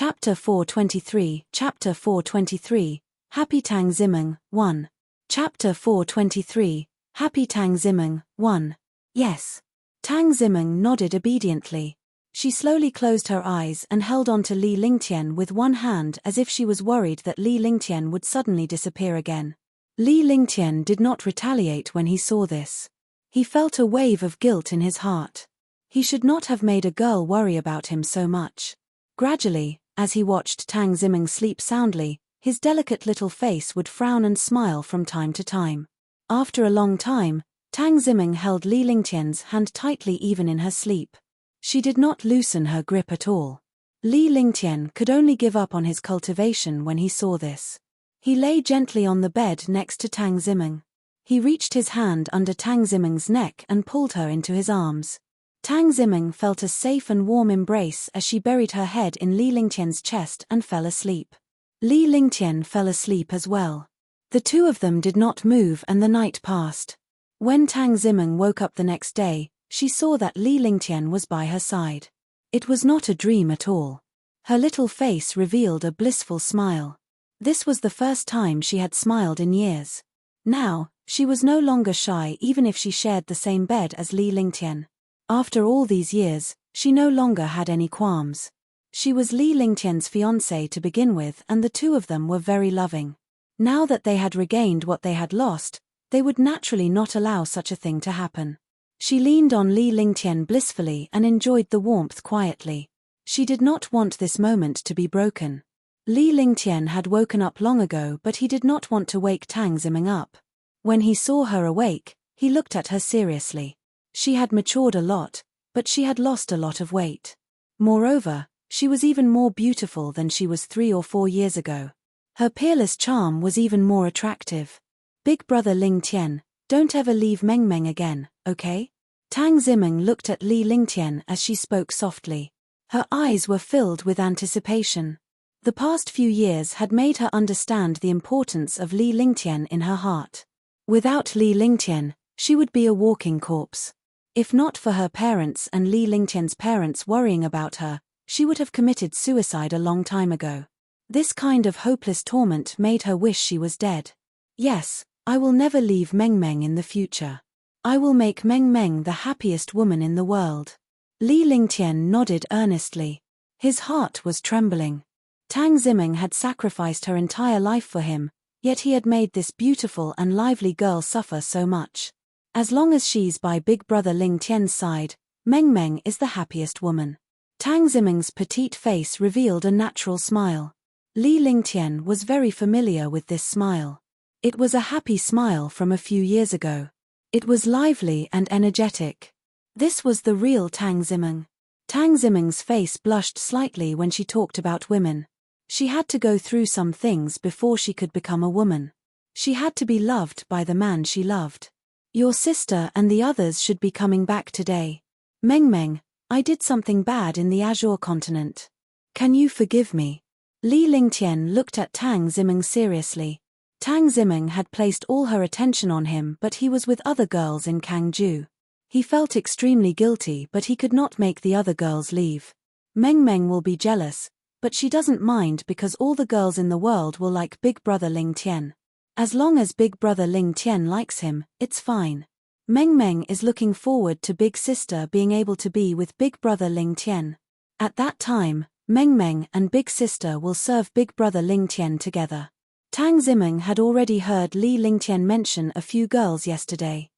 Chapter 423. Chapter 423. Happy Tang Zimeng, 1. Chapter 423. Happy Tang Zimeng, 1. Yes. Tang Zimeng nodded obediently. She slowly closed her eyes and held on to Li Lingtian with one hand as if she was worried that Li Lingtian would suddenly disappear again. Li Lingtian did not retaliate when he saw this. He felt a wave of guilt in his heart. He should not have made a girl worry about him so much. Gradually, as he watched Tang Zimeng sleep soundly, his delicate little face would frown and smile from time to time. After a long time, Tang Zimeng held Li Lingtian's hand tightly even in her sleep. She did not loosen her grip at all. Li Lingtian could only give up on his cultivation when he saw this. He lay gently on the bed next to Tang Zimeng. He reached his hand under Tang Zimeng's neck and pulled her into his arms. Tang Zimeng felt a safe and warm embrace as she buried her head in Li Lingtian's chest and fell asleep. Li Lingtian fell asleep as well. The two of them did not move and the night passed. When Tang Zimeng woke up the next day, she saw that Li Lingtian was by her side. It was not a dream at all. Her little face revealed a blissful smile. This was the first time she had smiled in years. Now, she was no longer shy even if she shared the same bed as Li Lingtian. After all these years, she no longer had any qualms. She was Li Lingtian's fiancée to begin with and the two of them were very loving. Now that they had regained what they had lost, they would naturally not allow such a thing to happen. She leaned on Li Lingtian blissfully and enjoyed the warmth quietly. She did not want this moment to be broken. Li Lingtian had woken up long ago but he did not want to wake Tang Zimeng up. When he saw her awake, he looked at her seriously. She had matured a lot, but she had lost a lot of weight. Moreover, she was even more beautiful than she was 3 or 4 years ago. Her peerless charm was even more attractive. Big brother Lingtian, don't ever leave Meng Meng again, okay? Tang Zimeng looked at Li Lingtian as she spoke softly. Her eyes were filled with anticipation. The past few years had made her understand the importance of Li Lingtian in her heart. Without Li Lingtian, she would be a walking corpse. If not for her parents and Li Lingtian's parents worrying about her, she would have committed suicide a long time ago. This kind of hopeless torment made her wish she was dead. Yes, I will never leave Meng Meng in the future. I will make Meng Meng the happiest woman in the world. Li Lingtian nodded earnestly. His heart was trembling. Tang Zimeng had sacrificed her entire life for him, yet he had made this beautiful and lively girl suffer so much. As long as she's by big brother Lingtian's side, Meng Meng is the happiest woman. Tang Zimeng's petite face revealed a natural smile. Li Lingtian was very familiar with this smile. It was a happy smile from a few years ago. It was lively and energetic. This was the real Tang Zimeng. Tang Zimeng's face blushed slightly when she talked about women. She had to go through some things before she could become a woman. She had to be loved by the man she loved. Your sister and the others should be coming back today. Meng Meng, I did something bad in the Azure continent. Can you forgive me? Li Lingtian looked at Tang Zimeng seriously. Tang Zimeng had placed all her attention on him but he was with other girls in Kangju. He felt extremely guilty but he could not make the other girls leave. Meng Meng will be jealous, but she doesn't mind because all the girls in the world will like big brother Lingtian. As long as big brother Lingtian likes him, it's fine. Meng Meng is looking forward to big sister being able to be with big brother Lingtian. At that time, Meng Meng and big sister will serve big brother Lingtian together. Tang Zimeng had already heard Li Lingtian mention a few girls yesterday.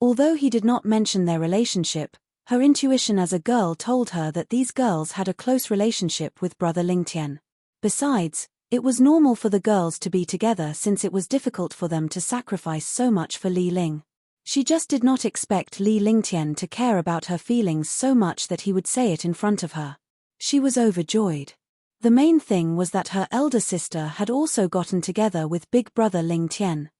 Although he did not mention their relationship, her intuition as a girl told her that these girls had a close relationship with brother Lingtian. Besides, it was normal for the girls to be together since it was difficult for them to sacrifice so much for Li Ling. She just did not expect Li Lingtian to care about her feelings so much that he would say it in front of her. She was overjoyed. The main thing was that her elder sister had also gotten together with big brother Lingtian.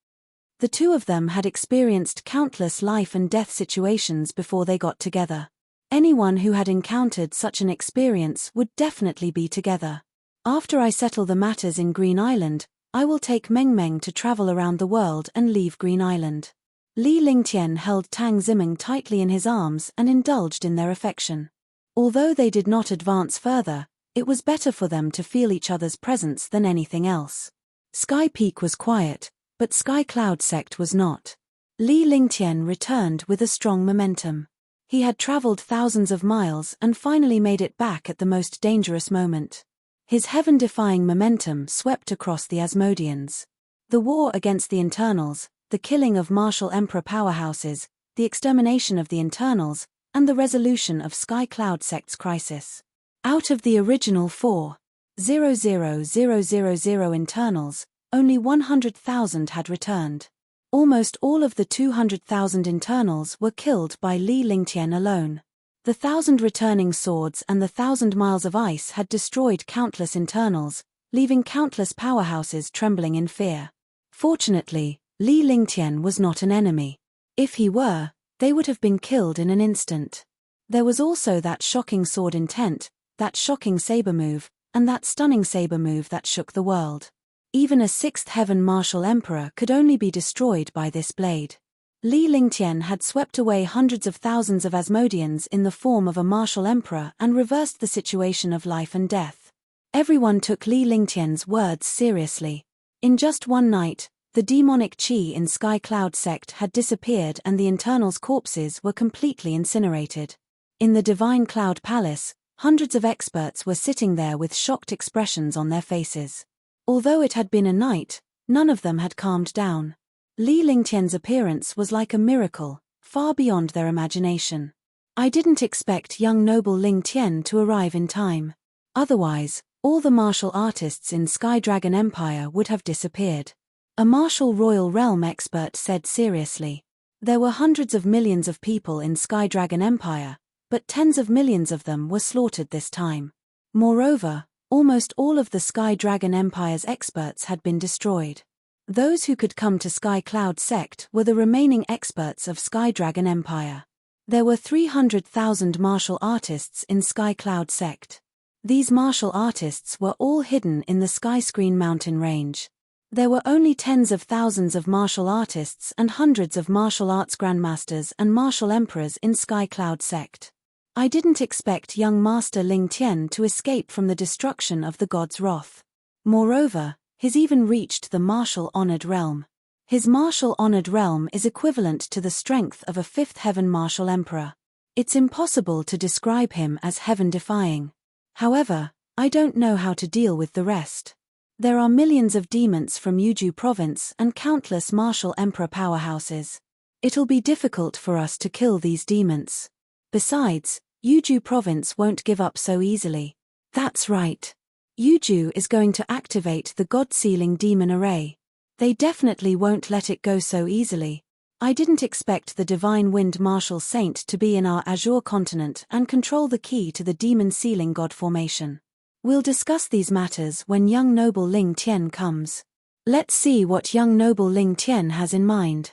The two of them had experienced countless life and death situations before they got together. Anyone who had encountered such an experience would definitely be together. After I settle the matters in Green Island, I will take Meng Meng to travel around the world and leave Green Island. Li Lingtian held Tang Zimeng tightly in his arms and indulged in their affection. Although they did not advance further, It was better for them to feel each other's presence than anything else. Sky Peak was quiet, but Sky Cloud Sect was not. Li Lingtian returned with a strong momentum. He had traveled thousands of miles and finally made it back at the most dangerous moment. His heaven-defying momentum swept across the Asmodeans. The war against the internals, the killing of martial emperor powerhouses, the extermination of the internals, and the resolution of Sky Cloud Sect's crisis. Out of the original 4,000,000 internals, only 100,000 had returned. Almost all of the 200,000 internals were killed by Li Lingtian alone. The 1,000 returning swords and the 1,000 miles of ice had destroyed countless internals, leaving countless powerhouses trembling in fear. Fortunately, Li Lingtian was not an enemy. If he were, they would have been killed in an instant. There was also that shocking sword intent, that shocking saber move, and that stunning saber move that shook the world. Even a sixth heaven martial emperor could only be destroyed by this blade. Li Lingtian had swept away hundreds of thousands of Asmodeans in the form of a martial emperor and reversed the situation of life and death. Everyone took Li Lingtian's words seriously. In just one night, the demonic chi in Sky Cloud Sect had disappeared and the internals' corpses were completely incinerated. In the Divine Cloud Palace, hundreds of experts were sitting there with shocked expressions on their faces. Although it had been a night, none of them had calmed down. Li Lingtian's appearance was like a miracle, far beyond their imagination. I didn't expect young noble Lingtian to arrive in time. Otherwise, all the martial artists in Sky Dragon Empire would have disappeared. A martial royal realm expert said seriously. There were hundreds of millions of people in Sky Dragon Empire, but tens of millions of them were slaughtered this time. Moreover, almost all of the Sky Dragon Empire's experts had been destroyed. Those who could come to Sky Cloud Sect were the remaining experts of Sky Dragon Empire. There were 300,000 martial artists in Sky Cloud Sect. These martial artists were all hidden in the Skyscreen mountain range. There were only tens of thousands of martial artists and hundreds of martial arts grandmasters and martial emperors in Sky Cloud Sect. I didn't expect young Master Lingtian to escape from the destruction of the god's wrath. Moreover, he's even reached the martial honored realm. His martial honored realm is equivalent to the strength of a fifth heaven martial emperor. It's impossible to describe him as heaven-defying. However, I don't know how to deal with the rest. There are millions of demons from Yuju province and countless martial emperor powerhouses. It'll be difficult for us to kill these demons. Besides, Yuju province won't give up so easily. That's right. Yuju is going to activate the God-sealing demon array. They definitely won't let it go so easily. I didn't expect the Divine Wind Martial Saint to be in our Azure continent and control the key to the demon-sealing god formation. We'll discuss these matters when young noble Lingtian comes. Let's see what young noble Lingtian has in mind.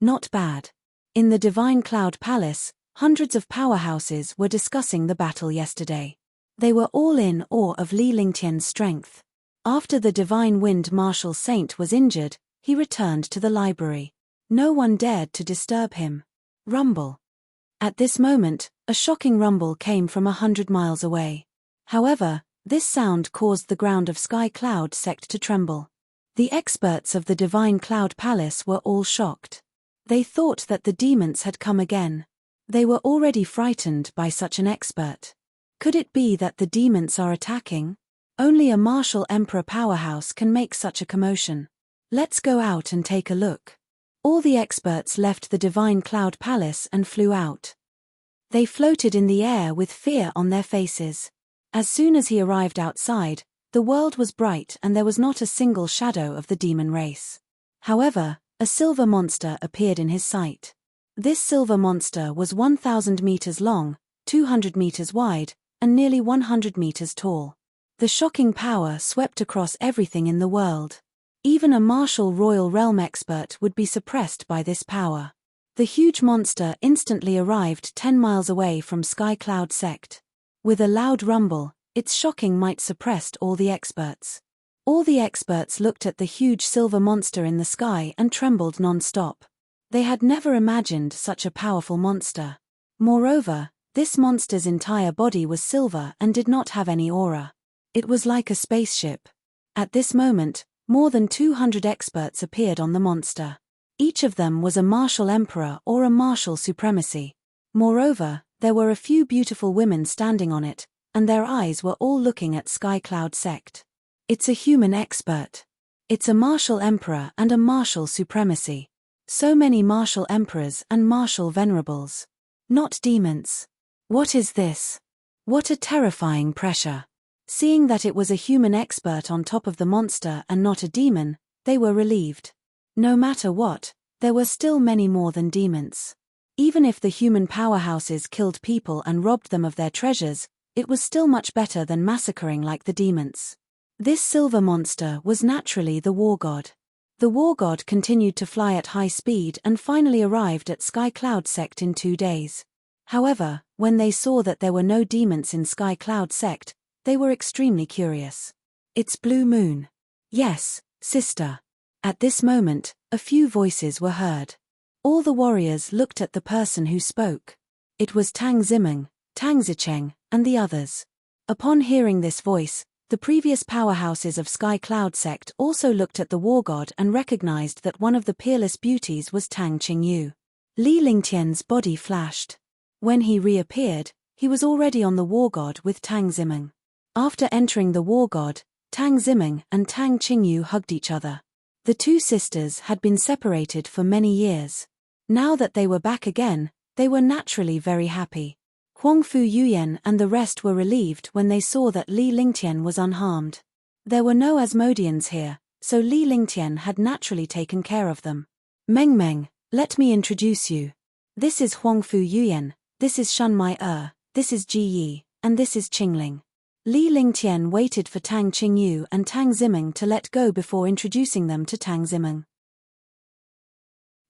Not bad. In the Divine Cloud Palace, hundreds of powerhouses were discussing the battle yesterday. They were all in awe of Li Lingtian's strength. After the Divine Wind Martial Saint was injured, he returned to the library. No one dared to disturb him. Rumble. At this moment, a shocking rumble came from 100 miles away. However, this sound caused the ground of Sky Cloud Sect to tremble. The experts of the Divine Cloud Palace were all shocked. They thought that the demons had come again. They were already frightened by such an expert. Could it be that the demons are attacking? Only a martial emperor powerhouse can make such a commotion. Let's go out and take a look. All the experts left the Divine Cloud Palace and flew out. They floated in the air with fear on their faces. As soon as he arrived outside, the world was bright and there was not a single shadow of the demon race. However, a silver monster appeared in his sight. This silver monster was 1,000 meters long, 200 meters wide, and nearly 100 meters tall. The shocking power swept across everything in the world. Even a martial royal realm expert would be suppressed by this power. The huge monster instantly arrived 10 miles away from Sky Cloud Sect. With a loud rumble, its shocking might suppressed all the experts. All the experts looked at the huge silver monster in the sky and trembled non-stop. They had never imagined such a powerful monster. Moreover, This monster's entire body was silver and did not have any aura. It was like a spaceship. At this moment, more than 200 experts appeared on the monster. Each of them was a martial emperor or a martial supremacy. Moreover, there were a few beautiful women standing on it, and their eyes were all looking at Sky Cloud Sect. It's a human expert. It's a martial emperor and a martial supremacy. So many martial emperors and martial venerables. Not demons. What is this? What a terrifying pressure. Seeing that it was a human expert on top of the monster and not a demon, they were relieved. No matter what, there were still many more than demons. Even if the human powerhouses killed people and robbed them of their treasures, it was still much better than massacring like the demons. This silver monster was naturally the war god. The war god continued to fly at high speed and finally arrived at Sky Cloud Sect in 2 days. However, when they saw that there were no demons in Sky Cloud Sect, they were extremely curious. It's Blue Moon. Yes, sister. At this moment, a few voices were heard. All the warriors looked at the person who spoke. It was Tang Zimeng, Tang Zicheng, and the others. Upon hearing this voice, the previous powerhouses of Sky Cloud Sect also looked at the war god and recognized that one of the peerless beauties was Tang Qingyu. Li Lingtian's body flashed. When he reappeared, he was already on the war god with Tang Zimeng. After entering the war god, Tang Zimeng and Tang Qingyu hugged each other. The two sisters had been separated for many years. Now that they were back again, they were naturally very happy. Huangfu Yuyan and the rest were relieved when they saw that Li Lingtian was unharmed. There were no Asmodeans here, so Li Lingtian had naturally taken care of them. Meng Meng, let me introduce you. This is Huangfu Yuyan, this is Shun Mai this is Ji Yi, and this is Qingling. Li Lingtian waited for Tang Qingyu and Tang Zimeng to let go before introducing them to Tang Zimeng.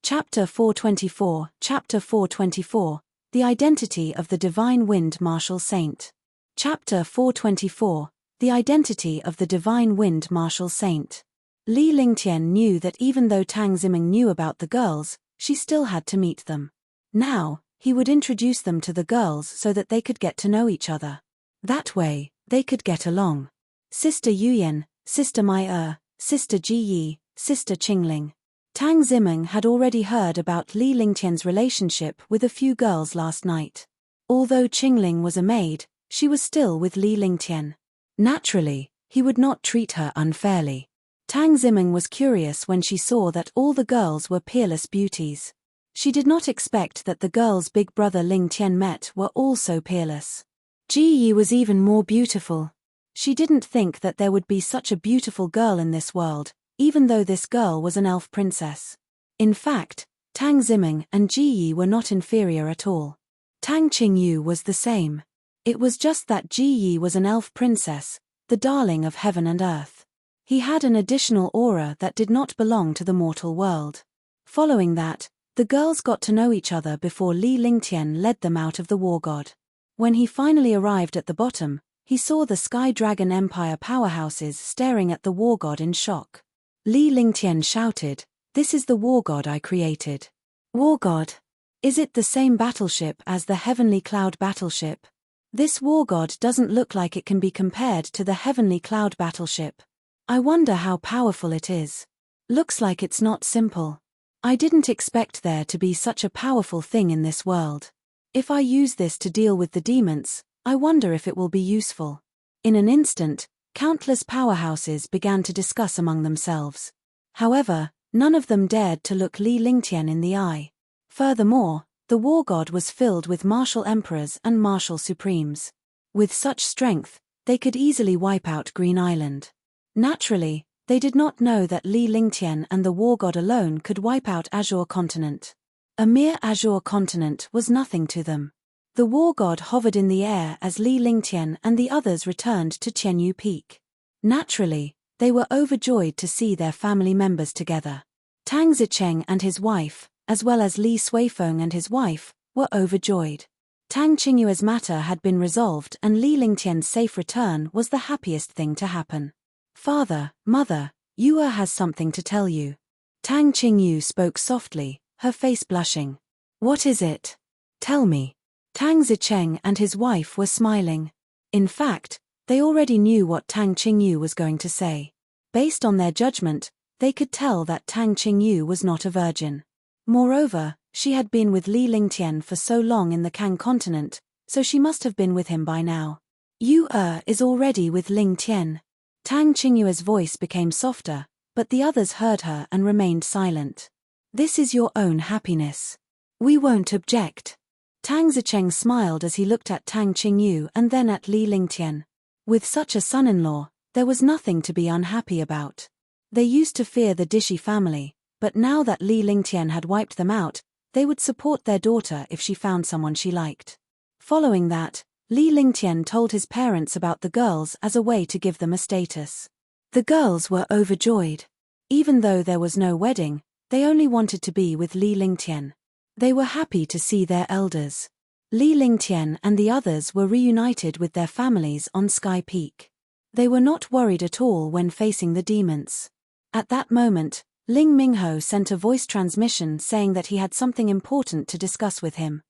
Chapter 424, Chapter 424, The Identity of the Divine Wind Martial Saint. Chapter 424, The Identity of the Divine Wind Martial Saint. Li Lingtian knew that even though Tang Zimeng knew about the girls, she still had to meet them. Now, he would introduce them to the girls so that they could get to know each other. That way, they could get along. Sister Yuyan, Sister Mai Sister Ji Yi, Sister Qingling. Tang Zimeng had already heard about Li Lingtian's relationship with a few girls last night. Although Qingling was a maid, she was still with Li Lingtian. Naturally, he would not treat her unfairly. Tang Zimeng was curious when she saw that all the girls were peerless beauties. She did not expect that the girls big brother Ling Tian met were also peerless. Ji Yi was even more beautiful. She didn't think that there would be such a beautiful girl in this world, even though this girl was an elf princess. In fact, Tang Zimeng and Ji Yi were not inferior at all. Tang Qingyu was the same. It was just that Ji Yi was an elf princess, the darling of heaven and earth. He had an additional aura that did not belong to the mortal world. Following that, the girls got to know each other before Li Lingtian led them out of the war god. When he finally arrived at the bottom, he saw the Sky Dragon Empire powerhouses staring at the war god in shock. Li Lingtian shouted, "This is the war god I created." War god? Is it the same battleship as the Heavenly Cloud battleship? This war god doesn't look like it can be compared to the Heavenly Cloud battleship. I wonder how powerful it is. Looks like it's not simple. I didn't expect there to be such a powerful thing in this world. If I use this to deal with the demons, I wonder if it will be useful. In an instant, countless powerhouses began to discuss among themselves. However, none of them dared to look Li Lingtian in the eye. Furthermore, the war god was filled with martial emperors and martial supremes. With such strength, they could easily wipe out Green Island. Naturally, they did not know that Li Lingtian and the war god alone could wipe out Azure Continent. A mere Azure Continent was nothing to them. The war god hovered in the air as Li Lingtian and the others returned to Qianyu Peak. Naturally, they were overjoyed to see their family members together. Tang Zicheng and his wife, as well as Li Suifeng and his wife, were overjoyed. Tang Qingyue's matter had been resolved and Li Lingtian's safe return was the happiest thing to happen. "Father, mother, Yue has something to tell you." Tang Qingyu spoke softly, her face blushing. "What is it? Tell me." Tang Zicheng and his wife were smiling. In fact, they already knew what Tang Qingyu was going to say. Based on their judgment, they could tell that Tang Qingyu was not a virgin. Moreover, she had been with Li Lingtian for so long in the Kang continent, so she must have been with him by now. Yu is already with Lingtian. Tang Qingyu's voice became softer, but the others heard her and remained silent. This is your own happiness. We won't object. Tang Zicheng smiled as he looked at Tang Qingyu and then at Li Lingtian. With such a son-in-law, there was nothing to be unhappy about. They used to fear the Dishi family, but now that Li Lingtian had wiped them out, they would support their daughter if she found someone she liked. Following that, Li Lingtian told his parents about the girls as a way to give them a status. The girls were overjoyed. Even though there was no wedding, they only wanted to be with Li Lingtian. They were happy to see their elders. Li Lingtian and the others were reunited with their families on Sky Peak. They were not worried at all when facing the demons. At that moment, Ling Mingho sent a voice transmission saying that he had something important to discuss with him.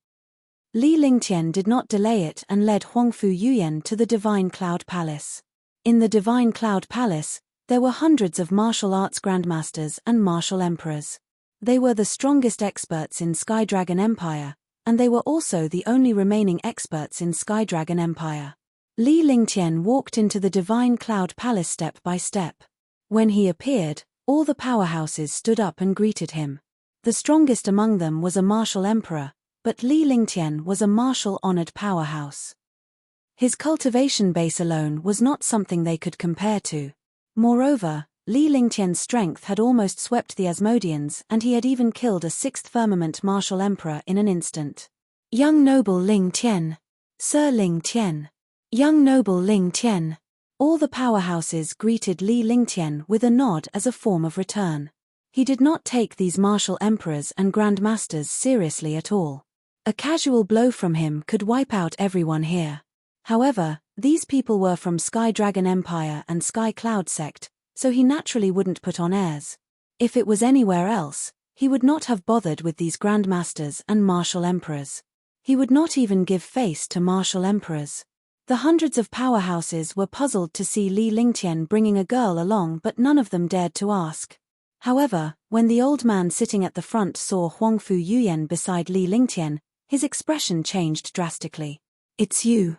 Li Lingtian did not delay it and led Huangfu Yuyan to the Divine Cloud Palace. In the Divine Cloud Palace, there were hundreds of martial arts grandmasters and martial emperors. They were the strongest experts in Sky Dragon Empire, and they were also the only remaining experts in Sky Dragon Empire. Li Lingtian walked into the Divine Cloud Palace step by step. When he appeared, all the powerhouses stood up and greeted him. The strongest among them was a martial emperor, but Li Lingtian was a martial-honored powerhouse. His cultivation base alone was not something they could compare to. Moreover, Li Lingtian's strength had almost swept the Asmodeans and he had even killed a sixth firmament martial emperor in an instant. Young noble Ling Tian. Sir Ling Tian. Young noble Ling Tian. All the powerhouses greeted Li Lingtian with a nod as a form of return. He did not take these martial emperors and grandmasters seriously at all. A casual blow from him could wipe out everyone here. However, these people were from Sky Dragon Empire and Sky Cloud Sect, so he naturally wouldn't put on airs. If it was anywhere else, he would not have bothered with these grandmasters and martial emperors. He would not even give face to martial emperors. The hundreds of powerhouses were puzzled to see Li Lingtian bringing a girl along, but none of them dared to ask. However, when the old man sitting at the front saw Huangfu Yuyan beside Li Lingtian, his expression changed drastically. It's you.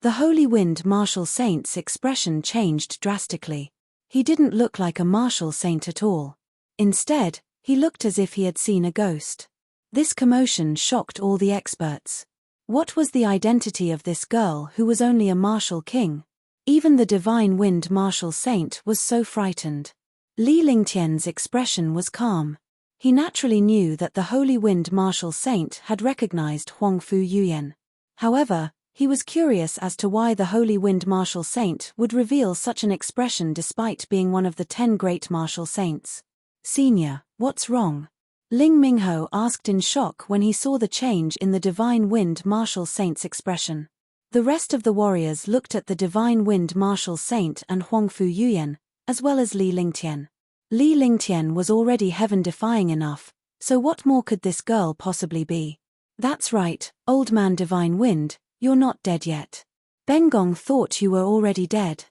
The Holy Wind Martial Saint's expression changed drastically. He didn't look like a martial saint at all. Instead, he looked as if he had seen a ghost. This commotion shocked all the experts. What was the identity of this girl who was only a martial king? Even the Divine Wind Martial Saint was so frightened. Li Lingtian's expression was calm. He naturally knew that the Holy Wind Martial Saint had recognized Huangfu Yuyan. However, he was curious as to why the Holy Wind Martial Saint would reveal such an expression despite being one of the 10 great martial saints. Senior, what's wrong? Ling Mingho asked in shock when he saw the change in the Divine Wind Martial Saint's expression. The rest of the warriors looked at the Divine Wind Martial Saint and Huangfu Yuyan, as well as Li Lingtian. Li Lingtian was already heaven-defying enough, so what more could this girl possibly be? That's right, old man Divine Wind, you're not dead yet. Bengong thought you were already dead.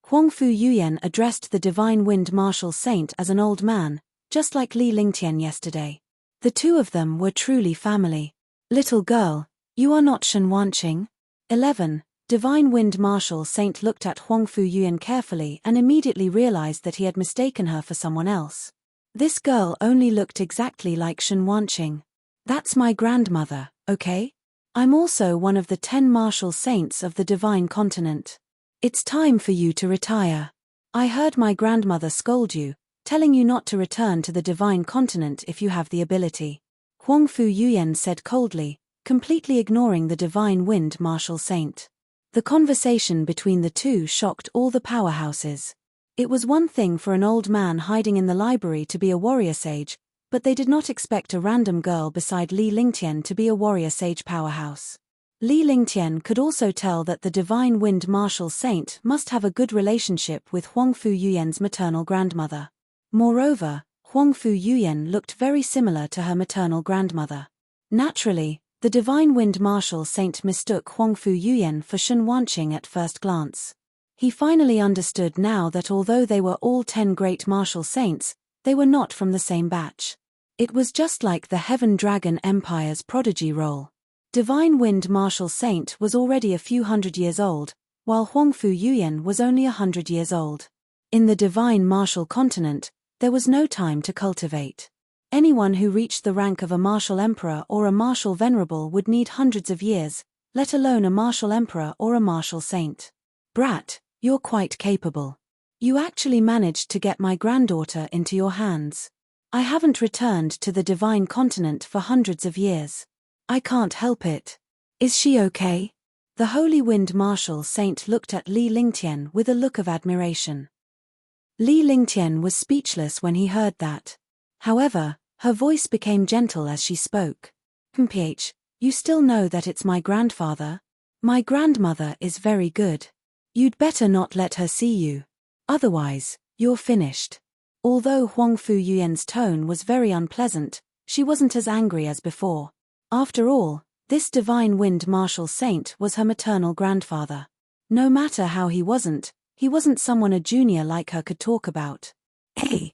Huangfu Yuyan addressed the Divine Wind Martial Saint as an old man, just like Li Lingtian yesterday. The two of them were truly family. Little girl, you are not Shen Wanqing? 11. Divine Wind Martial Saint looked at Huangfu Yuyan carefully and immediately realized that he had mistaken her for someone else. This girl only looked exactly like Shen Wanqing. That's my grandmother, okay? I'm also one of the 10 martial saints of the Divine Continent. It's time for you to retire. I heard my grandmother scold you, telling you not to return to the Divine Continent if you have the ability. Huangfu Yuyan said coldly, completely ignoring the Divine Wind Martial Saint. The conversation between the two shocked all the powerhouses. It was one thing for an old man hiding in the library to be a warrior sage, but they did not expect a random girl beside Li Lingtian to be a warrior sage powerhouse. Li Lingtian could also tell that the Divine Wind Martial Saint must have a good relationship with Huangfu Yuyan's maternal grandmother. Moreover, Huangfu Yuyan looked very similar to her maternal grandmother. Naturally, The Divine Wind Marshal Saint mistook Huangfu Yuyan for Shen Wanqing at first glance. He finally understood now that although they were all 10 great martial saints, they were not from the same batch. It was just like the Heaven Dragon Empire's prodigy role. Divine Wind Martial Saint was already a few hundred years old, while Huangfu Yuyan was only 100 years old. In the Divine Martial Continent, there was no time to cultivate. Anyone who reached the rank of a martial emperor or a martial venerable would need hundreds of years, let alone a martial emperor or a martial saint. Brat, you're quite capable. You actually managed to get my granddaughter into your hands. I haven't returned to the Divine Continent for hundreds of years. I can't help it. Is she okay? The Holy Wind Martial Saint looked at Li Lingtian with a look of admiration. Li Lingtian was speechless when he heard that. However, her voice became gentle as she spoke. "Mph, you still know that it's my grandfather? My grandmother is very good. You'd better not let her see you. Otherwise, you're finished." Although Huangfu Yuyan's tone was very unpleasant, she wasn't as angry as before. After all, this Divine Wind Martial Saint was her maternal grandfather. No matter how he wasn't someone a junior like her could talk about. "Hey!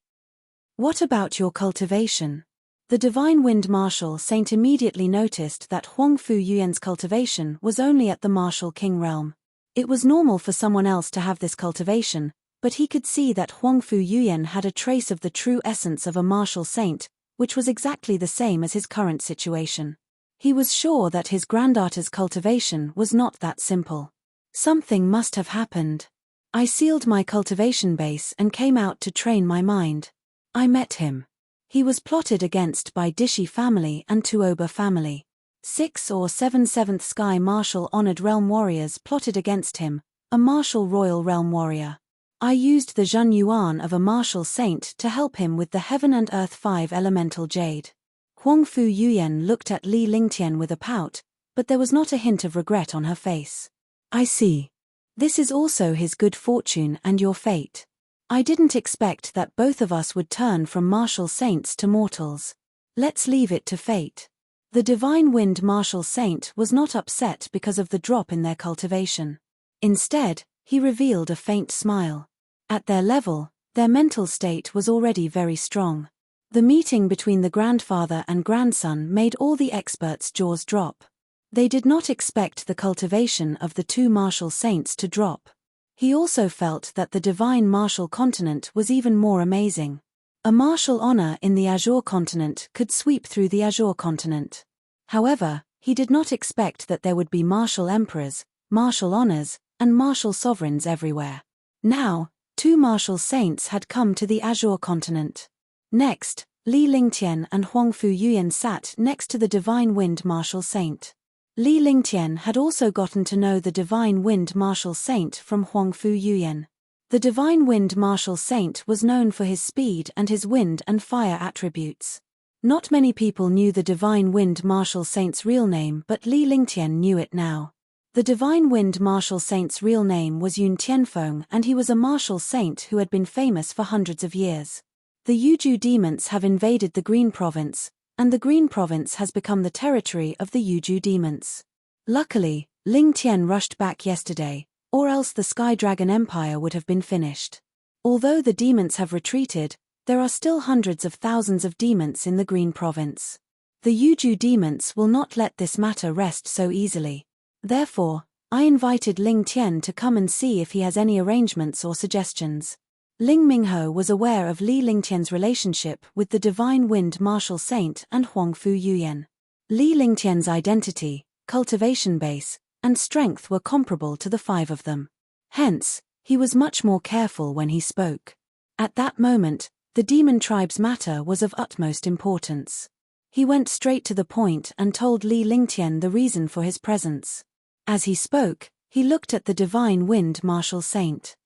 What about your cultivation?" The Divine Wind Martial Saint immediately noticed that Huangfu Yuyan's cultivation was only at the Martial King realm. It was normal for someone else to have this cultivation, but he could see that Huangfu Yuyan had a trace of the true essence of a martial saint, which was exactly the same as his current situation. He was sure that his granddaughter's cultivation was not that simple. Something must have happened. I sealed my cultivation base and came out to train my mind. I met him. He was plotted against by Dishi family and Tuoba family. 6 or 7 7th Sky Martial Honored Realm Warriors plotted against him, a martial royal realm warrior. I used the Zhun Yuan of a martial saint to help him with the Heaven and Earth 5 Elemental Jade. Huangfu Yuyan looked at Li Lingtian with a pout, but there was not a hint of regret on her face. I see. This is also his good fortune and your fate. I didn't expect that both of us would turn from martial saints to mortals. Let's leave it to fate. The Divine Wind Martial Saint was not upset because of the drop in their cultivation. Instead, he revealed a faint smile. At their level, their mental state was already very strong. The meeting between the grandfather and grandson made all the experts' jaws drop. They did not expect the cultivation of the two martial saints to drop. He also felt that the Divine Martial Continent was even more amazing. A martial honor in the Azure Continent could sweep through the Azure Continent. However, he did not expect that there would be martial emperors, martial honors, and martial sovereigns everywhere. Now, 2 martial saints had come to the Azure Continent. Next, Li Lingtian and Huangfu Yuyan sat next to the Divine Wind Martial Saint. Li Lingtian had also gotten to know the Divine Wind Martial Saint from Huangfu Yuyan. The Divine Wind Martial Saint was known for his speed and his wind and fire attributes. Not many people knew the Divine Wind Martial Saint's real name, but Li Lingtian knew it now. The Divine Wind Martial Saint's real name was Yun Tianfeng, and he was a martial saint who had been famous for hundreds of years. The Yuju demons have invaded the Green Province, and the Green Province has become the territory of the Yuju demons. Luckily, Ling Tian rushed back yesterday, or else the Sky Dragon Empire would have been finished. Although the demons have retreated, there are still hundreds of thousands of demons in the Green Province. The Yuju demons will not let this matter rest so easily. Therefore, I invited Ling Tian to come and see if he has any arrangements or suggestions. Ling Minghe was aware of Li Lingtian's relationship with the Divine Wind Martial Saint and Huangfu Yuyan. Li Lingtian's identity, cultivation base, and strength were comparable to the 5 of them. Hence, he was much more careful when he spoke. At that moment, the demon tribe's matter was of utmost importance. He went straight to the point and told Li Lingtian the reason for his presence. As he spoke, he looked at the Divine Wind Martial Saint.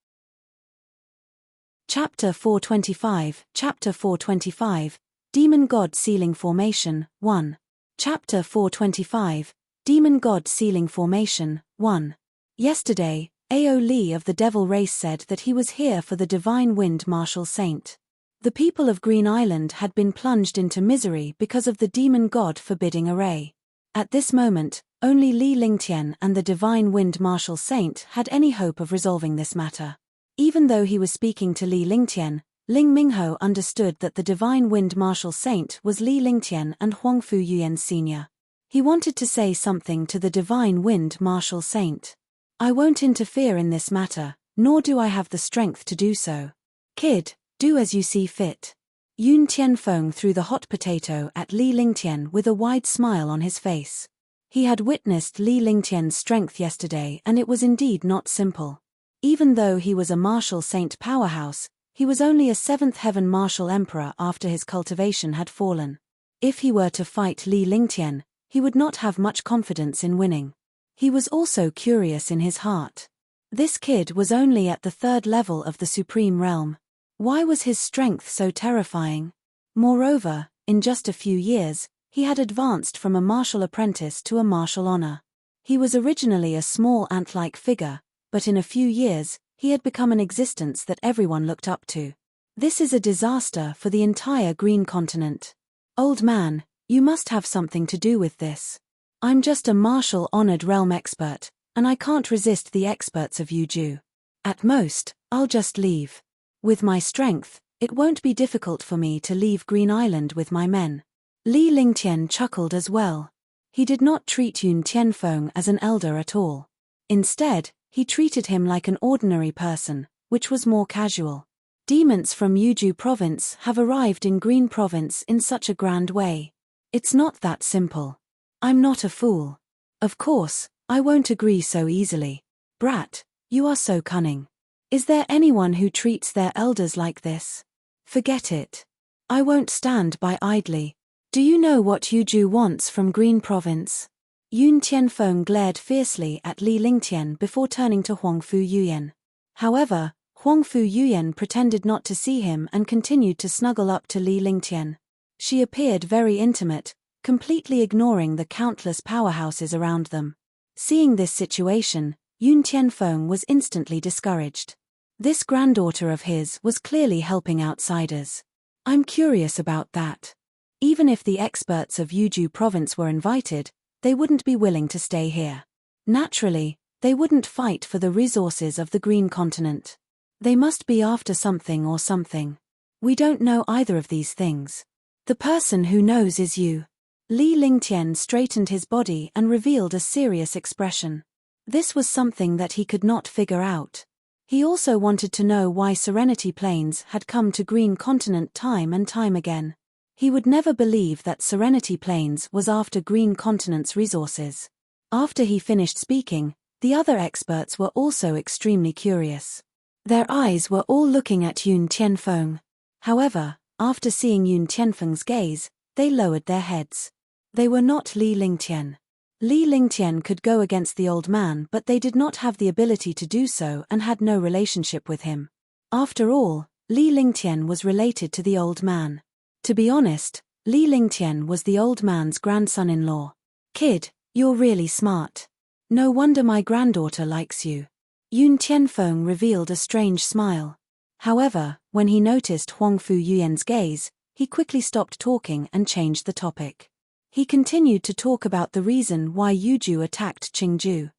Chapter 425, Chapter 425, Demon God Sealing Formation, 1. Chapter 425, Demon God Sealing Formation, 1. Yesterday, Ao Li of the Devil Race said that he was here for the Divine Wind Martial Saint. The people of Green Island had been plunged into misery because of the demon god forbidding array. At this moment, only Li Lingtian and the Divine Wind Martial Saint had any hope of resolving this matter. Even though he was speaking to Li Lingtian, Ling Mingho understood that the Divine Wind Martial Saint was Li Lingtian and Huangfu Yuan Sr. He wanted to say something to the Divine Wind Martial Saint. I won't interfere in this matter, nor do I have the strength to do so. Kid, do as you see fit. Yun Tianfeng threw the hot potato at Li Lingtian with a wide smile on his face. He had witnessed Li Lingtian's strength yesterday, and it was indeed not simple. Even though he was a martial saint powerhouse, he was only a 7th heaven martial emperor after his cultivation had fallen. If he were to fight Li Lingtian, he would not have much confidence in winning. He was also curious in his heart. This kid was only at the 3rd level of the Supreme Realm. Why was his strength so terrifying? Moreover, in just a few years, he had advanced from a martial apprentice to a martial honor. He was originally a small ant-like figure, but in a few years, he had become an existence that everyone looked up to. This is a disaster for the entire Green Continent. Old man, you must have something to do with this. I'm just a martial honored realm expert, and I can't resist the experts of Yuju. At most, I'll just leave. With my strength, it won't be difficult for me to leave Green Island with my men. Li Lingtian chuckled as well. He did not treat Yun Tianfeng as an elder at all. Instead, he treated him like an ordinary person, which was more casual. Demons from Yuju province have arrived in Green province in such a grand way. It's not that simple. I'm not a fool. Of course, I won't agree so easily. Brat, you are so cunning. Is there anyone who treats their elders like this? Forget it. I won't stand by idly. Do you know what Yuju wants from Green province? Yun Tianfeng glared fiercely at Li Lingtian before turning to Huangfu Yuan. However, Huangfu Yuan pretended not to see him and continued to snuggle up to Li Lingtian. She appeared very intimate, completely ignoring the countless powerhouses around them. Seeing this situation, Yun Tianfeng was instantly discouraged. This granddaughter of his was clearly helping outsiders. I'm curious about that. Even if the experts of Yuju province were invited, they wouldn't be willing to stay here. Naturally, they wouldn't fight for the resources of the Green Continent. They must be after something or something. We don't know either of these things. The person who knows is you. Li Lingtian straightened his body and revealed a serious expression. This was something that he could not figure out. He also wanted to know why Serenity Plains had come to Green Continent time and time again. He would never believe that Serenity Plains was after Green Continent's resources. After he finished speaking, the other experts were also extremely curious. Their eyes were all looking at Yun Tianfeng. However, after seeing Yun Tianfeng's gaze, they lowered their heads. They were not Li Lingtian. Li Lingtian could go against the old man, but they did not have the ability to do so and had no relationship with him. After all, Li Lingtian was related to the old man. To be honest, Li Lingtian was the old man's grandson-in-law. Kid, you're really smart. No wonder my granddaughter likes you. Yun Tianfeng revealed a strange smile. However, when he noticed Huangfu Yuan's gaze, he quickly stopped talking and changed the topic. He continued to talk about the reason why Yuju attacked Qingju.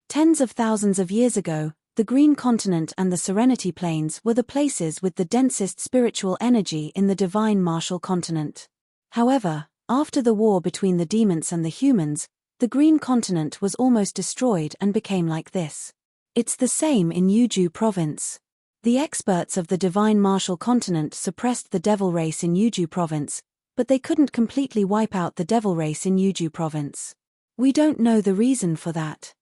Tens of thousands of years ago, the Green Continent and the Serenity Plains were the places with the densest spiritual energy in the Divine Martial Continent. However, after the war between the demons and the humans, the Green Continent was almost destroyed and became like this. It's the same in Yuju province. The experts of the Divine Martial Continent suppressed the devil race in Yuju province, but they couldn't completely wipe out the devil race in Yuju province. We don't know the reason for that.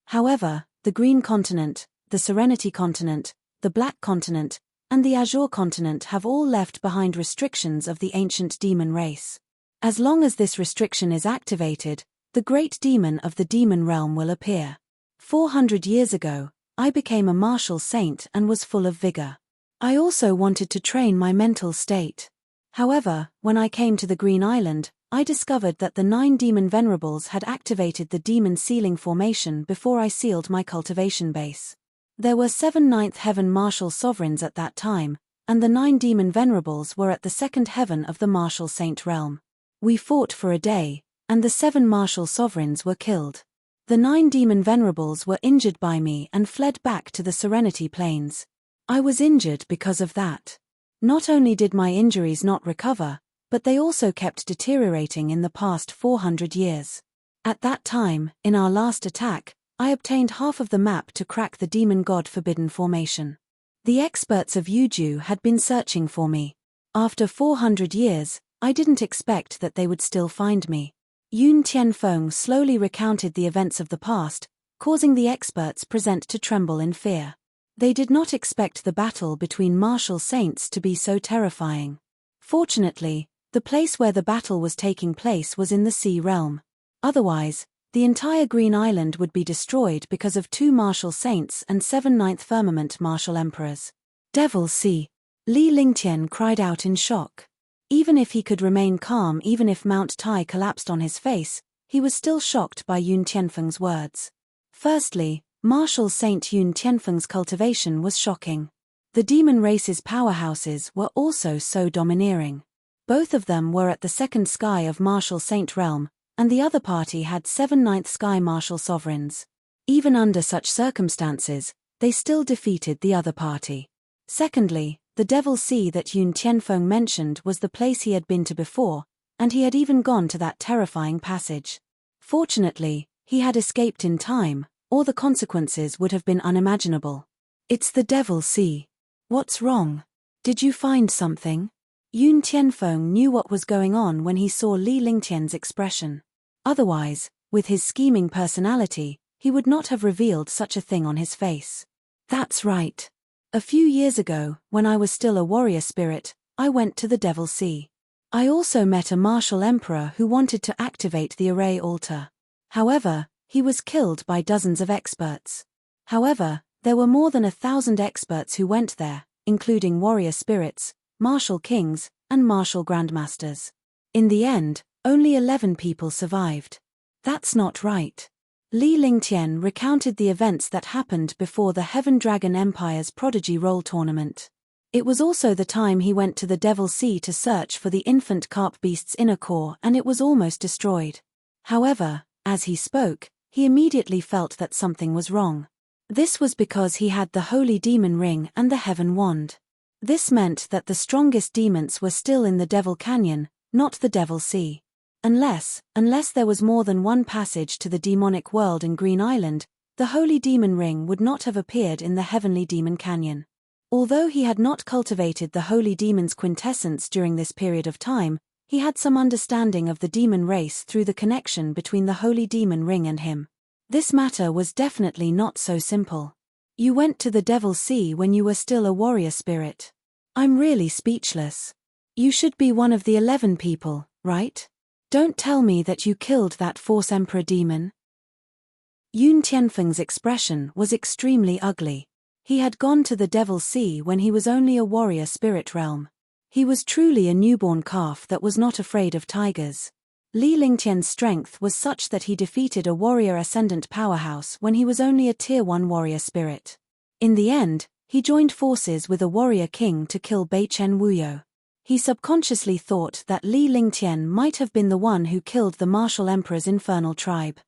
However, the Green Continent, the Serenity Continent, the Black Continent, and the Azure Continent have all left behind restrictions of the ancient demon race. As long as this restriction is activated, the great demon of the demon realm will appear. 400 years ago, I became a martial saint and was full of vigor. I also wanted to train my mental state. However, when I came to the Green Island, I discovered that the 9 demon venerables had activated the demon sealing formation before I sealed my cultivation base. There were 7 ninth heaven martial sovereigns at that time, and the 9 demon venerables were at the 2nd heaven of the martial saint realm. We fought for a day, and the 7 martial sovereigns were killed. The 9 demon venerables were injured by me and fled back to the Serenity Plains. I was injured because of that. Not only did my injuries not recover, but they also kept deteriorating in the past 400 years. At that time, in our last attack, I obtained half of the map to crack the demon god forbidden formation. The experts of Yuju had been searching for me. After 400 years, I didn't expect that they would still find me. Yun Tianfeng slowly recounted the events of the past, causing the experts present to tremble in fear. They did not expect the battle between martial saints to be so terrifying. Fortunately, the place where the battle was taking place was in the Sea Realm. Otherwise, the entire Green Island would be destroyed because of 2 martial saints and 7 Ninth Firmament martial emperors. Devil Sea! Li Lingtian cried out in shock. Even if he could remain calm, even if Mount Tai collapsed on his face, he was still shocked by Yun Tianfeng's words. Firstly, martial saint Yun Tianfeng's cultivation was shocking. The demon race's powerhouses were also so domineering. Both of them were at the 2nd sky of martial saint realm, and the other party had 7 ninth sky martial sovereigns. Even under such circumstances, they still defeated the other party. Secondly, the Devil Sea that Yun Tianfeng mentioned was the place he had been to before, and he had even gone to that terrifying passage. Fortunately, he had escaped in time, or the consequences would have been unimaginable. It's the Devil Sea. What's wrong? Did you find something? Yun Tianfeng knew what was going on when he saw Li Lingtian's expression. Otherwise, with his scheming personality, he would not have revealed such a thing on his face. That's right. A few years ago, when I was still a warrior spirit, I went to the Devil Sea. I also met a martial emperor who wanted to activate the array altar. However, he was killed by dozens of experts. However, there were more than 1,000 experts who went there, including warrior spirits, martial kings, and martial grandmasters. In the end, only 11 people survived. That's not right. Li Lingtian recounted the events that happened before the Heaven Dragon Empire's Prodigy Roll tournament. It was also the time he went to the Devil Sea to search for the infant carp beast's inner core, and it was almost destroyed. However, as he spoke, he immediately felt that something was wrong. This was because he had the Holy Demon Ring and the Heaven Wand. This meant that the strongest demons were still in the Devil Canyon, not the Devil Sea. Unless there was more than one passage to the demonic world in Green Island, the Holy Demon Ring would not have appeared in the Heavenly Demon Canyon. Although he had not cultivated the Holy Demon's quintessence during this period of time, he had some understanding of the demon race through the connection between the Holy Demon Ring and him. This matter was definitely not so simple. You went to the Devil Sea when you were still a warrior spirit. I'm really speechless. You should be one of the 11 people, right? Don't tell me that you killed that Force Emperor demon. Yun Tianfeng's expression was extremely ugly. He had gone to the Devil Sea when he was only a warrior spirit realm. He was truly a newborn calf that was not afraid of tigers. Li Lingtian's strength was such that he defeated a warrior ascendant powerhouse when he was only a tier 1 warrior spirit. In the end, he joined forces with a warrior king to kill Beichen Wuyo. He subconsciously thought that Li Lingtian might have been the one who killed the martial emperor's infernal tribe.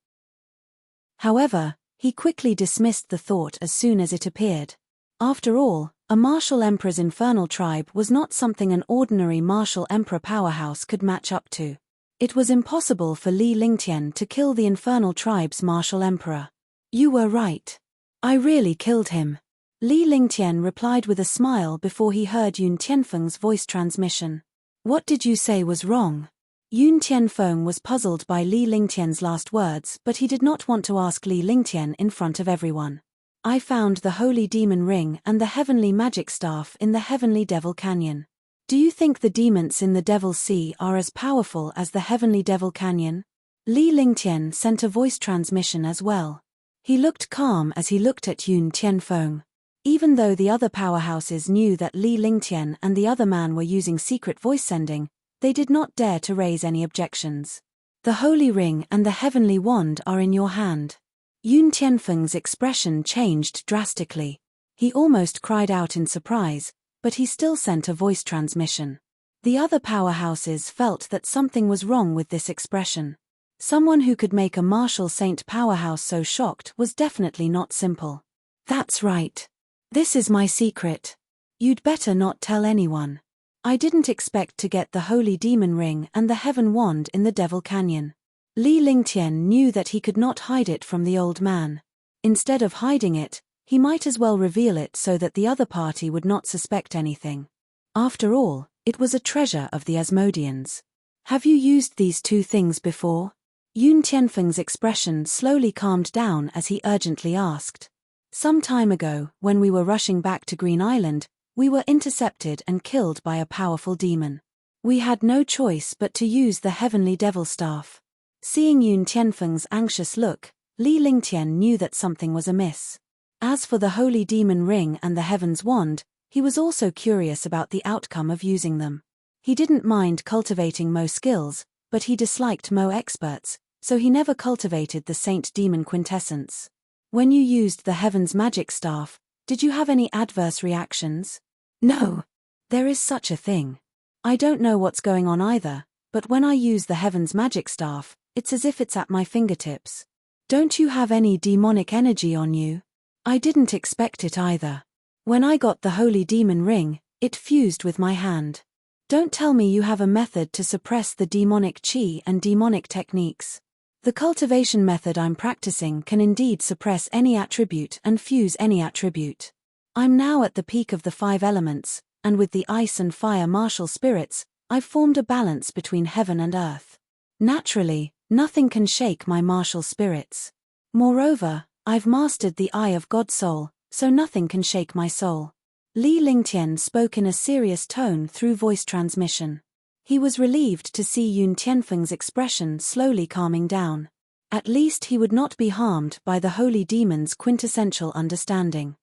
However, he quickly dismissed the thought as soon as it appeared. After all, a martial emperor's infernal tribe was not something an ordinary martial emperor powerhouse could match up to. It was impossible for Li Lingtian to kill the infernal tribe's martial emperor. You were right. I really killed him. Li Lingtian replied with a smile before he heard Yun Tianfeng's voice transmission. What did you say was wrong? Yun Tianfeng was puzzled by Li Lingtian's last words, but he did not want to ask Li Lingtian in front of everyone. I found the Holy Demon Ring and the Heavenly Magic Staff in the Heavenly Devil Canyon. Do you think the demons in the Devil Sea are as powerful as the Heavenly Devil Canyon? Li Lingtian sent a voice transmission as well. He looked calm as he looked at Yun Tianfeng. Even though the other powerhouses knew that Li Lingtian and the other man were using secret voice sending, they did not dare to raise any objections. The Holy Ring and the Heavenly Wand are in your hand. Yun Tianfeng's expression changed drastically. He almost cried out in surprise, but he still sent a voice transmission. The other powerhouses felt that something was wrong with this expression. Someone who could make a martial saint powerhouse so shocked was definitely not simple. That's right. This is my secret. You'd better not tell anyone. I didn't expect to get the Holy Demon Ring and the Heaven Wand in the Devil Canyon. Li Lingtian knew that he could not hide it from the old man. Instead of hiding it, he might as well reveal it so that the other party would not suspect anything. After all, it was a treasure of the Asmodeans. Have you used these two things before? Yun Tianfeng's expression slowly calmed down as he urgently asked. Some time ago, when we were rushing back to Green Island, we were intercepted and killed by a powerful demon. We had no choice but to use the heavenly devil staff. Seeing Yun Tianfeng's anxious look, Li Lingtian knew that something was amiss. As for the Holy Demon Ring and the Heaven's Wand, he was also curious about the outcome of using them. He didn't mind cultivating Mo skills, but he disliked Mo experts, so he never cultivated the Saint-Demon quintessence. When you used the Heaven's magic staff, did you have any adverse reactions? No. There is such a thing. I don't know what's going on either, but when I use the Heaven's magic staff, it's as if it's at my fingertips. Don't you have any demonic energy on you? I didn't expect it either. When I got the Holy Demon Ring, it fused with my hand. Don't tell me you have a method to suppress the demonic chi and demonic techniques. The cultivation method I'm practicing can indeed suppress any attribute and fuse any attribute. I'm now at the peak of the 5 elements, and with the ice and fire martial spirits, I've formed a balance between heaven and earth. Naturally, nothing can shake my martial spirits. Moreover, I've mastered the eye of God soul, so nothing can shake my soul. Li Lingtian spoke in a serious tone through voice transmission. He was relieved to see Yun Tianfeng's expression slowly calming down. At least he would not be harmed by the holy demon's quintessential understanding.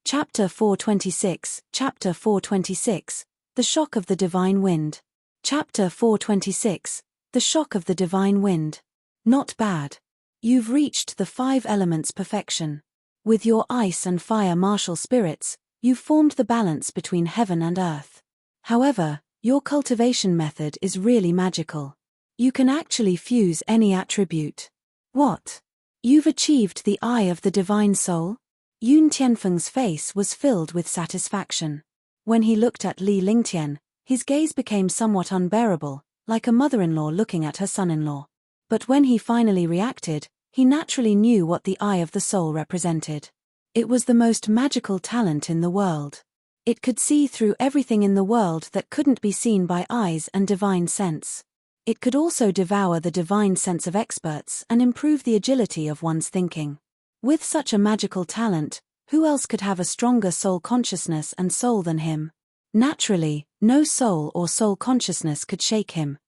Chapter 426, Chapter 426, The Shock of the Divine Wind. Chapter 426, The Shock of the Divine Wind. Not bad. You've reached the 5 elements' perfection. With your ice and fire martial spirits, you've formed the balance between heaven and earth. However, your cultivation method is really magical. You can actually fuse any attribute. What? You've achieved the eye of the divine soul? Yun Tianfeng's face was filled with satisfaction. When he looked at Li Lingtian, his gaze became somewhat unbearable, like a mother-in-law looking at her son-in-law. But when he finally reacted, he naturally knew what the eye of the soul represented. It was the most magical talent in the world. It could see through everything in the world that couldn't be seen by eyes and divine sense. It could also devour the divine sense of experts and improve the agility of one's thinking. With such a magical talent, who else could have a stronger soul consciousness and soul than him? Naturally, no soul or soul consciousness could shake him.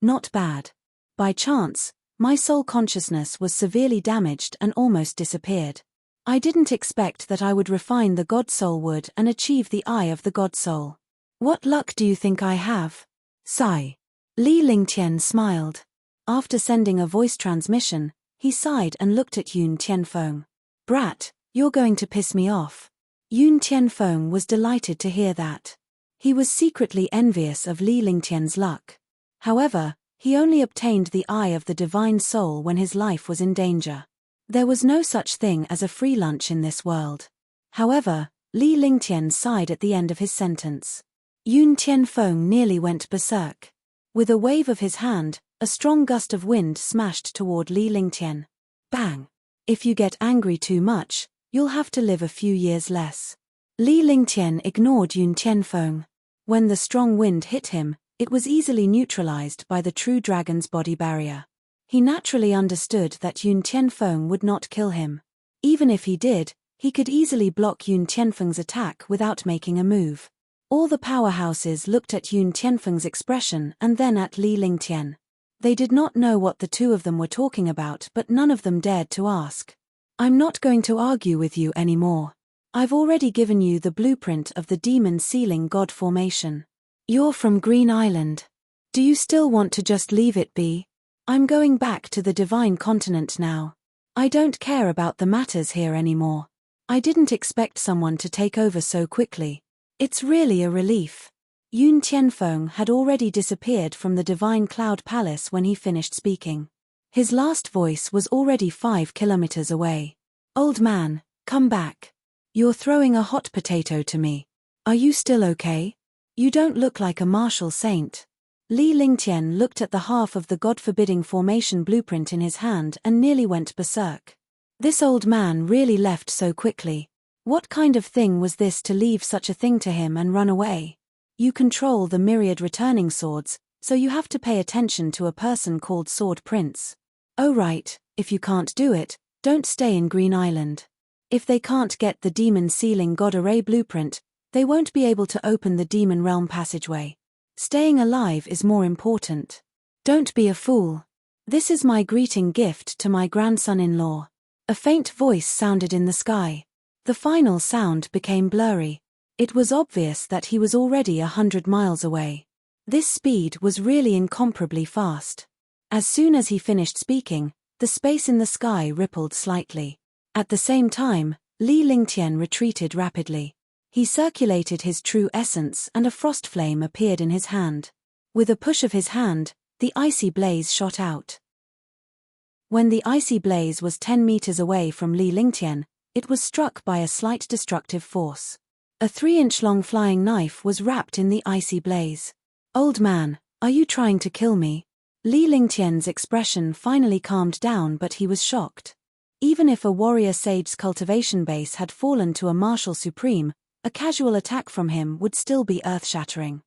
Not bad. By chance, my soul consciousness was severely damaged and almost disappeared. I didn't expect that I would refine the God Soul would and achieve the eye of the God Soul. What luck do you think I have? Sigh. Li Lingtian smiled. After sending a voice transmission, he sighed and looked at Yun Tianfeng. Brat, you're going to piss me off. Yun Tianfeng was delighted to hear that. He was secretly envious of Li Lingtian's luck. However, he only obtained the eye of the divine soul when his life was in danger. There was no such thing as a free lunch in this world. However, Li Lingtian sighed at the end of his sentence. Yun Tianfeng nearly went berserk. With a wave of his hand, a strong gust of wind smashed toward Li Lingtian. Bang! If you get angry too much, you'll have to live a few years less. Li Lingtian ignored Yun Tianfeng. When the strong wind hit him, it was easily neutralized by the true dragon's body barrier. He naturally understood that Yun Tianfeng would not kill him. Even if he did, he could easily block Yun Tianfeng's attack without making a move. All the powerhouses looked at Yun Tianfeng's expression and then at Li Lingtian. They did not know what the two of them were talking about, but none of them dared to ask. I'm not going to argue with you anymore. I've already given you the blueprint of the demon sealing god formation. You're from Green Island. Do you still want to just leave it be? I'm going back to the divine continent now. I don't care about the matters here anymore. I didn't expect someone to take over so quickly. It's really a relief. Yun Tianfeng had already disappeared from the Divine Cloud Palace when he finished speaking. His last voice was already 5 kilometers away. Old man, come back. You're throwing a hot potato to me. Are you still okay? You don't look like a martial saint. Li Lingtian looked at the half of the God-forbidding formation blueprint in his hand and nearly went berserk. This old man really left so quickly. What kind of thing was this to leave such a thing to him and run away? You control the myriad returning swords, so you have to pay attention to a person called Sword Prince. Oh right, if you can't do it, don't stay in Green Island. If they can't get the Demon Sealing God Array blueprint, they won't be able to open the Demon Realm passageway. Staying alive is more important. Don't be a fool. This is my greeting gift to my grandson-in-law. A faint voice sounded in the sky. The final sound became blurry. It was obvious that he was already 100 miles away. This speed was really incomparably fast. As soon as he finished speaking, the space in the sky rippled slightly. At the same time, Li Lingtian retreated rapidly. He circulated his true essence and a frost flame appeared in his hand. With a push of his hand, the icy blaze shot out. When the icy blaze was 10 meters away from Li Lingtian, it was struck by a slight destructive force. A 3-inch-long flying knife was wrapped in the icy blaze. Old man, are you trying to kill me? Li Lingtian's expression finally calmed down, but he was shocked. Even if a warrior sage's cultivation base had fallen to a martial supreme, a casual attack from him would still be earth-shattering.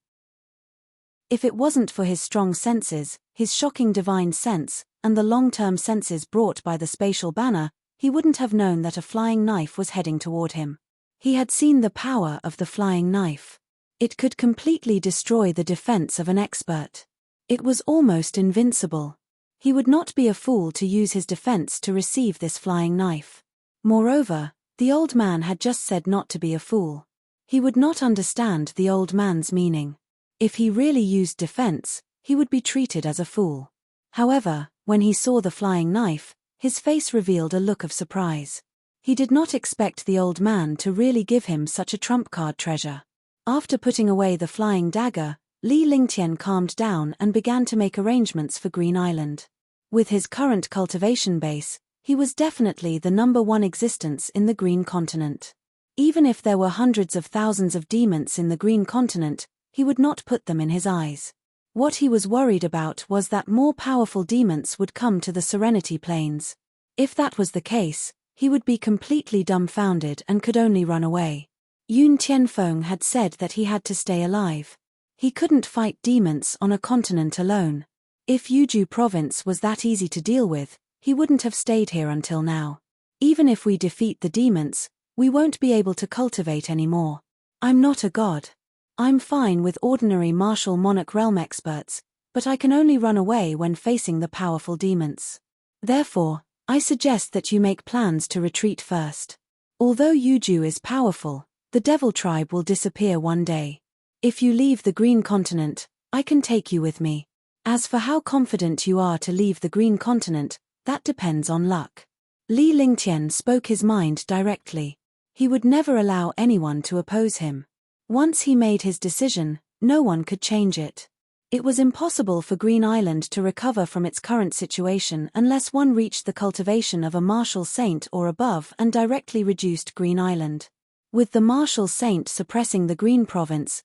If it wasn't for his strong senses, his shocking divine sense, and the long-term senses brought by the spatial banner, he wouldn't have known that a flying knife was heading toward him. He had seen the power of the flying knife. It could completely destroy the defense of an expert. It was almost invincible. He would not be a fool to use his defense to receive this flying knife. Moreover, the old man had just said not to be a fool. He would not understand the old man's meaning. If he really used defense, he would be treated as a fool. However, when he saw the flying knife, his face revealed a look of surprise. He did not expect the old man to really give him such a trump card treasure. After putting away the flying dagger, Li Lingtian calmed down and began to make arrangements for Green Island. With his current cultivation base, he was definitely the #1 existence in the Green Continent. Even if there were hundreds of thousands of demons in the Green Continent, he would not put them in his eyes. What he was worried about was that more powerful demons would come to the Serenity Plains. If that was the case, he would be completely dumbfounded and could only run away. Yun Tianfeng had said that he had to stay alive. He couldn't fight demons on a continent alone. If Yuju province was that easy to deal with, he wouldn't have stayed here until now. Even if we defeat the demons, we won't be able to cultivate anymore. I'm not a god. I'm fine with ordinary martial monarch realm experts, but I can only run away when facing the powerful demons. Therefore, I suggest that you make plans to retreat first. Although Yuju is powerful, the Devil Tribe will disappear one day. If you leave the Green Continent, I can take you with me. As for how confident you are to leave the Green Continent, that depends on luck. Li Lingtian spoke his mind directly. He would never allow anyone to oppose him. Once he made his decision, no one could change it. It was impossible for Green Island to recover from its current situation unless one reached the cultivation of a martial saint or above and directly reduced Green Island. With the martial saint suppressing the Green Province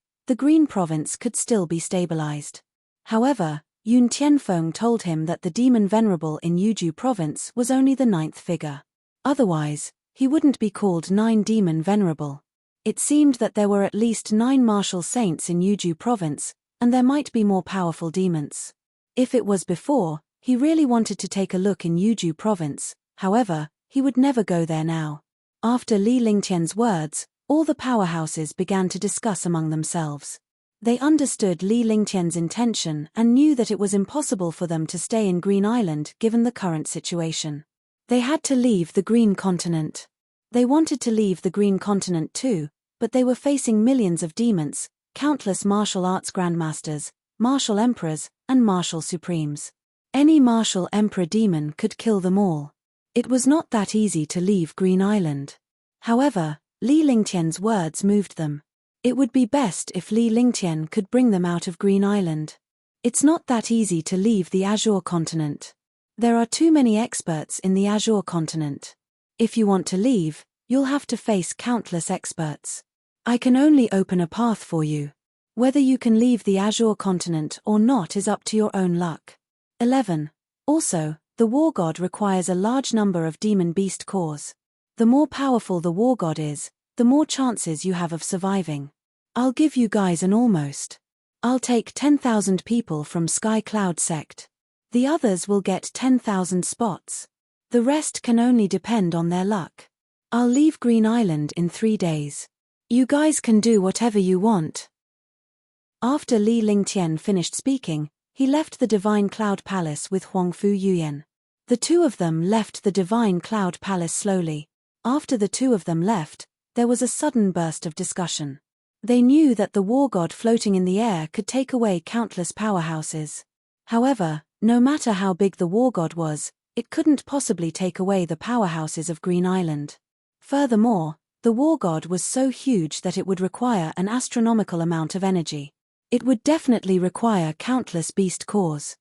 could still be stabilized. However, Yun Tianfeng told him that the demon venerable in Yuju province was only the 9th figure. Otherwise, he wouldn't be called 9 demon venerable. It seemed that there were at least 9 martial saints in Yuju province, and there might be more powerful demons. If it was before, he really wanted to take a look in Yuju province, however, he would never go there now. After Li Lingtian's words, all the powerhouses began to discuss among themselves. They understood Li Lingtian's intention and knew that it was impossible for them to stay in Green Island given the current situation. They had to leave the Green Continent. They wanted to leave the Green Continent too, but they were facing millions of demons, countless martial arts grandmasters, martial emperors, and martial supremes. Any martial emperor demon could kill them all. It was not that easy to leave Green Island. However, Li Lingtian's words moved them. It would be best if Li Lingtian could bring them out of Green Island. It's not that easy to leave the Azure continent. There are too many experts in the Azure continent. If you want to leave, you'll have to face countless experts. I can only open a path for you. Whether you can leave the Azure continent or not is up to your own luck. 11. Also, the war god requires a large number of demon beast cores. The more powerful the war god is, the more chances you have of surviving. I'll give you guys an almost. I'll take 10,000 people from Sky Cloud sect. The others will get 10,000 spots. The rest can only depend on their luck. I'll leave Green Island in 3 days. You guys can do whatever you want. After Li Lingtian finished speaking, he left the Divine Cloud Palace with Huangfu Yuyan. The two of them left the Divine Cloud Palace slowly. After the two of them left, there was a sudden burst of discussion. They knew that the war god floating in the air could take away countless powerhouses. However, no matter how big the war god was, it couldn't possibly take away the powerhouses of Green Island. Furthermore, the war god was so huge that it would require an astronomical amount of energy. It would definitely require countless beast cores.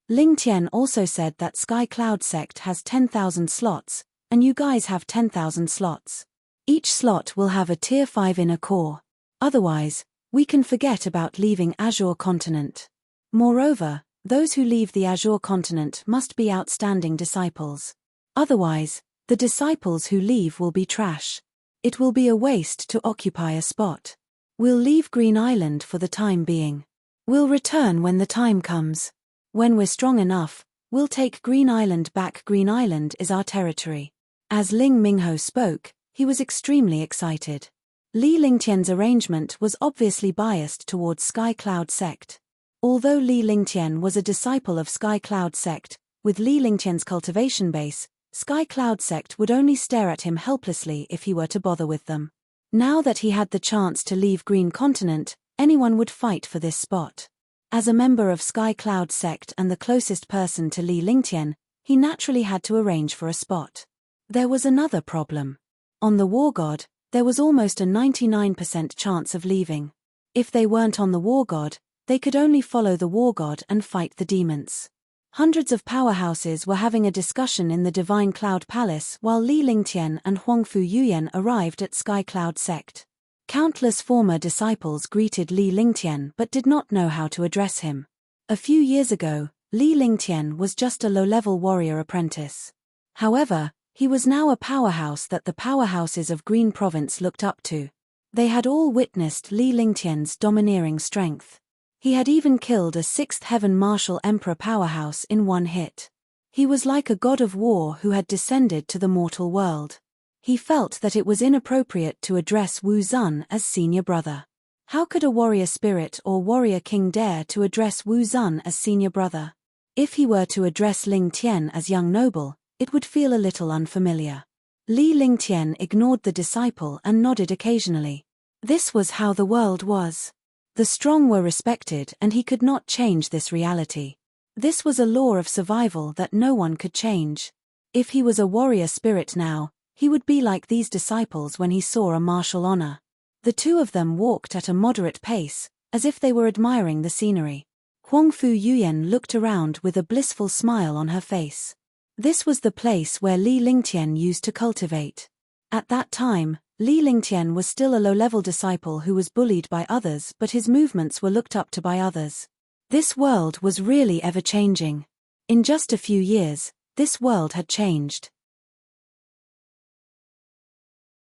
Ling Tian also said that Sky Cloud sect has 10,000 slots, and you guys have 10,000 slots. Each slot will have a tier 5 inner core. Otherwise, we can forget about leaving Azure continent. Moreover, those who leave the Azure continent must be outstanding disciples. Otherwise, the disciples who leave will be trash. It will be a waste to occupy a spot. We'll leave Green Island for the time being. We'll return when the time comes. When we're strong enough, we'll take Green Island back. Green Island is our territory. As Ling Mingho spoke, he was extremely excited. Li Lingtian's arrangement was obviously biased towards Sky Cloud sect. Although Li Lingtian was a disciple of Sky Cloud sect, with Li Lingtian's cultivation base, Sky Cloud sect would only stare at him helplessly if he were to bother with them. Now that he had the chance to leave Green Continent, anyone would fight for this spot. As a member of Sky Cloud sect and the closest person to Li Lingtian, he naturally had to arrange for a spot. There was another problem. On the war god, there was almost a 99% chance of leaving. If they weren't on the war god, they could only follow the war god and fight the demons. Hundreds of powerhouses were having a discussion in the Divine Cloud Palace while Li Lingtian and Huangfu Yuyan arrived at Sky Cloud sect. Countless former disciples greeted Li Lingtian but did not know how to address him. A few years ago, Li Lingtian was just a low-level warrior apprentice. However, he was now a powerhouse that the powerhouses of Green Province looked up to. They had all witnessed Li Lingtian's domineering strength. He had even killed a 6th Heaven Martial Emperor powerhouse in one hit. He was like a god of war who had descended to the mortal world. He felt that it was inappropriate to address Wu Zun as senior brother. How could a warrior spirit or warrior king dare to address Wu Zun as senior brother? If he were to address Ling Tian as young noble, it would feel a little unfamiliar. Li Lingtian ignored the disciple and nodded occasionally. This was how the world was. The strong were respected and he could not change this reality. This was a law of survival that no one could change. If he was a warrior spirit now, he would be like these disciples when he saw a martial honor. The two of them walked at a moderate pace, as if they were admiring the scenery. Huangfu Yuyan looked around with a blissful smile on her face. This was the place where Li Lingtian used to cultivate. At that time, Li Lingtian was still a low-level disciple who was bullied by others, but his movements were looked up to by others. This world was really ever-changing. In just a few years, this world had changed.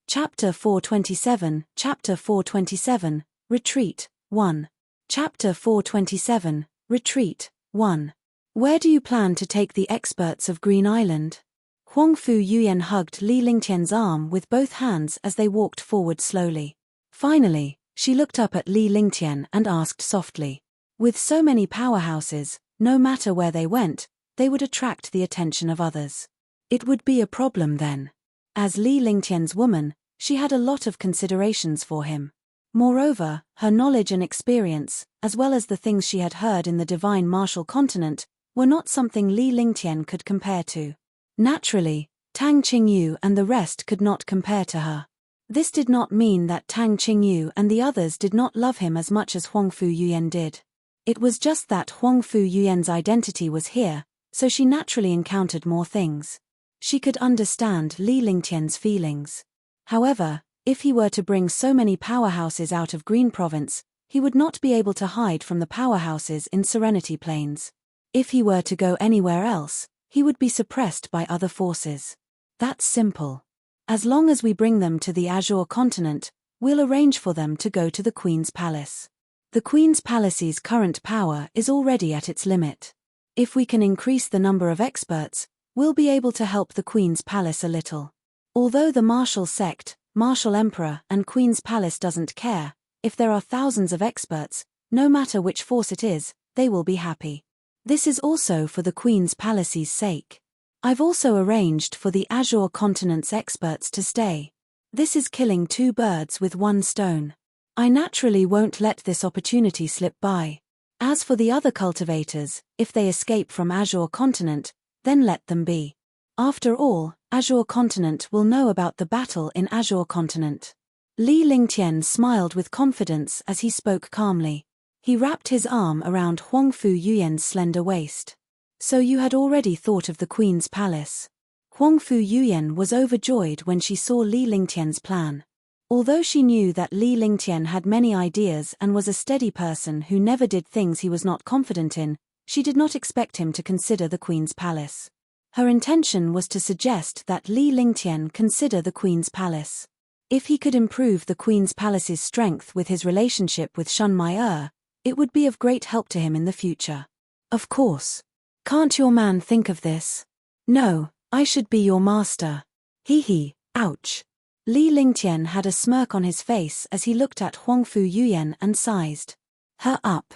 Chapter 427, Chapter 427, Retreat, 1. Chapter 427, Retreat, 1. Where do you plan to take the experts of Green Island? Huangfu Yuyan hugged Li Lingtian's arm with both hands as they walked forward slowly. Finally, she looked up at Li Lingtian and asked softly. With so many powerhouses, no matter where they went, they would attract the attention of others. It would be a problem then. As Li Lingtian's woman, she had a lot of considerations for him. Moreover, her knowledge and experience, as well as the things she had heard in the Divine Martial Continent, were not something Li Lingtian could compare to. Naturally, Tang Qingyu and the rest could not compare to her. This did not mean that Tang Qingyu and the others did not love him as much as Huangfu Yuyan did. It was just that Huangfu Yuyan's identity was here, so she naturally encountered more things. She could understand Li Lingtian's feelings. However, if he were to bring so many powerhouses out of Green Province, he would not be able to hide from the powerhouses in Serenity Plains. If he were to go anywhere else, he would be suppressed by other forces. That's simple. As long as we bring them to the Azure continent, we'll arrange for them to go to the Queen's Palace. The Queen's Palace's current power is already at its limit. If we can increase the number of experts, we'll be able to help the Queen's Palace a little. Although the Martial Sect, Martial Emperor and Queen's Palace doesn't care, if there are thousands of experts, no matter which force it is, they will be happy. This is also for the Queen's Palace's sake. I've also arranged for the Azure continent's experts to stay. This is killing two birds with one stone. I naturally won't let this opportunity slip by. As for the other cultivators, if they escape from Azure continent, then let them be. After all, Azure continent will know about the battle in Azure continent. Li Lingtian smiled with confidence as he spoke calmly. He wrapped his arm around Huangfu Yuyan's slender waist. So you had already thought of the Queen's Palace. Huangfu Yuyan was overjoyed when she saw Li Lingtian's plan. Although she knew that Li Lingtian had many ideas and was a steady person who never did things he was not confident in, she did not expect him to consider the Queen's Palace. Her intention was to suggest that Li Lingtian consider the Queen's Palace. If he could improve the Queen's Palace's strength with his relationship with Shun Mai, it would be of great help to him in the future. Of course. Can't your man think of this? No, I should be your master. Hee, ouch. Li Lingtian had a smirk on his face as he looked at Huangfu Yuyan and sized. Her up.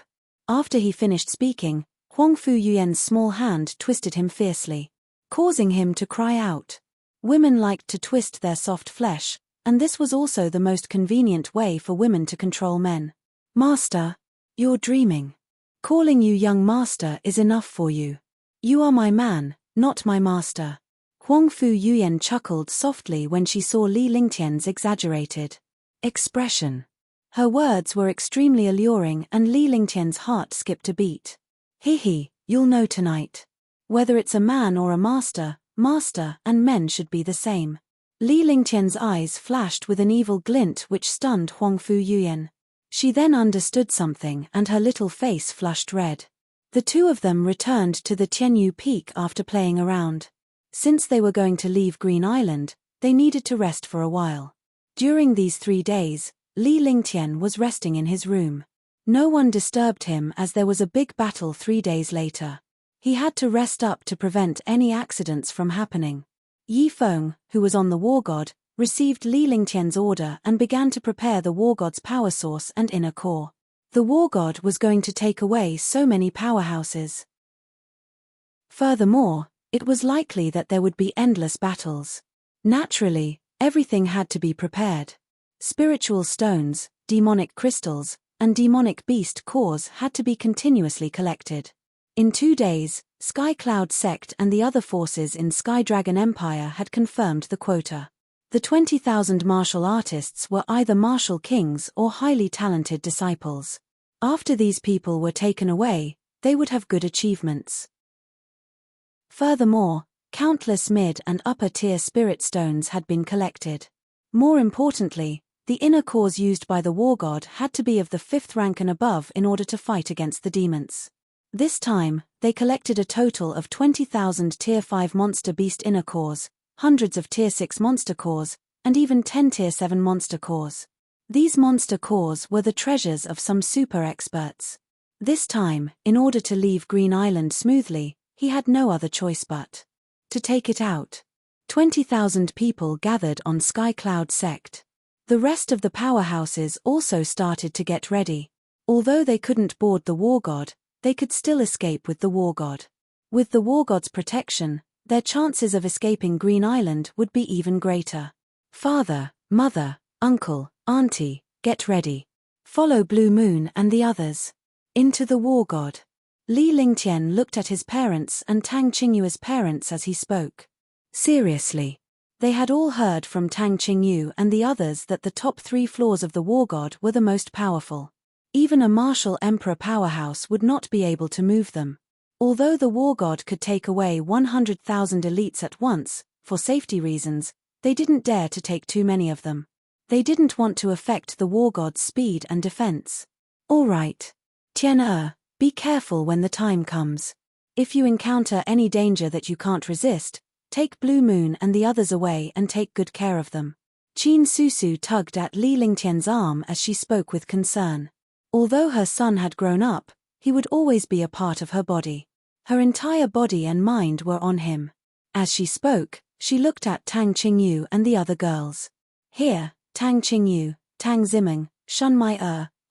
After he finished speaking, Huangfu Yuyan's small hand twisted him fiercely, causing him to cry out. Women liked to twist their soft flesh, and this was also the most convenient way for women to control men. Master, you're dreaming. Calling you young master is enough for you. You are my man, not my master. Huangfu Yuyan chuckled softly when she saw Li Lingtian's exaggerated expression. Her words were extremely alluring and Li Lingtian's heart skipped a beat. Hee, you'll know tonight. Whether it's a man or a master and men should be the same. Li Lingtian's eyes flashed with an evil glint which stunned Huangfu Yuyan. She then understood something and her little face flushed red. The two of them returned to the Tianyu Peak after playing around. Since they were going to leave Green Island, they needed to rest for a while. During these 3 days, Li Lingtian was resting in his room. No one disturbed him as there was a big battle 3 days later. He had to rest up to prevent any accidents from happening. Yi Feng, who was on the War God, received Li Lingtian's order and began to prepare the War God's power source and inner core. The War God was going to take away so many powerhouses. Furthermore, it was likely that there would be endless battles. Naturally, everything had to be prepared. Spiritual stones, demonic crystals, and demonic beast cores had to be continuously collected. In 2 days, Sky Cloud Sect and the other forces in Sky Dragon Empire had confirmed the quota. The 20,000 martial artists were either martial kings or highly talented disciples. After these people were taken away, they would have good achievements. Furthermore, countless mid- and upper-tier spirit stones had been collected. More importantly, the inner cores used by the War God had to be of the 5th rank and above in order to fight against the demons. This time, they collected a total of 20,000 Tier 5 monster beast inner cores, hundreds of Tier 6 monster cores, and even 10 Tier 7 monster cores. These monster cores were the treasures of some super experts. This time, in order to leave Green Island smoothly, he had no other choice but to take it out. 20,000 people gathered on Sky Cloud Sect. The rest of the powerhouses also started to get ready. Although they couldn't board the War God, they could still escape with the War God. With the War God's protection, their chances of escaping Green Island would be even greater. Father, mother, uncle, auntie, get ready. Follow Blue Moon and the others. Into the War God. Li Lingtian looked at his parents and Tang Qingyu's parents as he spoke. Seriously. They had all heard from Tang Qingyu and the others that the top 3 floors of the war god were the most powerful. Even a martial emperor powerhouse would not be able to move them. Although the war god could take away 100,000 elites at once, for safety reasons, they didn't dare to take too many of them. They didn't want to affect the war god's speed and defense. All right. Tian, be careful when the time comes. If you encounter any danger that you can't resist, take Blue Moon and the others away and take good care of them. Qin Susu tugged at Li Lingtian's arm as she spoke with concern. Although her son had grown up, he would always be a part of her body. Her entire body and mind were on him. As she spoke, she looked at Tang Qingyu and the other girls. Here, Tang Qingyu, Tang Zimeng, Shun Mai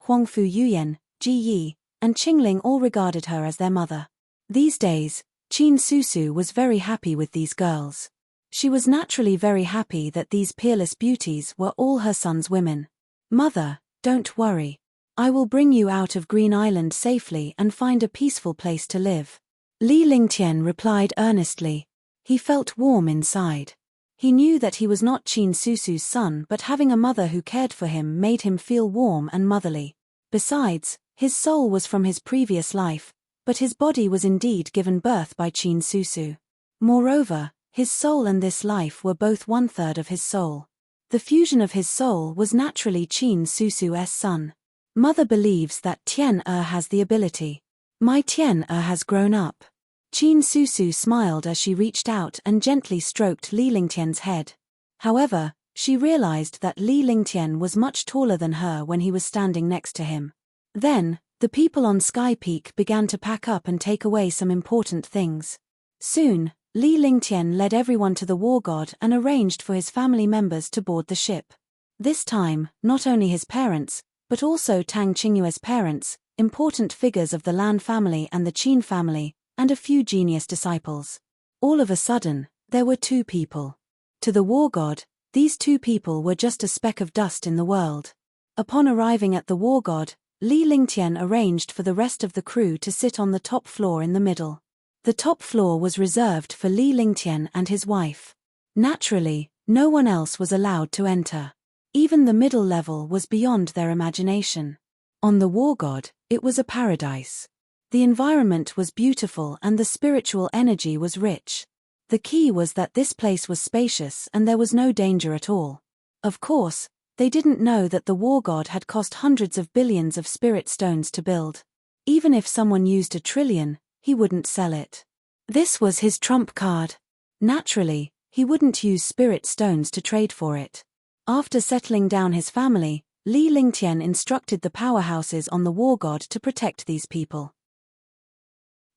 Huangfu Yuyan, Ji Yi, and Qingling all regarded her as their mother. These days, Qin Susu was very happy with these girls. She was naturally very happy that these peerless beauties were all her son's women. Mother, don't worry. I will bring you out of Green Island safely and find a peaceful place to live. Li Lingtian replied earnestly. He felt warm inside. He knew that he was not Qin Susu's son, but having a mother who cared for him made him feel warm and motherly. Besides, his soul was from his previous life, but his body was indeed given birth by Qin Susu. Moreover, his soul and this life were both 1/3 of his soul. The fusion of his soul was naturally Qin Susu's son. Mother believes that Tian has the ability. My Tian has grown up. Qin Susu smiled as she reached out and gently stroked Li Lingtian's head. However, she realized that Li Lingtian was much taller than her when he was standing next to him. Then, the people on Sky Peak began to pack up and take away some important things. Soon, Li Lingtian led everyone to the war god and arranged for his family members to board the ship. This time, not only his parents, but also Tang Qingyu's parents, important figures of the Lan family and the Qin family, and a few genius disciples. All of a sudden, there were 2 people. To the war god, these 2 people were just a speck of dust in the world. Upon arriving at the war god, Li Lingtian arranged for the rest of the crew to sit on the top floor in the middle. The top floor was reserved for Li Lingtian and his wife. Naturally, no one else was allowed to enter. Even the middle level was beyond their imagination. On the war god, it was a paradise. The environment was beautiful and the spiritual energy was rich. The key was that this place was spacious and there was no danger at all. Of course, they didn't know that the war god had cost hundreds of billions of spirit stones to build. Even if someone used 1 trillion, he wouldn't sell it. This was his trump card. Naturally, he wouldn't use spirit stones to trade for it. After settling down his family, Li Lingtian instructed the powerhouses on the war god to protect these people.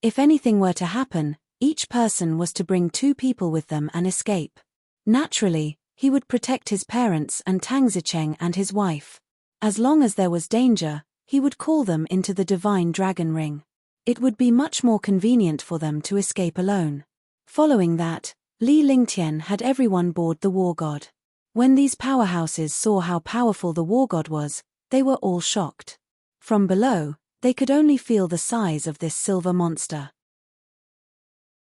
If anything were to happen, each person was to bring 2 people with them and escape. Naturally, he would protect his parents and Tang Zicheng and his wife. As long as there was danger, he would call them into the divine dragon ring. It would be much more convenient for them to escape alone. Following that, Li Lingtian had everyone board the war god. When these powerhouses saw how powerful the war god was, they were all shocked. From below, they could only feel the size of this silver monster.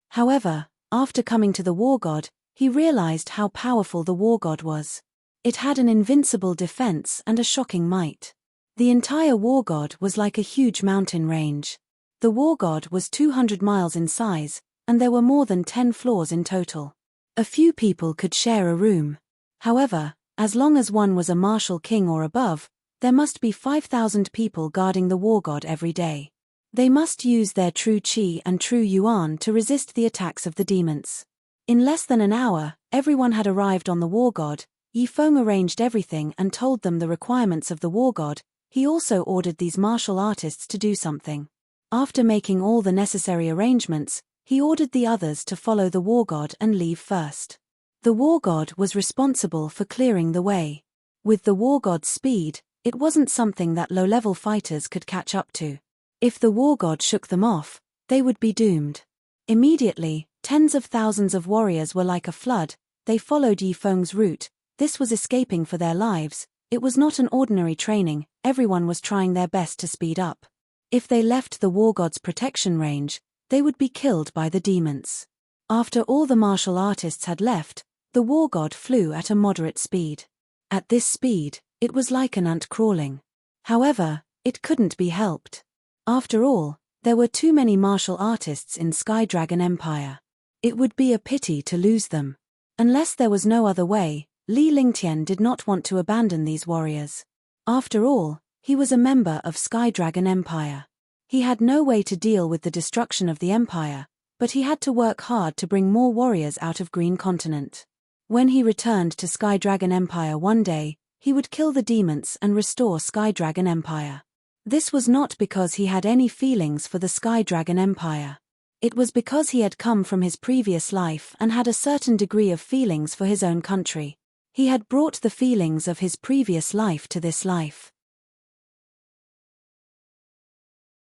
However, after coming to the war god, he realized how powerful the war god was. It had an invincible defense and a shocking might. The entire war god was like a huge mountain range. The war god was 200 miles in size, and there were more than 10 floors in total. A few people could share a room. However, as long as one was a martial king or above, there must be 5,000 people guarding the war god every day. They must use their true qi and true yuan to resist the attacks of the demons. In less than an hour, everyone had arrived on the war god. Yi Feng arranged everything and told them the requirements of the war god. He also ordered these martial artists to do something. After making all the necessary arrangements, he ordered the others to follow the war god and leave first. The war god was responsible for clearing the way. With the war god's speed, it wasn't something that low-level fighters could catch up to. If the war god shook them off, they would be doomed. Immediately, tens of thousands of warriors were like a flood. They followed Yi Feng's route. This was escaping for their lives. It was not an ordinary training. Everyone was trying their best to speed up. If they left the war god's protection range, they would be killed by the demons. After all the martial artists had left, The war god flew at a moderate speed. At this speed, it was like an ant crawling. However, it couldn't be helped. After all, there were too many martial artists in Sky Dragon Empire. It would be a pity to lose them. Unless there was no other way, Li Lingtian did not want to abandon these warriors. After all, he was a member of Sky Dragon Empire. He had no way to deal with the destruction of the empire, but he had to work hard to bring more warriors out of Green Continent. When he returned to Sky Dragon Empire one day, he would kill the demons and restore Sky Dragon Empire. This was not because he had any feelings for the Sky Dragon Empire. It was because he had come from his previous life and had a certain degree of feelings for his own country. He had brought the feelings of his previous life to this life.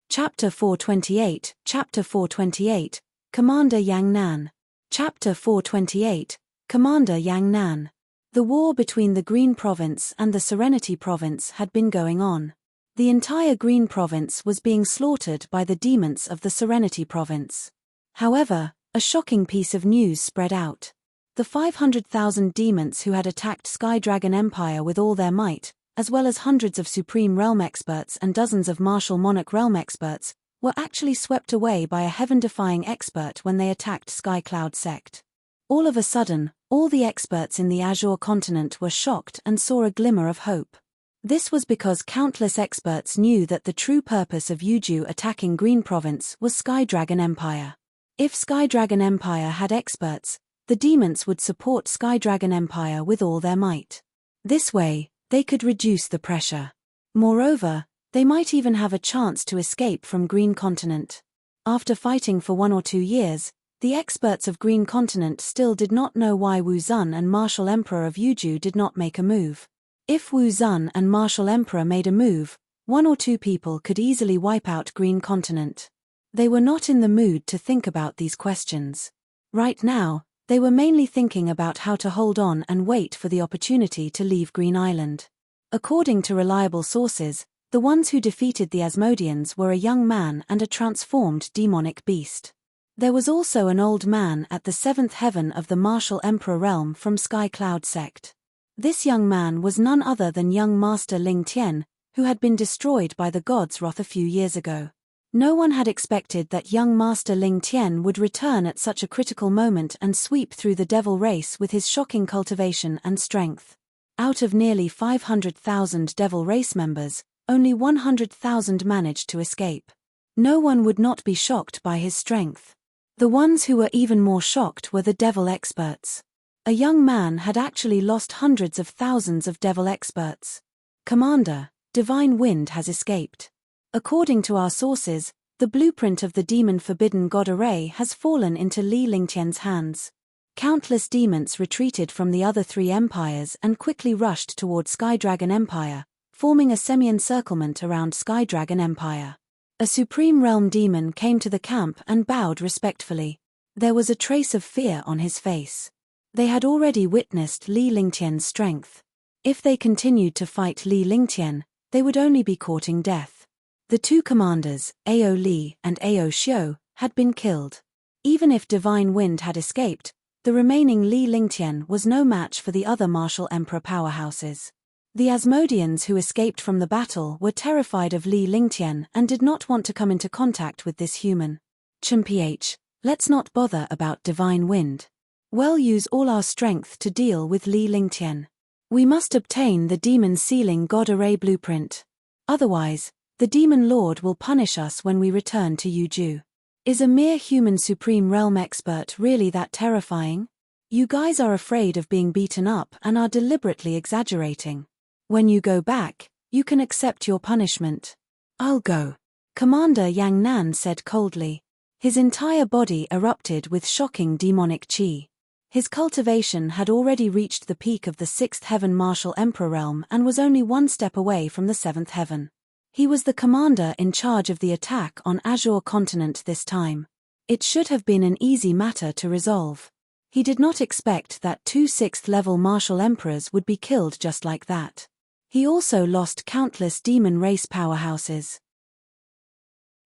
Chapter 428, Chapter 428, Commander Yang Nan. Chapter 428, Commander Yang Nan. The war between the Green Province and the Serenity Province had been going on. The entire Green Province was being slaughtered by the demons of the Serenity Province. However, a shocking piece of news spread out. The 500,000 demons who had attacked Sky Dragon Empire with all their might, as well as hundreds of Supreme Realm experts and dozens of Martial Monarch Realm experts, were actually swept away by a heaven-defying expert when they attacked Sky Cloud Sect. All of a sudden, all the experts in the Azure continent were shocked and saw a glimmer of hope. This was because countless experts knew that the true purpose of Yuju attacking Green Province was Sky Dragon Empire. If Sky Dragon Empire had experts, the demons would support Sky Dragon Empire with all their might. This way, they could reduce the pressure. Moreover, they might even have a chance to escape from Green Continent. After fighting for 1 or 2 years, the experts of Green Continent still did not know why Wu Zun and Martial Emperor of Yuju did not make a move. If Wu Zun and Martial Emperor made a move, 1 or 2 people could easily wipe out Green Continent. They were not in the mood to think about these questions. Right now, they were mainly thinking about how to hold on and wait for the opportunity to leave Green Island. According to reliable sources, the ones who defeated the Asmodeans were a young man and a transformed demonic beast. There was also an old man at the 7th heaven of the Martial Emperor realm from Sky Cloud Sect. This young man was none other than young Master Ling Tian, who had been destroyed by the god's wrath a few years ago. No one had expected that young Master Ling Tian would return at such a critical moment and sweep through the devil race with his shocking cultivation and strength. Out of nearly 500,000 devil race members, only 100,000 managed to escape. No one would not be shocked by his strength. The ones who were even more shocked were the devil experts. A young man had actually lost hundreds of thousands of devil experts. Commander, Divine Wind has escaped. According to our sources, the blueprint of the demon-forbidden god array has fallen into Li Lingtian's hands. Countless demons retreated from the other 3 empires and quickly rushed toward Sky Dragon Empire, forming a semi-encirclement around Sky Dragon Empire. A Supreme Realm demon came to the camp and bowed respectfully. There was a trace of fear on his face. They had already witnessed Li Lingtian's strength. If they continued to fight Li Lingtian, they would only be courting death. The 2 commanders, Ao Li and Ao Xiu, had been killed. Even if Divine Wind had escaped, the remaining Li Lingtian was no match for the other Martial Emperor powerhouses. The Asmodeans who escaped from the battle were terrified of Li Lingtian and did not want to come into contact with this human. Chimph, let's not bother about Divine Wind. We'll use all our strength to deal with Li Lingtian. We must obtain the Demon Sealing God Array blueprint. Otherwise, the Demon Lord will punish us when we return to Yuju. Is a mere human Supreme Realm expert really that terrifying? You guys are afraid of being beaten up and are deliberately exaggerating. When you go back, you can accept your punishment. I'll go. Commander Yang Nan said coldly. His entire body erupted with shocking demonic chi. His cultivation had already reached the peak of the 6th heaven Martial Emperor realm and was only 1 step away from the 7th heaven. He was the commander in charge of the attack on Azure continent this time. It should have been an easy matter to resolve. He did not expect that 2 6th-level Martial Emperors would be killed just like that. He also lost countless demon race powerhouses.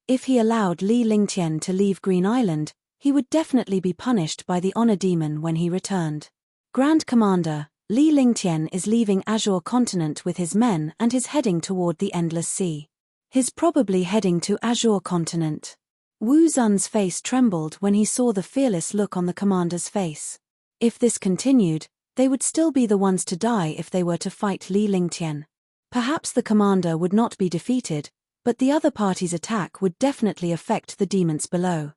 If he allowed Li Lingtian to leave Green Island, he would definitely be punished by the Honor Demon when he returned. Grand Commander, Li Lingtian is leaving Azure Continent with his men and is heading toward the Endless Sea. He's probably heading to Azure Continent. Wu Zun's face trembled when he saw the fearless look on the commander's face. If this continued, they would still be the ones to die if they were to fight Li Lingtian. Perhaps the commander would not be defeated, but the other party's attack would definitely affect the demons below.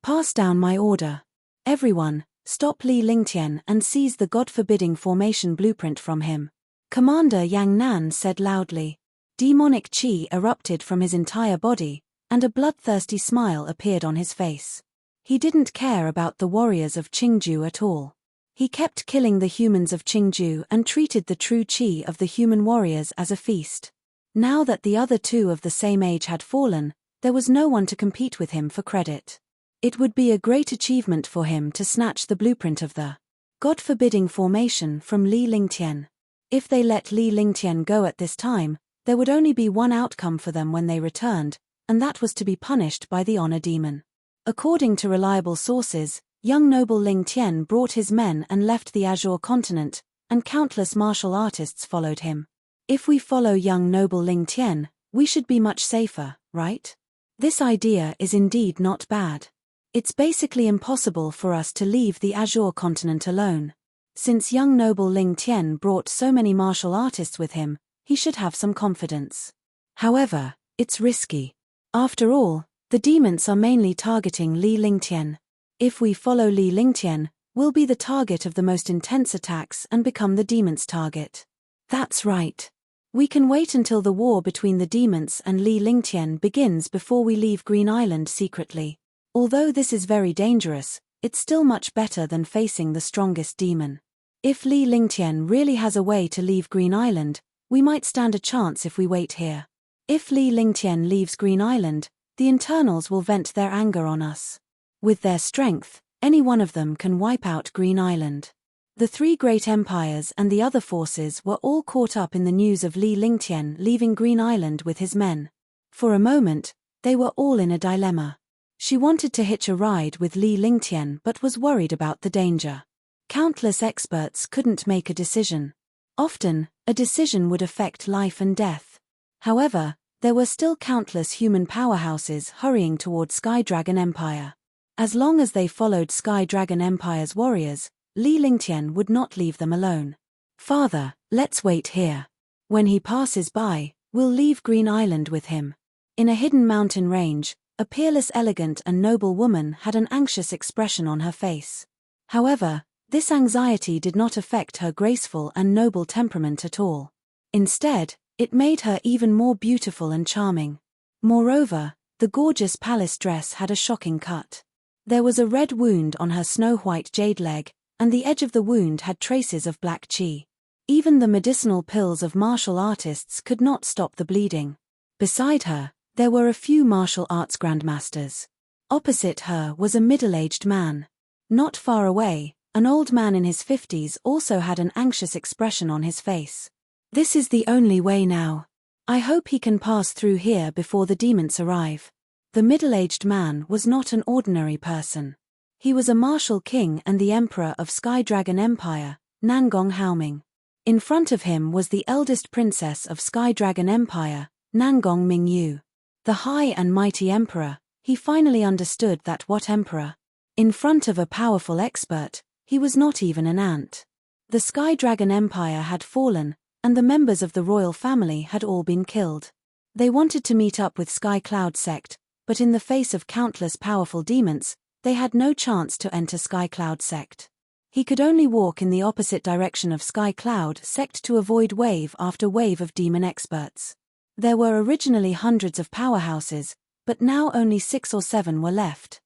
Pass down my order. Everyone, stop Li Lingtian and seize the God-forbidding formation blueprint from him. Commander Yang Nan said loudly. Demonic qi erupted from his entire body, and a bloodthirsty smile appeared on his face. He didn't care about the warriors of Qingju at all. He kept killing the humans of Qingju and treated the true qi of the human warriors as a feast. Now that the other two of the same age had fallen, there was no one to compete with him for credit. It would be a great achievement for him to snatch the blueprint of the God-forbidding formation from Li Lingtian. If they let Li Lingtian go at this time, there would only be one outcome for them when they returned, and that was to be punished by the honor demon. According to reliable sources, young noble Ling Tian brought his men and left the Azure Continent, and countless martial artists followed him. If we follow young noble Ling Tian, we should be much safer, right? This idea is indeed not bad. It's basically impossible for us to leave the Azure Continent alone. Since young noble Ling Tian brought so many martial artists with him, he should have some confidence. However, it's risky. After all, the demons are mainly targeting Li Lingtian. If we follow Li Lingtian, we'll be the target of the most intense attacks and become the demons' target. That's right. We can wait until the war between the demons and Li Lingtian begins before we leave Green Island secretly. Although this is very dangerous, it's still much better than facing the strongest demon. If Li Lingtian really has a way to leave Green Island, we might stand a chance if we wait here. If Li Lingtian leaves Green Island, the internals will vent their anger on us. With their strength, any one of them can wipe out Green Island. The three great empires and the other forces were all caught up in the news of Li Lingtian leaving Green Island with his men. For a moment, they were all in a dilemma. She wanted to hitch a ride with Li Lingtian but was worried about the danger. Countless experts couldn't make a decision. Often, a decision would affect life and death. However, there were still countless human powerhouses hurrying toward Sky Dragon Empire. As long as they followed Sky Dragon Empire's warriors, Li Lingtian would not leave them alone. Father, let's wait here. When he passes by, we'll leave Green Island with him. In a hidden mountain range, a peerless, elegant and noble woman had an anxious expression on her face. However, this anxiety did not affect her graceful and noble temperament at all. Instead, it made her even more beautiful and charming. Moreover, the gorgeous palace dress had a shocking cut. There was a red wound on her snow-white jade leg, and the edge of the wound had traces of black qi. Even the medicinal pills of martial artists could not stop the bleeding. Beside her, there were a few martial arts grandmasters. Opposite her was a middle-aged man. Not far away, an old man in his 50s also had an anxious expression on his face. This is the only way now. I hope he can pass through here before the demons arrive. The middle-aged man was not an ordinary person. He was a martial king and the emperor of Sky Dragon Empire, Nangong Haoming. In front of him was the eldest princess of Sky Dragon Empire, Nangong Mingyu. The high and mighty emperor, he finally understood that what emperor? In front of a powerful expert, he was not even an ant. The Sky Dragon Empire had fallen, and the members of the royal family had all been killed. They wanted to meet up with Sky Cloud Sect, but in the face of countless powerful demons, they had no chance to enter Sky Cloud Sect. He could only walk in the opposite direction of Sky Cloud Sect to avoid wave after wave of demon experts. There were originally hundreds of powerhouses, but now only 6 or 7 were left.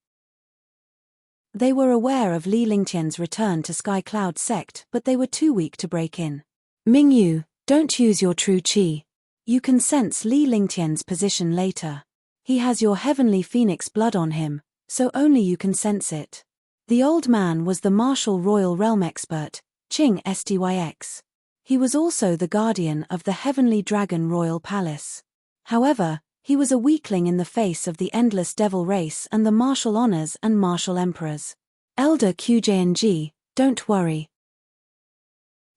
They were aware of Li Lingtian's return to Sky Cloud Sect, but they were too weak to break in. Mingyu, don't use your true qi. You can sense Li Lingtian's position later. He has your heavenly phoenix blood on him, so only you can sense it. The old man was the martial royal realm expert, Qing Styx. He was also the guardian of the Heavenly Dragon Royal Palace. However, he was a weakling in the face of the endless devil race and the martial honors and martial emperors. Elder Qjng, Don't worry.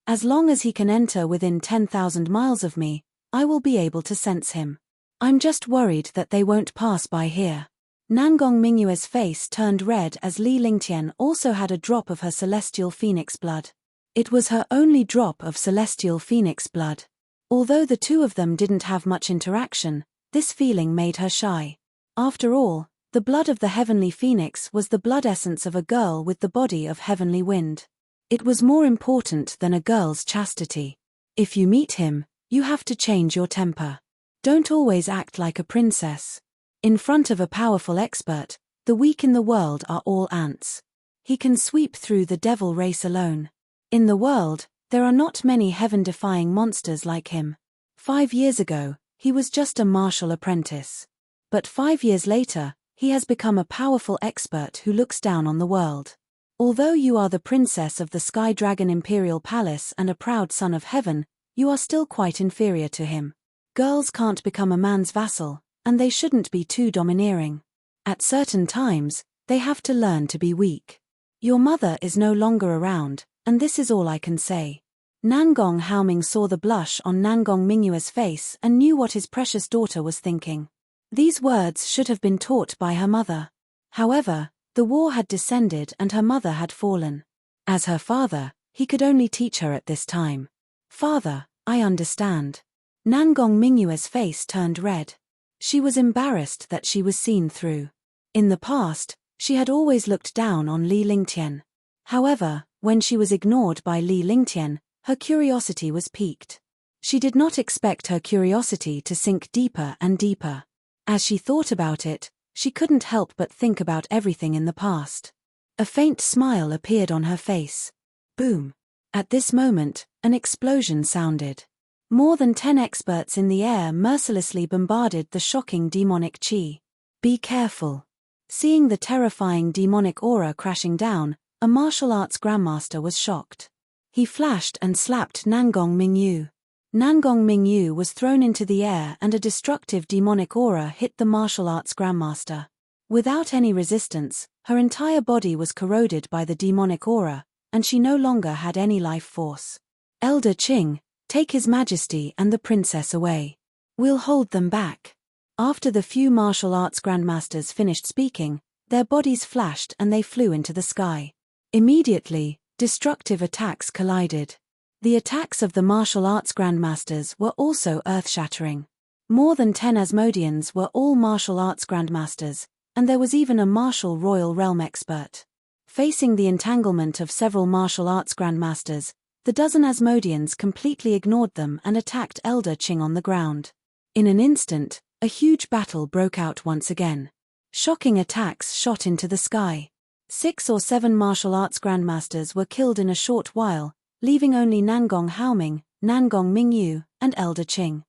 As long as he can enter within 10,000 miles of me, I will be able to sense him. I'm just worried that they won't pass by here. Nangong Mingyue's face turned red as Li Lingtian also had a drop of her celestial phoenix blood. It was her only drop of celestial phoenix blood. Although the two of them didn't have much interaction, this feeling made her shy. After all, the blood of the heavenly phoenix was the blood essence of a girl with the body of heavenly wind. It was more important than a girl's chastity. If you meet him, you have to change your temper. Don't always act like a princess. In front of a powerful expert, the weak in the world are all ants. He can sweep through the devil race alone. In the world, there are not many heaven-defying monsters like him. 5 years ago, he was just a martial apprentice. But 5 years later, he has become a powerful expert who looks down on the world. Although you are the princess of the Sky Dragon Imperial Palace and a proud son of heaven, you are still quite inferior to him. Girls can't become a man's vassal, and they shouldn't be too domineering. At certain times, they have to learn to be weak. Your mother is no longer around, and this is all I can say. Nangong Haoming saw the blush on Nangong Mingyue's face and knew what his precious daughter was thinking. These words should have been taught by her mother. However, the war had descended and her mother had fallen. As her father, he could only teach her at this time. Father, I understand. Nangong Mingyue's face turned red. She was embarrassed that she was seen through. In the past, she had always looked down on Li Lingtian. However, when she was ignored by Li Lingtian, her curiosity was piqued. She did not expect her curiosity to sink deeper and deeper. As she thought about it, she couldn't help but think about everything in the past. A faint smile appeared on her face. Boom. At this moment, an explosion sounded. More than 10 experts in the air mercilessly bombarded the shocking demonic chi. Be careful. Seeing the terrifying demonic aura crashing down, a martial arts grandmaster was shocked. He flashed and slapped Nangong Mingyu. Nangong Mingyu was thrown into the air and a destructive demonic aura hit the martial arts grandmaster. Without any resistance, her entire body was corroded by the demonic aura, and she no longer had any life force. Elder Qing, take His Majesty and the princess away. We'll hold them back. After the few martial arts grandmasters finished speaking, their bodies flashed and they flew into the sky. Immediately, destructive attacks collided. The attacks of the martial arts grandmasters were also earth-shattering. More than 10 Asmodeans were all martial arts grandmasters, and there was even a martial royal realm expert. Facing the entanglement of several martial arts grandmasters, the dozen Asmodeans completely ignored them and attacked Elder Qing on the ground. In an instant, a huge battle broke out once again. Shocking attacks shot into the sky. 6 or 7 martial arts grandmasters were killed in a short while, leaving only Nangong Haoming, Nangong Mingyu, and Elder Qing.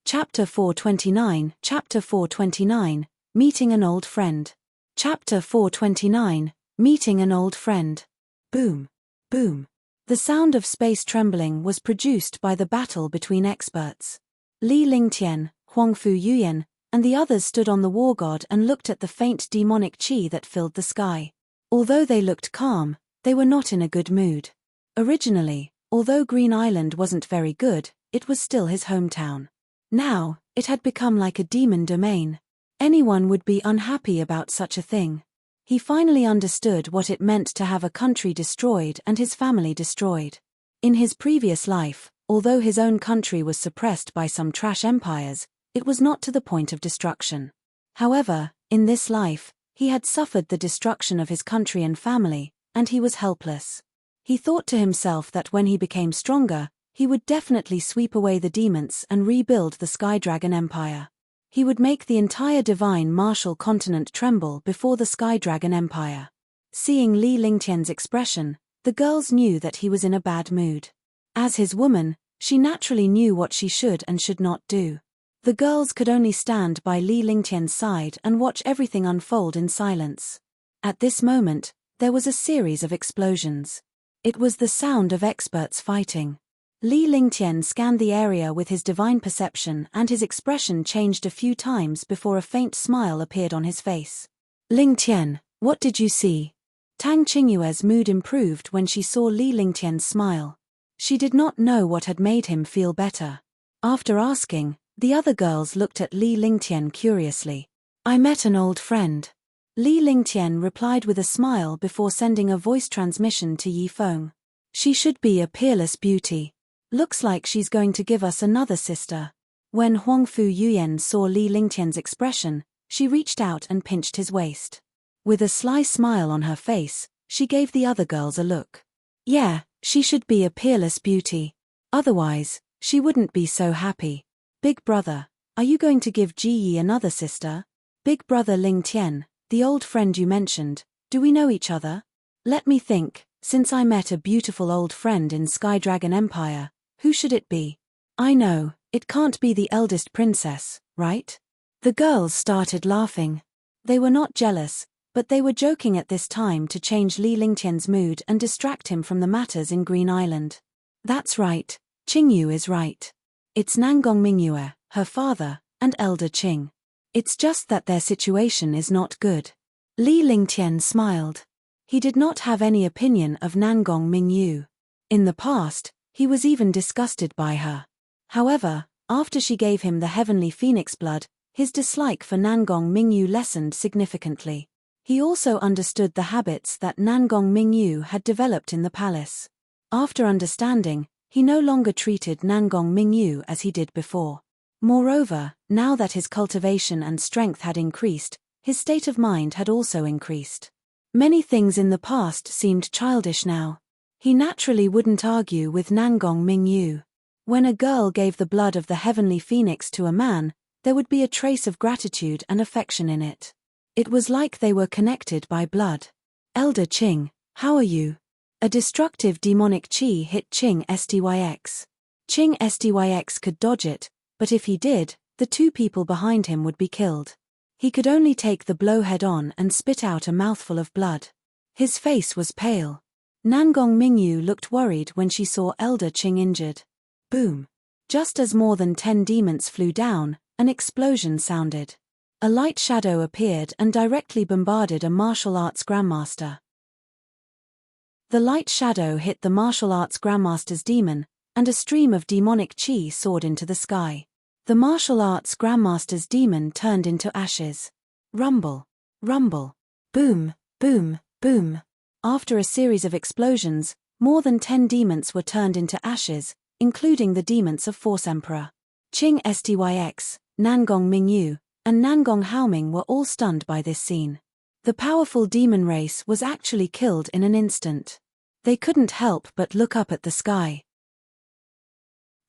Chapter 429, Chapter 429, Meeting an Old Friend. Chapter 429, Meeting an Old Friend. Boom. Boom. The sound of space trembling was produced by the battle between experts. Li Lingtian, Huangfu Yuyan, and the others stood on the war god and looked at the faint demonic chi that filled the sky. Although they looked calm, they were not in a good mood. Originally, although Green Island wasn't very good, it was still his hometown. Now, it had become like a demon domain. Anyone would be unhappy about such a thing. He finally understood what it meant to have a country destroyed and his family destroyed. In his previous life, although his own country was suppressed by some trash empires, it was not to the point of destruction. However, in this life, he had suffered the destruction of his country and family, and he was helpless. He thought to himself that when he became stronger, he would definitely sweep away the demons and rebuild the Sky Dragon Empire. He would make the entire divine martial continent tremble before the Sky Dragon Empire. Seeing Li Lingtian's expression, the girls knew that he was in a bad mood. As his woman, she naturally knew what she should and should not do. The girls could only stand by Li Lingtian's side and watch everything unfold in silence. At this moment, there was a series of explosions. It was the sound of experts fighting. Li Lingtian scanned the area with his divine perception and his expression changed a few times before a faint smile appeared on his face. Lingtian, What did you see? Tang Qingyue's mood improved when she saw Li Lingtian's smile. She did not know what had made him feel better. After asking, the other girls looked at Li Lingtian curiously. I met an old friend. Li Lingtian replied with a smile before sending a voice transmission to Yi Feng. She should be a peerless beauty. Looks like she's going to give us another sister. When Huangfu Yuyan saw Li Lingtian's expression, she reached out and pinched his waist. With a sly smile on her face, she gave the other girls a look. Yeah, she should be a peerless beauty. Otherwise, she wouldn't be so happy. Big brother, are you going to give Ji Yi another sister? Big brother Ling Tian, the old friend you mentioned, do we know each other? Let me think, since I met a beautiful old friend in Sky Dragon Empire, who should it be? I know, it can't be the eldest princess, right? The girls started laughing. They were not jealous, but they were joking at this time to change Li Lingtian's mood and distract him from the matters in Green Island. That's right, Qingyu is right. It's Nangong Mingyue, her father, and Elder Qing. It's just that their situation is not good. Li Lingtian smiled. He did not have any opinion of Nangong Mingyu. In the past, he was even disgusted by her. However, after she gave him the heavenly phoenix blood, his dislike for Nangong Mingyu lessened significantly. He also understood the habits that Nangong Mingyu had developed in the palace. After understanding, he no longer treated Nangong Mingyu as he did before. Moreover, now that his cultivation and strength had increased, his state of mind had also increased. Many things in the past seemed childish now. He naturally wouldn't argue with Nangong Mingyu. When a girl gave the blood of the heavenly phoenix to a man, there would be a trace of gratitude and affection in it. It was like they were connected by blood. Elder Qing, how are you? A destructive demonic chi hit Qing Styx. Qing Styx could dodge it, but if he did, the two people behind him would be killed. He could only take the blow head-on and spit out a mouthful of blood. His face was pale. Nangong Mingyu looked worried when she saw Elder Qing injured. Boom! Just as more than 10 demons flew down, an explosion sounded. A light shadow appeared and directly bombarded a martial arts grandmaster. The light shadow hit the martial arts grandmaster's demon, and a stream of demonic chi soared into the sky. The martial arts grandmaster's demon turned into ashes. Rumble, rumble, boom, boom, boom. After a series of explosions, more than 10 demons were turned into ashes, including the demons of Force Emperor. Qing Styx, Nangong Mingyu, and Nangong Haoming were all stunned by this scene. The powerful demon race was actually killed in an instant. They couldn't help but look up at the sky.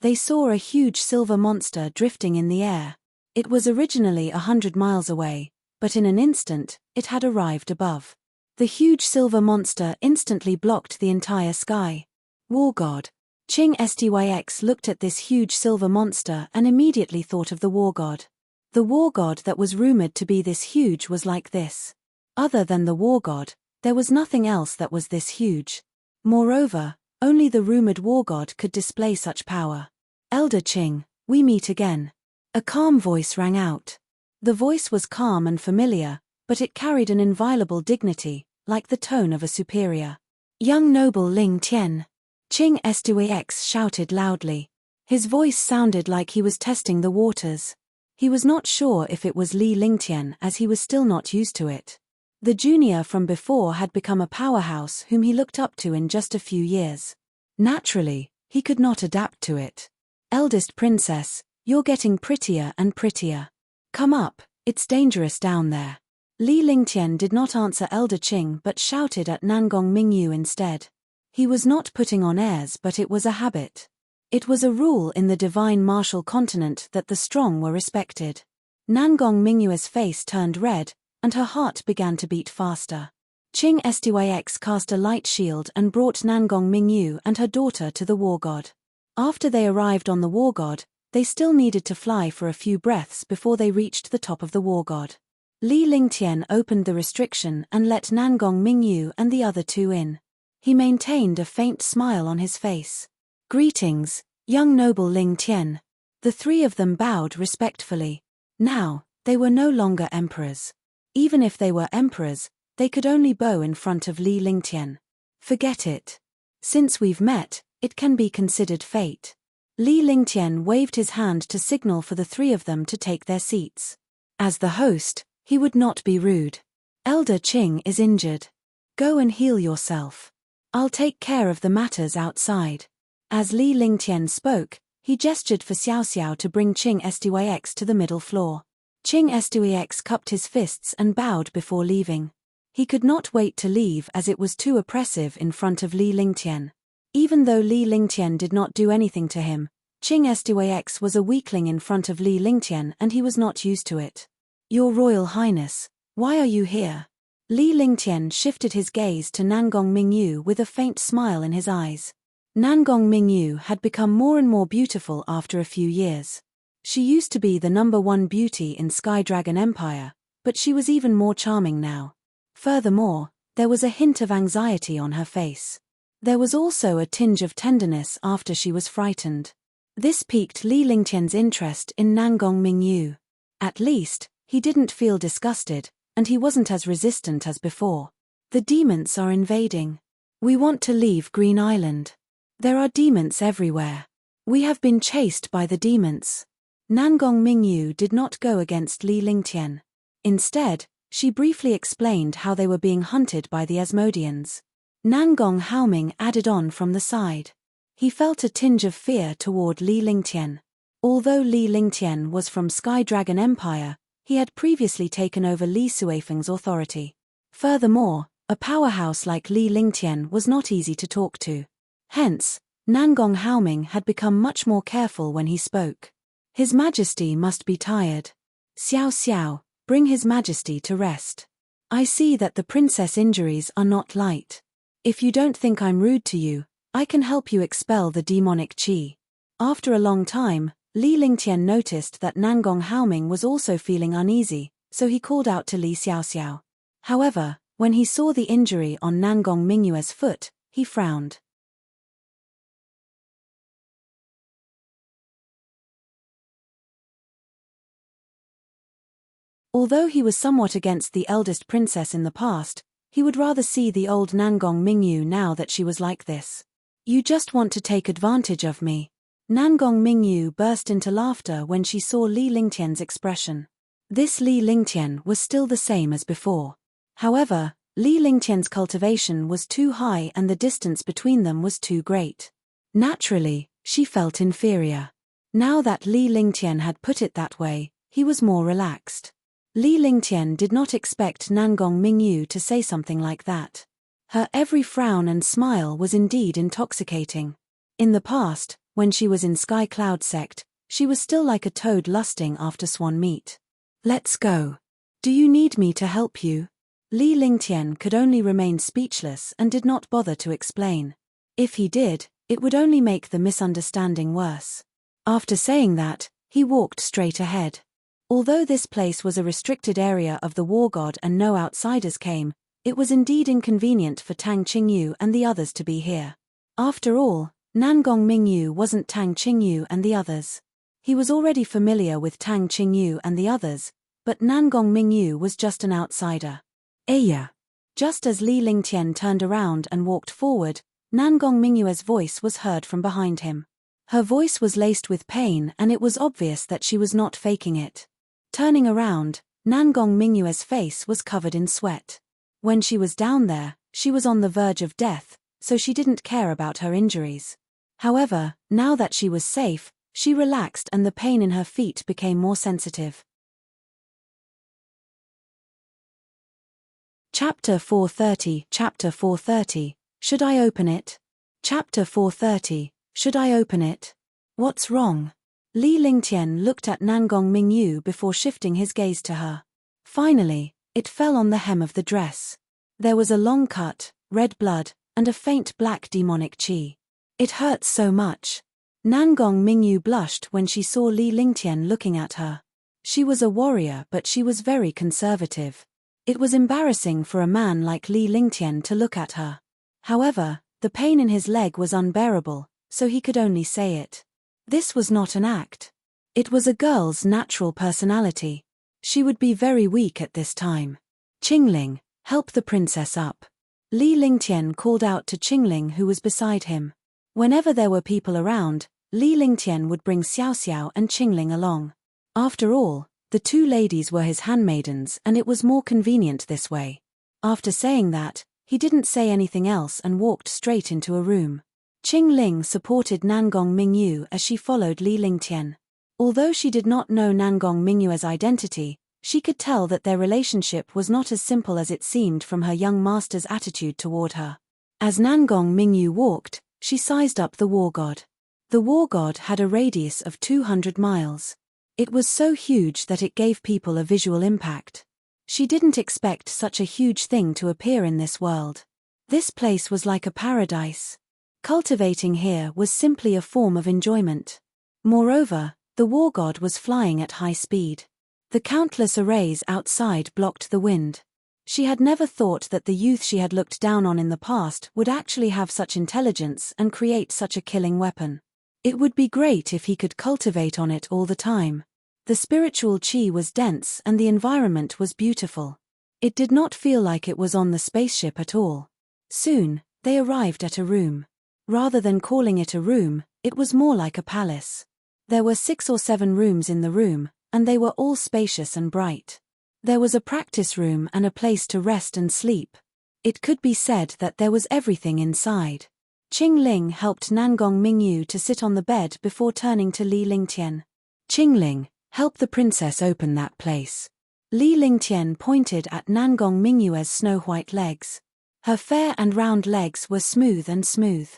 They saw a huge silver monster drifting in the air. It was originally 100 miles away, but in an instant, it had arrived above. The huge silver monster instantly blocked the entire sky. War God. Qing Styx looked at this huge silver monster and immediately thought of the war god. The war god that was rumored to be this huge was like this. Other than the war god, there was nothing else that was this huge. Moreover, only the rumored war god could display such power. Elder Qing, we meet again. A calm voice rang out. The voice was calm and familiar, but it carried an inviolable dignity, like the tone of a superior. Young noble Ling Tian. Qing Styx shouted loudly. His voice sounded like he was testing the waters. He was not sure if it was Li Lingtian as he was still not used to it. The junior from before had become a powerhouse whom he looked up to in just a few years. Naturally, he could not adapt to it. Eldest princess, you're getting prettier and prettier. Come up, it's dangerous down there. Li Lingtian did not answer Elder Qing but shouted at Nangong Mingyu instead. He was not putting on airs but it was a habit. It was a rule in the divine martial continent that the strong were respected. Nangong Mingyue's face turned red, and her heart began to beat faster. Qing Styx cast a light shield and brought Nangong Mingyu and her daughter to the war god. After they arrived on the war god, they still needed to fly for a few breaths before they reached the top of the war god. Li Lingtian opened the restriction and let Nangong Mingyu and the other two in. He maintained a faint smile on his face. Greetings, young noble Ling Tian. The three of them bowed respectfully. Now, they were no longer emperors. Even if they were emperors, They could only bow in front of Li Lingtian. Forget it. Since we've met, it can be considered fate. Li Lingtian waved his hand to signal for the three of them to take their seats. As the host, he would not be rude. Elder Qing is injured. Go and heal yourself. I'll take care of the matters outside. As Li Lingtian spoke, he gestured for Xiao Xiao to bring Qing Styx to the middle floor. Qing Styx cupped his fists and bowed before leaving. He could not wait to leave as it was too oppressive in front of Li Lingtian. Even though Li Lingtian did not do anything to him, Qing Styx was a weakling in front of Li Lingtian and he was not used to it. Your Royal Highness, why are you here? Li Lingtian shifted his gaze to Nangong Mingyu with a faint smile in his eyes. Nangong Mingyu had become more and more beautiful after a few years. She used to be the #1 beauty in Sky Dragon Empire, but she was even more charming now. Furthermore, there was a hint of anxiety on her face. There was also a tinge of tenderness after she was frightened. This piqued Li Lingtian's interest in Nangong Mingyu. At least, he didn't feel disgusted, and he wasn't as resistant as before. The demons are invading. We want to leave Green Island. There are demons everywhere. We have been chased by the demons. Nangong Mingyu did not go against Li Lingtian. Instead, she briefly explained how they were being hunted by the Asmodeans. Nangong Haoming added on from the side. He felt a tinge of fear toward Li Lingtian. Although Li Lingtian was from Sky Dragon Empire, he had previously taken over Li Suifeng's authority. Furthermore, a powerhouse like Li Lingtian was not easy to talk to. Hence, Nangong Haoming had become much more careful when he spoke. His Majesty must be tired. Xiao Xiao, bring His Majesty to rest. I see that the princess injuries are not light. If you don't think I'm rude to you, I can help you expel the demonic qi. After a long time, Li Lingtian noticed that Nangong Haoming was also feeling uneasy, so he called out to Li Xiaoxiao. However, when he saw the injury on Nangong Mingyue's foot, he frowned. Although he was somewhat against the eldest princess in the past, he would rather see the old Nangong Mingyu now that she was like this. You just want to take advantage of me. Nangong Mingyu burst into laughter when she saw Li Lingtian's expression. This Li Lingtian was still the same as before. However, Li Lingtian's cultivation was too high and the distance between them was too great. Naturally, she felt inferior. Now that Li Lingtian had put it that way, he was more relaxed. Li Lingtian did not expect Nangong Mingyu to say something like that. Her every frown and smile was indeed intoxicating. In the past, when she was in Sky Cloud Sect, she was still like a toad lusting after swan meat. Let's go. Do you need me to help you? Li Lingtian could only remain speechless and did not bother to explain. If he did, it would only make the misunderstanding worse. After saying that, he walked straight ahead. Although this place was a restricted area of the war god and no outsiders came, it was indeed inconvenient for Tang Qingyu and the others to be here. After all, Nangong Mingyu wasn't Tang Qingyu and the others. He was already familiar with Tang Qingyu and the others, but Nangong Mingyu was just an outsider. Aya! Just as Li Lingtian turned around and walked forward, Nangong Mingyue's voice was heard from behind him. Her voice was laced with pain and it was obvious that she was not faking it. Turning around, Nangong Mingyue's face was covered in sweat. When she was down there, she was on the verge of death, so she didn't care about her injuries. However, now that she was safe, she relaxed and the pain in her feet became more sensitive. Chapter 430. Chapter 430. Should I open it? Chapter 430. Should I open it? What's wrong? Li Lingtian looked at Nangong Mingyu before shifting his gaze to her. Finally, it fell on the hem of the dress. There was a long cut, red blood, and a faint black demonic qi. It hurts so much. Nangong Mingyu blushed when she saw Li Lingtian looking at her. She was a warrior but she was very conservative. It was embarrassing for a man like Li Lingtian to look at her. However, the pain in his leg was unbearable, so he could only say it. This was not an act. It was a girl's natural personality. She would be very weak at this time. Qingling, help the princess up. Li Lingtian called out to Qingling, who was beside him. Whenever there were people around, Li Lingtian would bring Xiao Xiao and Qingling along. After all, the two ladies were his handmaidens and it was more convenient this way. After saying that, he didn't say anything else and walked straight into a room. Qingling supported Nangong Mingyu as she followed Li Lingtian. Although she did not know Nangong Mingyu's identity, she could tell that their relationship was not as simple as it seemed from her young master's attitude toward her. As Nangong Mingyu walked, she sized up the war god. The war god had a radius of 200 miles. It was so huge that it gave people a visual impact. She didn't expect such a huge thing to appear in this world. This place was like a paradise. Cultivating here was simply a form of enjoyment. Moreover, the war god was flying at high speed. The countless arrays outside blocked the wind. She had never thought that the youth she had looked down on in the past would actually have such intelligence and create such a killing weapon. It would be great if he could cultivate on it all the time. The spiritual chi was dense and the environment was beautiful. It did not feel like it was on the spaceship at all. Soon, they arrived at a room. Rather than calling it a room, it was more like a palace. There were 6 or 7 rooms in the room, and they were all spacious and bright. There was a practice room and a place to rest and sleep. It could be said that there was everything inside. Qingling helped Nangong Mingyu to sit on the bed before turning to Li Lingtian. Qingling, help the princess open that place. Li Lingtian pointed at Nangong Mingyu's snow-white legs. Her fair and round legs were smooth and smooth.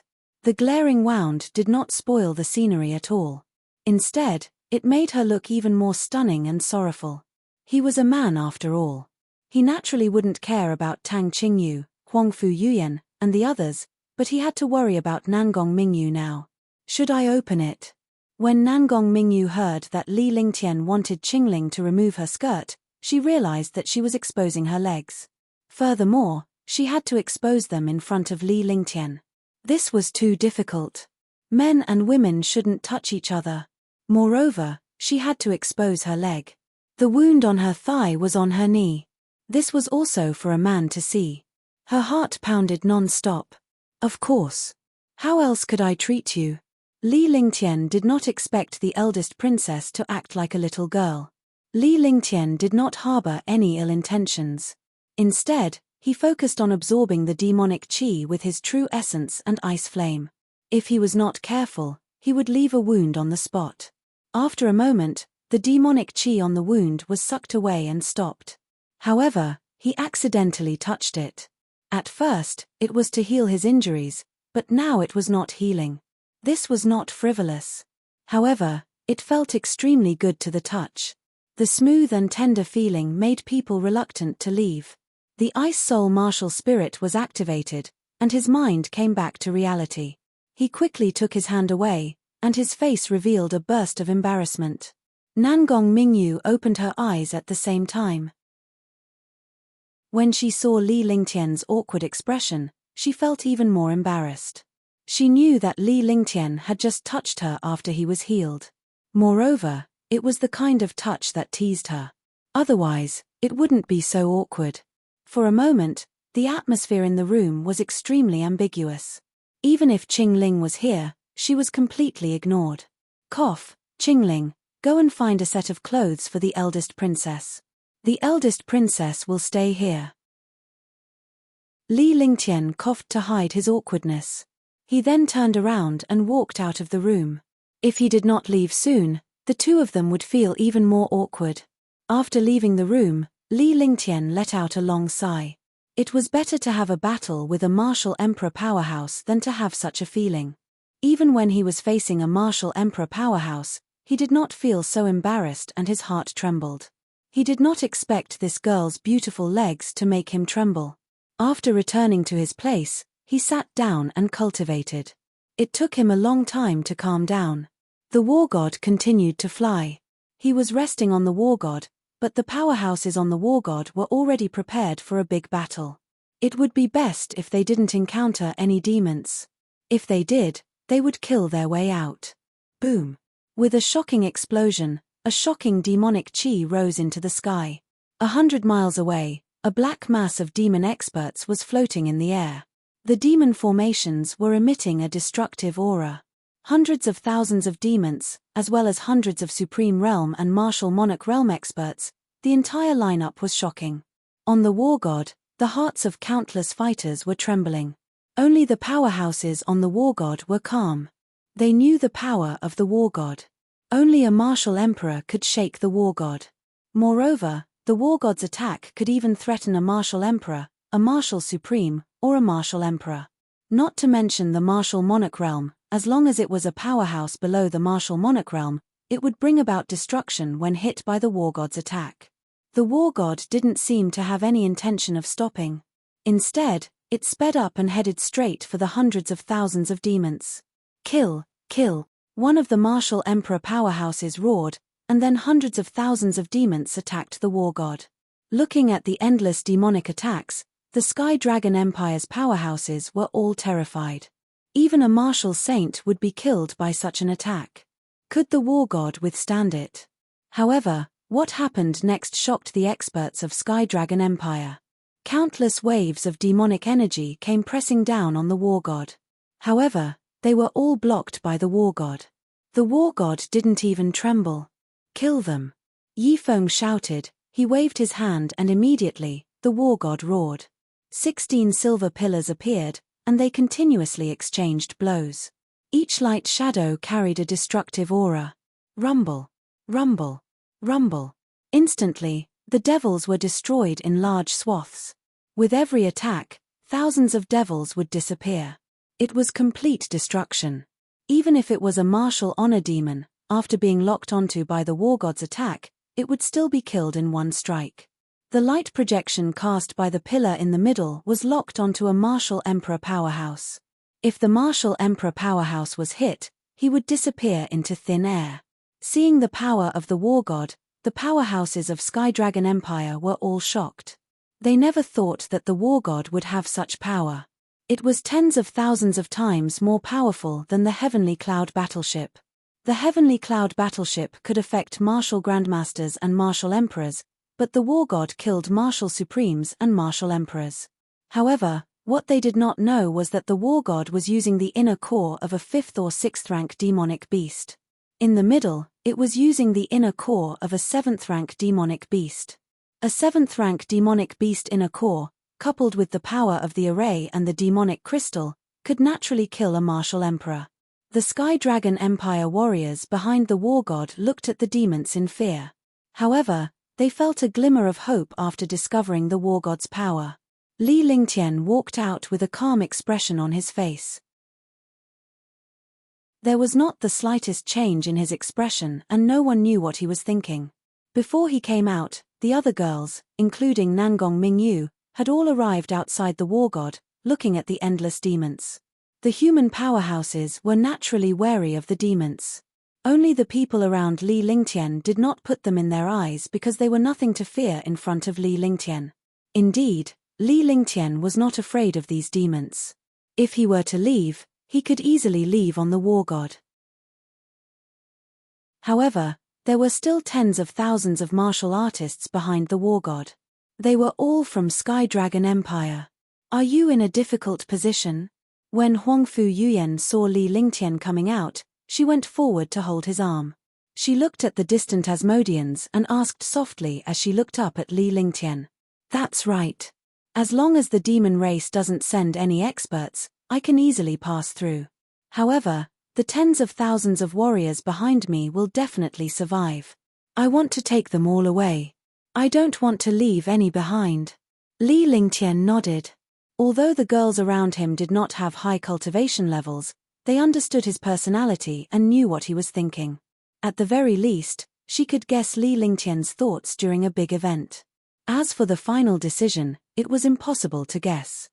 The glaring wound did not spoil the scenery at all. Instead, it made her look even more stunning and sorrowful. He was a man after all. He naturally wouldn't care about Tang Qingyu, Huangfu Yuyan, and the others, but he had to worry about Nangong Mingyu now. Should I open it? When Nangong Mingyu heard that Li Lingtian wanted Qingling to remove her skirt, she realized that she was exposing her legs. Furthermore, she had to expose them in front of Li Lingtian. This was too difficult. Men and women shouldn't touch each other. Moreover, she had to expose her leg. The wound on her thigh was on her knee. This was also for a man to see. Her heart pounded non-stop. Of course. How else could I treat you? Li Lingtian did not expect the eldest princess to act like a little girl. Li Lingtian did not harbor any ill intentions. Instead, he focused on absorbing the demonic chi with his true essence and ice flame. If he was not careful, he would leave a wound on the spot. After a moment, the demonic chi on the wound was sucked away and stopped. However, he accidentally touched it. At first, it was to heal his injuries, but now it was not healing. This was not frivolous. However, it felt extremely good to the touch. The smooth and tender feeling made people reluctant to leave. The Ice Soul martial spirit was activated, and his mind came back to reality. He quickly took his hand away, and his face revealed a burst of embarrassment. Nangong Mingyu opened her eyes at the same time. When she saw Li Lingtian's awkward expression, she felt even more embarrassed. She knew that Li Lingtian had just touched her after he was healed. Moreover, it was the kind of touch that teased her. Otherwise, it wouldn't be so awkward. For a moment, the atmosphere in the room was extremely ambiguous. Even if Qingling was here, she was completely ignored. Cough, Qingling, go and find a set of clothes for the eldest princess. The eldest princess will stay here. Li Lingtian coughed to hide his awkwardness. He then turned around and walked out of the room. If he did not leave soon, the two of them would feel even more awkward. After leaving the room, Li Lingtian let out a long sigh. It was better to have a battle with a martial emperor powerhouse than to have such a feeling. Even when he was facing a martial emperor powerhouse, he did not feel so embarrassed and his heart trembled. He did not expect this girl's beautiful legs to make him tremble. After returning to his place, he sat down and cultivated. It took him a long time to calm down. The war god continued to fly. He was resting on the war god, but the powerhouses on the war god were already prepared for a big battle. It would be best if they didn't encounter any demons. If they did, they would kill their way out. Boom! With a shocking explosion, a shocking demonic chi rose into the sky. 100 miles away, A black mass of demon experts was floating in the air. The demon formations were emitting a destructive aura. Hundreds of thousands of demons, as well as hundreds of Supreme Realm and Martial Monarch Realm experts, the entire lineup was shocking. On the War God, the hearts of countless fighters were trembling. Only the powerhouses on the War God were calm. They knew the power of the War God. Only a martial emperor could shake the War God. Moreover, the War God's attack could even threaten a martial emperor, a martial supreme, or a martial emperor. Not to mention the martial monarch realm. As long as it was a powerhouse below the martial monarch realm, it would bring about destruction when hit by the War God's attack. The War God didn't seem to have any intention of stopping. Instead, it sped up and headed straight for the hundreds of thousands of demons. Kill, kill, one of the martial emperor powerhouses roared, and then hundreds of thousands of demons attacked the War God. Looking at the endless demonic attacks, the Sky Dragon Empire's powerhouses were all terrified. Even a martial saint would be killed by such an attack. Could the War God withstand it? However, what happened next shocked the experts of Sky Dragon Empire. Countless waves of demonic energy came pressing down on the War God. However, they were all blocked by the War God. The War God didn't even tremble. Kill them. Yifeng shouted, he waved his hand and immediately, the War God roared. 16 silver pillars appeared, and they continuously exchanged blows. Each light shadow carried a destructive aura. Rumble, rumble, rumble. Instantly, the devils were destroyed in large swaths. With every attack, thousands of devils would disappear. It was complete destruction. Even if it was a martial honor demon, after being locked onto by the War God's attack, it would still be killed in one strike. The light projection cast by the pillar in the middle was locked onto a martial emperor powerhouse. If the martial emperor powerhouse was hit, he would disappear into thin air. Seeing the power of the War God, the powerhouses of Sky Dragon Empire were all shocked. They never thought that the War God would have such power. It was tens of thousands of times more powerful than the Heavenly Cloud battleship. The Heavenly Cloud battleship could affect martial grandmasters and martial emperors, but the War God killed martial supremes and martial emperors. However, what they did not know was that the War God was using the inner core of a 5th or 6th rank demonic beast. In the middle, it was using the inner core of a 7th rank demonic beast. A 7th rank demonic beast inner core, coupled with the power of the array and the demonic crystal, could naturally kill a martial emperor. The Sky Dragon Empire warriors behind the War God looked at the demons in fear. However, they felt a glimmer of hope after discovering the War God's power. Li Lingtian walked out with a calm expression on his face. There was not the slightest change in his expression and no one knew what he was thinking. Before he came out, the other girls, including Nangong Mingyu, had all arrived outside the War God, looking at the endless demons. The human powerhouses were naturally wary of the demons. Only the people around Li Lingtian did not put them in their eyes because they were nothing to fear in front of Li Lingtian. Indeed, Li Lingtian was not afraid of these demons. If he were to leave, he could easily leave on the War God. However, there were still tens of thousands of martial artists behind the War God. They were all from Sky Dragon Empire. Are you in a difficult position? When Huangfu Yuyan saw Li Lingtian coming out, she went forward to hold his arm. She looked at the distant Asmodeans and asked softly as she looked up at Li Lingtian. That's right. As long as the demon race doesn't send any experts, I can easily pass through. However, the tens of thousands of warriors behind me will definitely survive. I want to take them all away. I don't want to leave any behind. Li Lingtian nodded. Although the girls around him did not have high cultivation levels, they understood his personality and knew what he was thinking. At the very least, she could guess Li Lingtian's thoughts during a big event. As for the final decision, it was impossible to guess.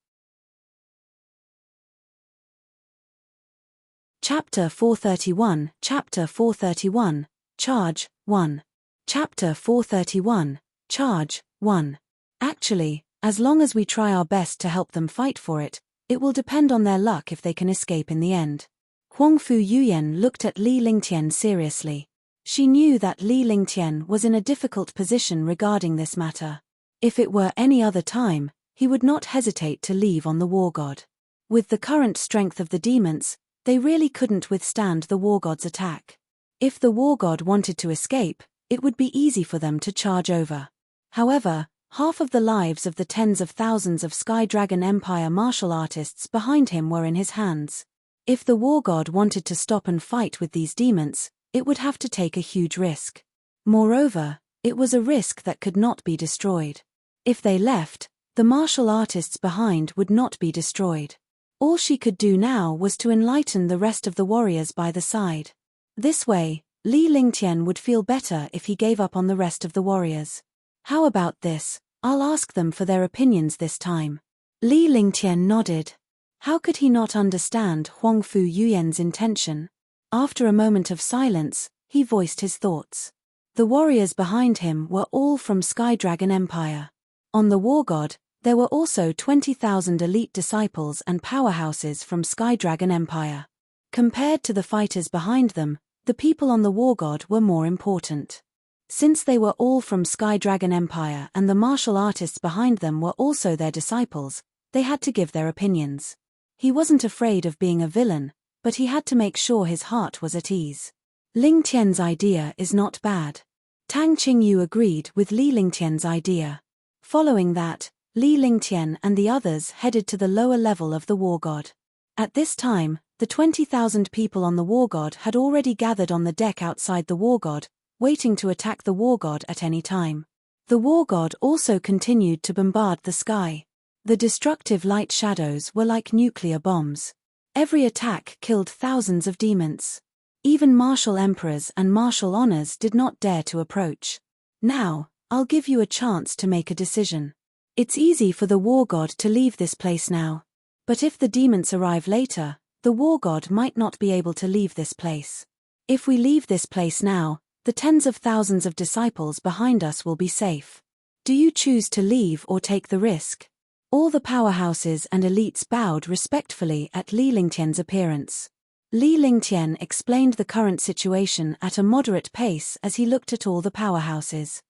Chapter 431, Chapter 431, Charge 1. Chapter 431, Charge 1. Actually, as long as we try our best to help them fight for it, it will depend on their luck if they can escape in the end. Huangfu Yuyan looked at Li Lingtian seriously. She knew that Li Lingtian was in a difficult position regarding this matter. If it were any other time, he would not hesitate to leave on the war god. With the current strength of the demons, they really couldn't withstand the war god's attack. If the war god wanted to escape, it would be easy for them to charge over. However, half of the lives of the tens of thousands of Sky Dragon Empire martial artists behind him were in his hands. If the war god wanted to stop and fight with these demons, it would have to take a huge risk. Moreover, it was a risk that could not be destroyed. If they left, the martial artists behind would not be destroyed. All she could do now was to enlighten the rest of the warriors by the side. This way, Li Lingtian would feel better if he gave up on the rest of the warriors. How about this? I'll ask them for their opinions this time. Li Lingtian nodded. How could he not understand Huangfu Yuyan's intention? After a moment of silence, he voiced his thoughts. The warriors behind him were all from Sky Dragon Empire. On the war god, there were also 20,000 elite disciples and powerhouses from Sky Dragon Empire. Compared to the fighters behind them, the people on the war god were more important. Since they were all from Sky Dragon Empire and the martial artists behind them were also their disciples, they had to give their opinions. He wasn't afraid of being a villain, but he had to make sure his heart was at ease. Ling Tian's idea is not bad. Tang Qingyu agreed with Li Lingtian's idea. Following that, Li Lingtian and the others headed to the lower level of the war god. At this time, the 20,000 people on the war god had already gathered on the deck outside the war god, waiting to attack the war god at any time. The war god also continued to bombard the sky. The destructive light shadows were like nuclear bombs. Every attack killed thousands of demons. Even martial emperors and martial honors did not dare to approach. Now, I'll give you a chance to make a decision. It's easy for the war god to leave this place now. But if the demons arrive later, the war god might not be able to leave this place. If we leave this place now, the tens of thousands of disciples behind us will be safe. Do you choose to leave or take the risk? All the powerhouses and elites bowed respectfully at Li Lingtian's appearance. Li Lingtian explained the current situation at a moderate pace as he looked at all the powerhouses.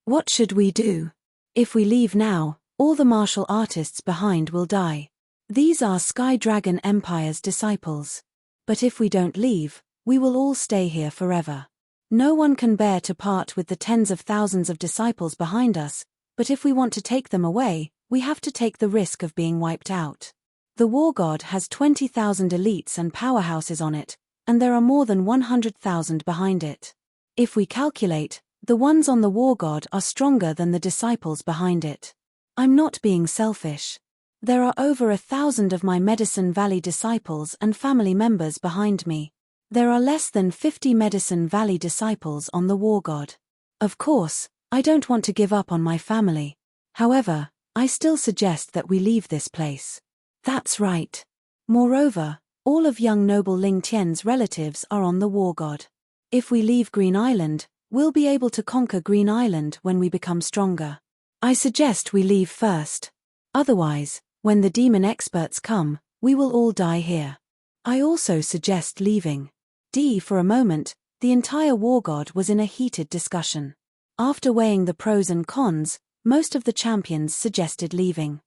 What should we do? If we leave now, all the martial artists behind will die. These are Sky Dragon Empire's disciples. But if we don't leave, we will all stay here forever. No one can bear to part with the tens of thousands of disciples behind us, but if we want to take them away, we have to take the risk of being wiped out. The war god has 20,000 elites and powerhouses on it, and there are more than 100,000 behind it. If we calculate, the ones on the war god are stronger than the disciples behind it. I'm not being selfish. There are over 1,000 of my Medicine Valley disciples and family members behind me. There are less than 50 Medicine Valley disciples on the war god. Of course, I don't want to give up on my family. However, I still suggest that we leave this place. That's right. Moreover, all of young noble Ling Tian's relatives are on the war god. If we leave Green Island, we'll be able to conquer Green Island when we become stronger. I suggest we leave first. Otherwise, when the demon experts come, we will all die here. I also suggest leaving. For a moment, the entire war god was in a heated discussion. After weighing the pros and cons, most of the champions suggested leaving.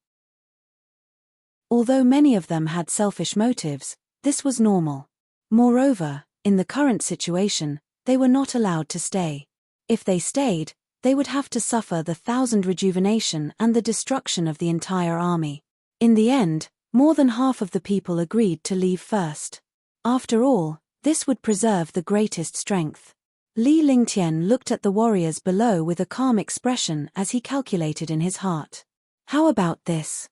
Although many of them had selfish motives, this was normal. Moreover, in the current situation, they were not allowed to stay. If they stayed, they would have to suffer the 1,000 rejuvenation and the destruction of the entire army. In the end, more than half of the people agreed to leave first. After all, this would preserve the greatest strength. Li Lingtian looked at the warriors below with a calm expression as he calculated in his heart. How about this?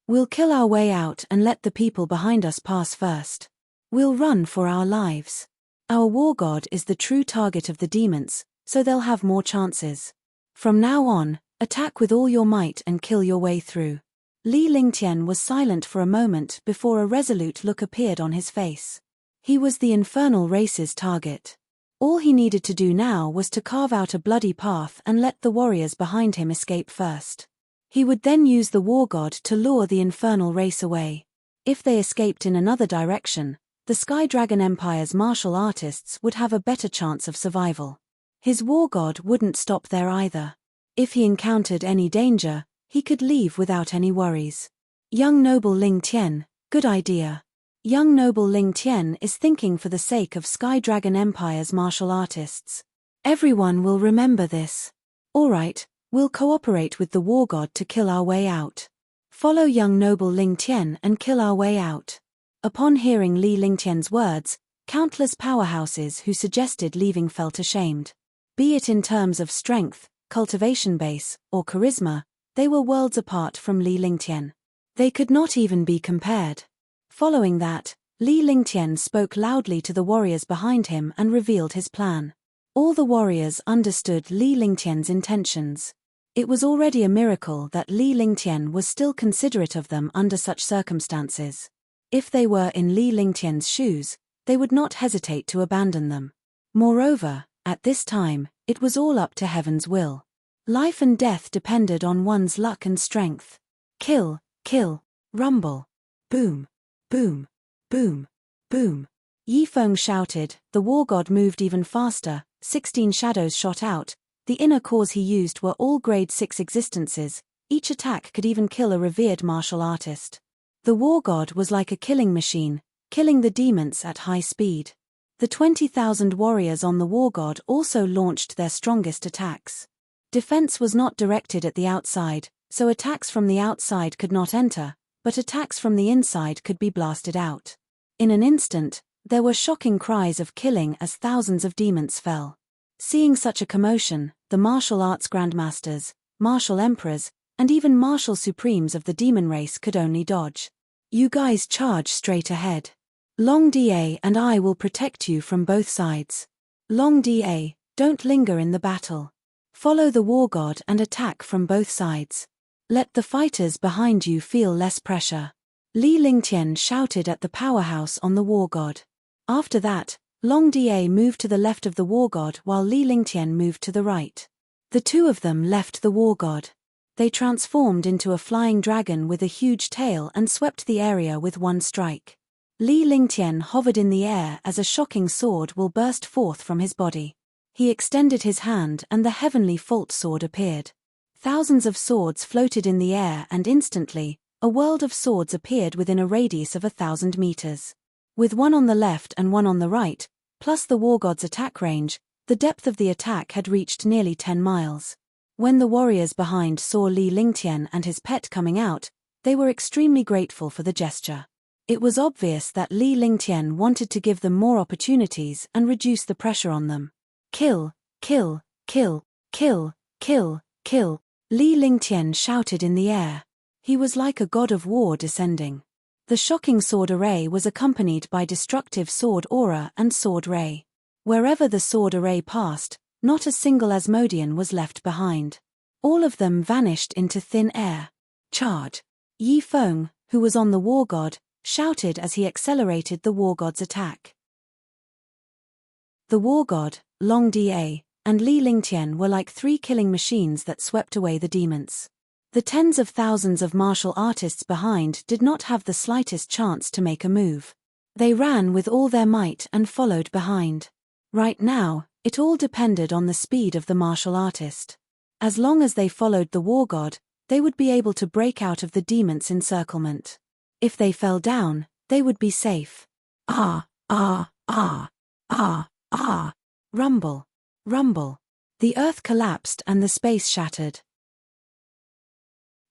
We'll kill our way out and let the people behind us pass first. We'll run for our lives. Our war god is the true target of the demons, so they'll have more chances. From now on, attack with all your might and kill your way through. Li Lingtian was silent for a moment before a resolute look appeared on his face. He was the infernal race's target. All he needed to do now was to carve out a bloody path and let the warriors behind him escape first. He would then use the war god to lure the infernal race away. If they escaped in another direction, the Sky Dragon Empire's martial artists would have a better chance of survival. His war god wouldn't stop there either. If he encountered any danger, he could leave without any worries. Young noble Ling Tian, good idea. Young noble Ling Tian is thinking for the sake of Sky Dragon Empire's martial artists. Everyone will remember this. Alright, we'll cooperate with the war god to kill our way out. Follow young noble Ling Tian and kill our way out. Upon hearing Li Lingtian's words, countless powerhouses who suggested leaving felt ashamed. Be it in terms of strength, cultivation base, or charisma, they were worlds apart from Li Lingtian. They could not even be compared. Following that, Li Lingtian spoke loudly to the warriors behind him and revealed his plan. All the warriors understood Li Lingtian's intentions. It was already a miracle that Li Lingtian was still considerate of them under such circumstances. If they were in Li Lingtian's shoes, they would not hesitate to abandon them. Moreover, at this time, it was all up to heaven's will. Life and death depended on one's luck and strength. Kill, kill, rumble. Boom, boom, boom, boom. Yi Feng shouted, the war god moved even faster, 16 shadows shot out, the inner cores he used were all grade 6 existences, each attack could even kill a revered martial artist. The war god was like a killing machine, killing the demons at high speed. The 20,000 warriors on the war god also launched their strongest attacks. Defense was not directed at the outside, so attacks from the outside could not enter, but attacks from the inside could be blasted out. In an instant, there were shocking cries of killing as thousands of demons fell. Seeing such a commotion, the martial arts grandmasters, martial emperors, and even martial supremes of the demon race could only dodge. You guys charge straight ahead. Long Da and I will protect you from both sides. Long Da, don't linger in the battle. Follow the war god and attack from both sides. Let the fighters behind you feel less pressure. Li Lingtian shouted at the powerhouse on the war god. After that, Long Da moved to the left of the war god while Li Lingtian moved to the right. The two of them left the war god. They transformed into a flying dragon with a huge tail and swept the area with one strike. Li Lingtian hovered in the air as a shocking sword will burst forth from his body. He extended his hand and the heavenly fault sword appeared. Thousands of swords floated in the air and instantly, a world of swords appeared within a radius of 1,000 meters. With one on the left and one on the right, plus the war god's attack range, the depth of the attack had reached nearly 10 miles. When the warriors behind saw Li Lingtian and his pet coming out, they were extremely grateful for the gesture. It was obvious that Li Lingtian wanted to give them more opportunities and reduce the pressure on them. Kill, kill, kill, kill, kill, kill, Li Lingtian shouted in the air. He was like a god of war descending. The shocking sword array was accompanied by destructive sword aura and sword ray. Wherever the sword array passed, not a single Asmodean was left behind. All of them vanished into thin air. Charge! Yi Feng, who was on the war god, shouted as he accelerated the war god's attack. The war god, Long Da, and Li Lingtian were like three killing machines that swept away the demons. The tens of thousands of martial artists behind did not have the slightest chance to make a move. They ran with all their might and followed behind. Right now, it all depended on the speed of the martial artist. As long as they followed the war god, they would be able to break out of the demon's encirclement. If they fell down, they would be safe. Ah, ah, ah, ah, ah. Rumble, rumble. The earth collapsed and the space shattered.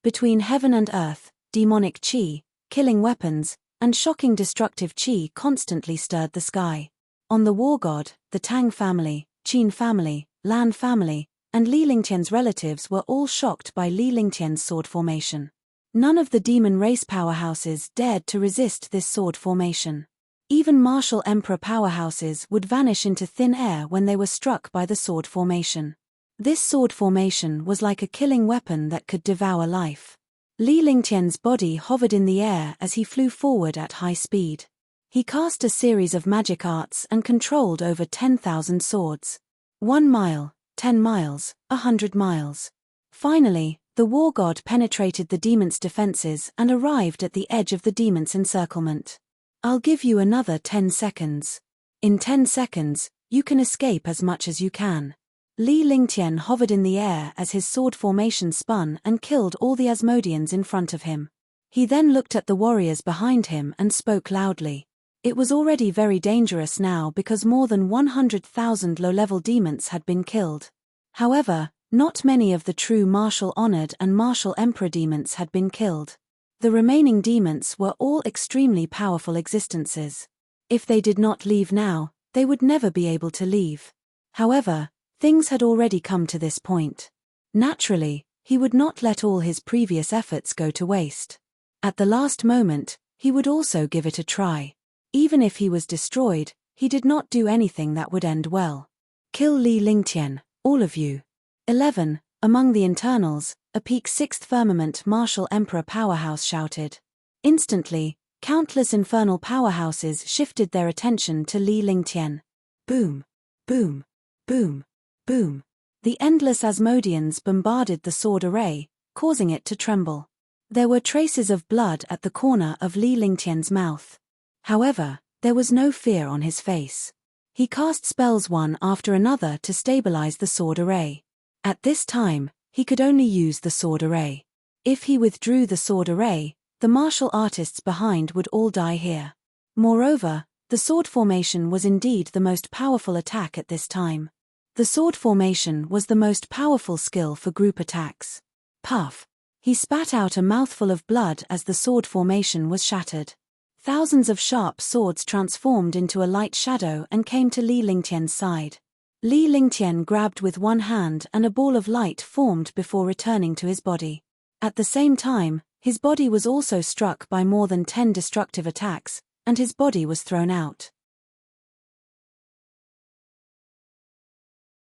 Between heaven and earth, demonic chi, killing weapons, and shocking destructive chi constantly stirred the sky. On the war god, the Tang family, Qin family, Lan family, and Li Lingtian's relatives were all shocked by Li Lingtian's sword formation. None of the demon race powerhouses dared to resist this sword formation. Even martial emperor powerhouses would vanish into thin air when they were struck by the sword formation. This sword formation was like a killing weapon that could devour life. Li Lingtian's body hovered in the air as he flew forward at high speed. He cast a series of magic arts and controlled over 10,000 swords. 1 mile, 10 miles, 100 miles. Finally, the war god penetrated the demon's defenses and arrived at the edge of the demon's encirclement. I'll give you another 10 seconds. In 10 seconds, you can escape as much as you can. Li Lingtian hovered in the air as his sword formation spun and killed all the Asmodeans in front of him. He then looked at the warriors behind him and spoke loudly. It was already very dangerous now because more than 100,000 low-level demons had been killed. However, not many of the true martial honored and martial emperor demons had been killed. The remaining demons were all extremely powerful existences. If they did not leave now, they would never be able to leave. However, things had already come to this point. Naturally, he would not let all his previous efforts go to waste. At the last moment, he would also give it a try. Even if he was destroyed, he did not do anything that would end well. Kill Li Lingtian, all of you. 11. Among the internals, a peak 6th firmament martial emperor powerhouse shouted. Instantly, countless infernal powerhouses shifted their attention to Li Lingtian. Boom, boom, boom, boom. The endless Asmodeans bombarded the sword array, causing it to tremble. There were traces of blood at the corner of Li Lingtian's mouth. However, there was no fear on his face. He cast spells one after another to stabilize the sword array. At this time, he could only use the sword array. If he withdrew the sword array, the martial artists behind would all die here. Moreover, the sword formation was indeed the most powerful attack at this time. The sword formation was the most powerful skill for group attacks. Puff! He spat out a mouthful of blood as the sword formation was shattered. Thousands of sharp swords transformed into a light shadow and came to Li Lingtian's side. Li Lingtian grabbed with one hand and a ball of light formed before returning to his body. At the same time, his body was also struck by more than 10 destructive attacks, and his body was thrown out.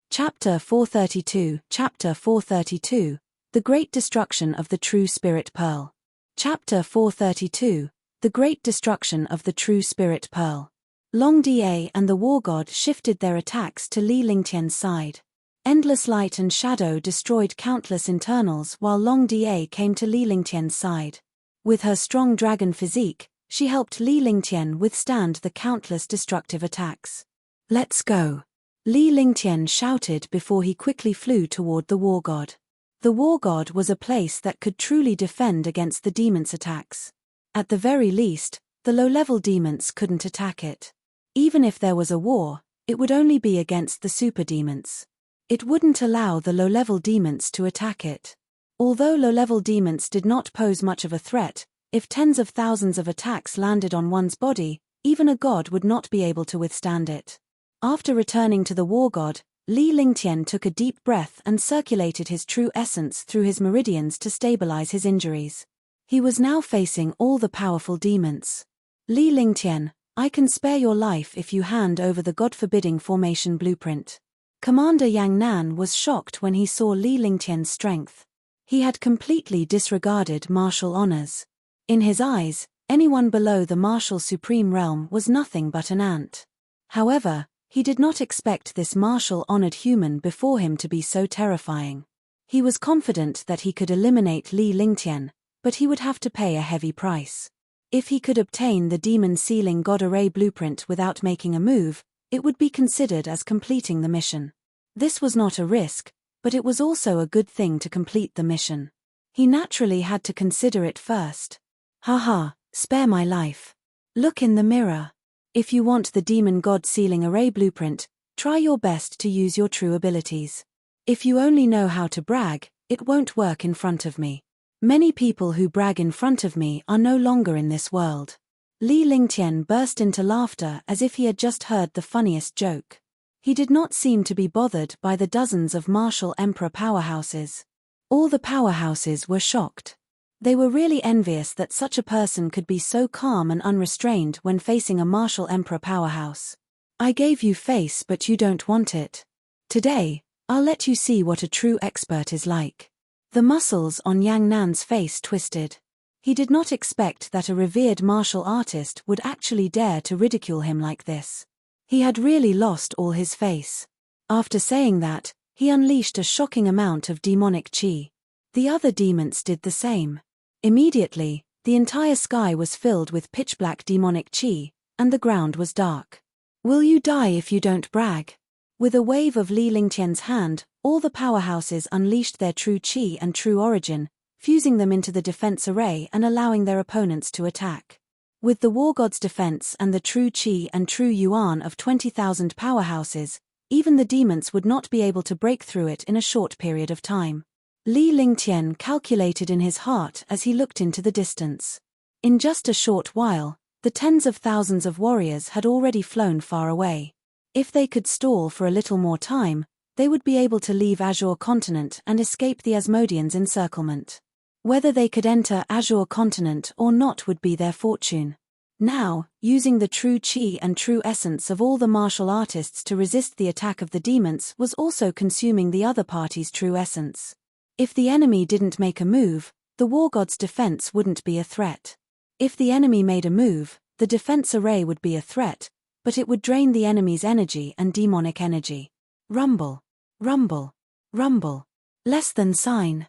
Chapter 432. Chapter 432. The Great Destruction of the True Spirit Pearl. Chapter 432. The Great Destruction of the True Spirit Pearl. Long Da and the War God shifted their attacks to Li Lingtian's side. Endless light and shadow destroyed countless internals while Long Da came to Li Lingtian's side. With her strong dragon physique, she helped Li Lingtian withstand the countless destructive attacks. Let's go! Li Lingtian shouted before he quickly flew toward the War God. The War God was a place that could truly defend against the demons' attacks. At the very least, the low-level demons couldn't attack it. Even if there was a war, it would only be against the super demons. It wouldn't allow the low-level demons to attack it. Although low-level demons did not pose much of a threat, if tens of thousands of attacks landed on one's body, even a god would not be able to withstand it. After returning to the War God, Li Lingtian took a deep breath and circulated his true essence through his meridians to stabilize his injuries. He was now facing all the powerful demons. Li Lingtian, I can spare your life if you hand over the god-forbidding formation blueprint. Commander Yang Nan was shocked when he saw Li Lingtian's strength. He had completely disregarded martial honors. In his eyes, anyone below the martial supreme realm was nothing but an ant. However, he did not expect this martial-honored human before him to be so terrifying. He was confident that he could eliminate Li Lingtian, but he would have to pay a heavy price. If he could obtain the Demon Sealing God Array blueprint without making a move, it would be considered as completing the mission. This was not a risk, but it was also a good thing to complete the mission. He naturally had to consider it first. Haha, spare my life. Look in the mirror. If you want the Demon God Sealing Array blueprint, try your best to use your true abilities. If you only know how to brag, it won't work in front of me. Many people who brag in front of me are no longer in this world. Li Lingtian burst into laughter as if he had just heard the funniest joke. He did not seem to be bothered by the dozens of martial emperor powerhouses. All the powerhouses were shocked. They were really envious that such a person could be so calm and unrestrained when facing a martial emperor powerhouse. I gave you face but you don't want it. Today, I'll let you see what a true expert is like. The muscles on Yang Nan's face twisted. He did not expect that a revered martial artist would actually dare to ridicule him like this. He had really lost all his face. After saying that, he unleashed a shocking amount of demonic chi. The other demons did the same. Immediately, the entire sky was filled with pitch-black demonic chi, and the ground was dark. Will you die if you don't brag? With a wave of Li Lingtian's hand, all the powerhouses unleashed their true qi and true origin, fusing them into the defense array and allowing their opponents to attack. With the war god's defense and the true qi and true yuan of 20,000 powerhouses, even the demons would not be able to break through it in a short period of time. Li Lingtian calculated in his heart as he looked into the distance. In just a short while, the tens of thousands of warriors had already flown far away. If they could stall for a little more time, they would be able to leave Azure Continent and escape the Asmodeans' encirclement. Whether they could enter Azure Continent or not would be their fortune. Now, using the true qi and true essence of all the martial artists to resist the attack of the demons was also consuming the other party's true essence. If the enemy didn't make a move, the war god's defense wouldn't be a threat. If the enemy made a move, the defense array would be a threat, but it would drain the enemy's energy and demonic energy. Rumble. Rumble. Rumble. Less than sign.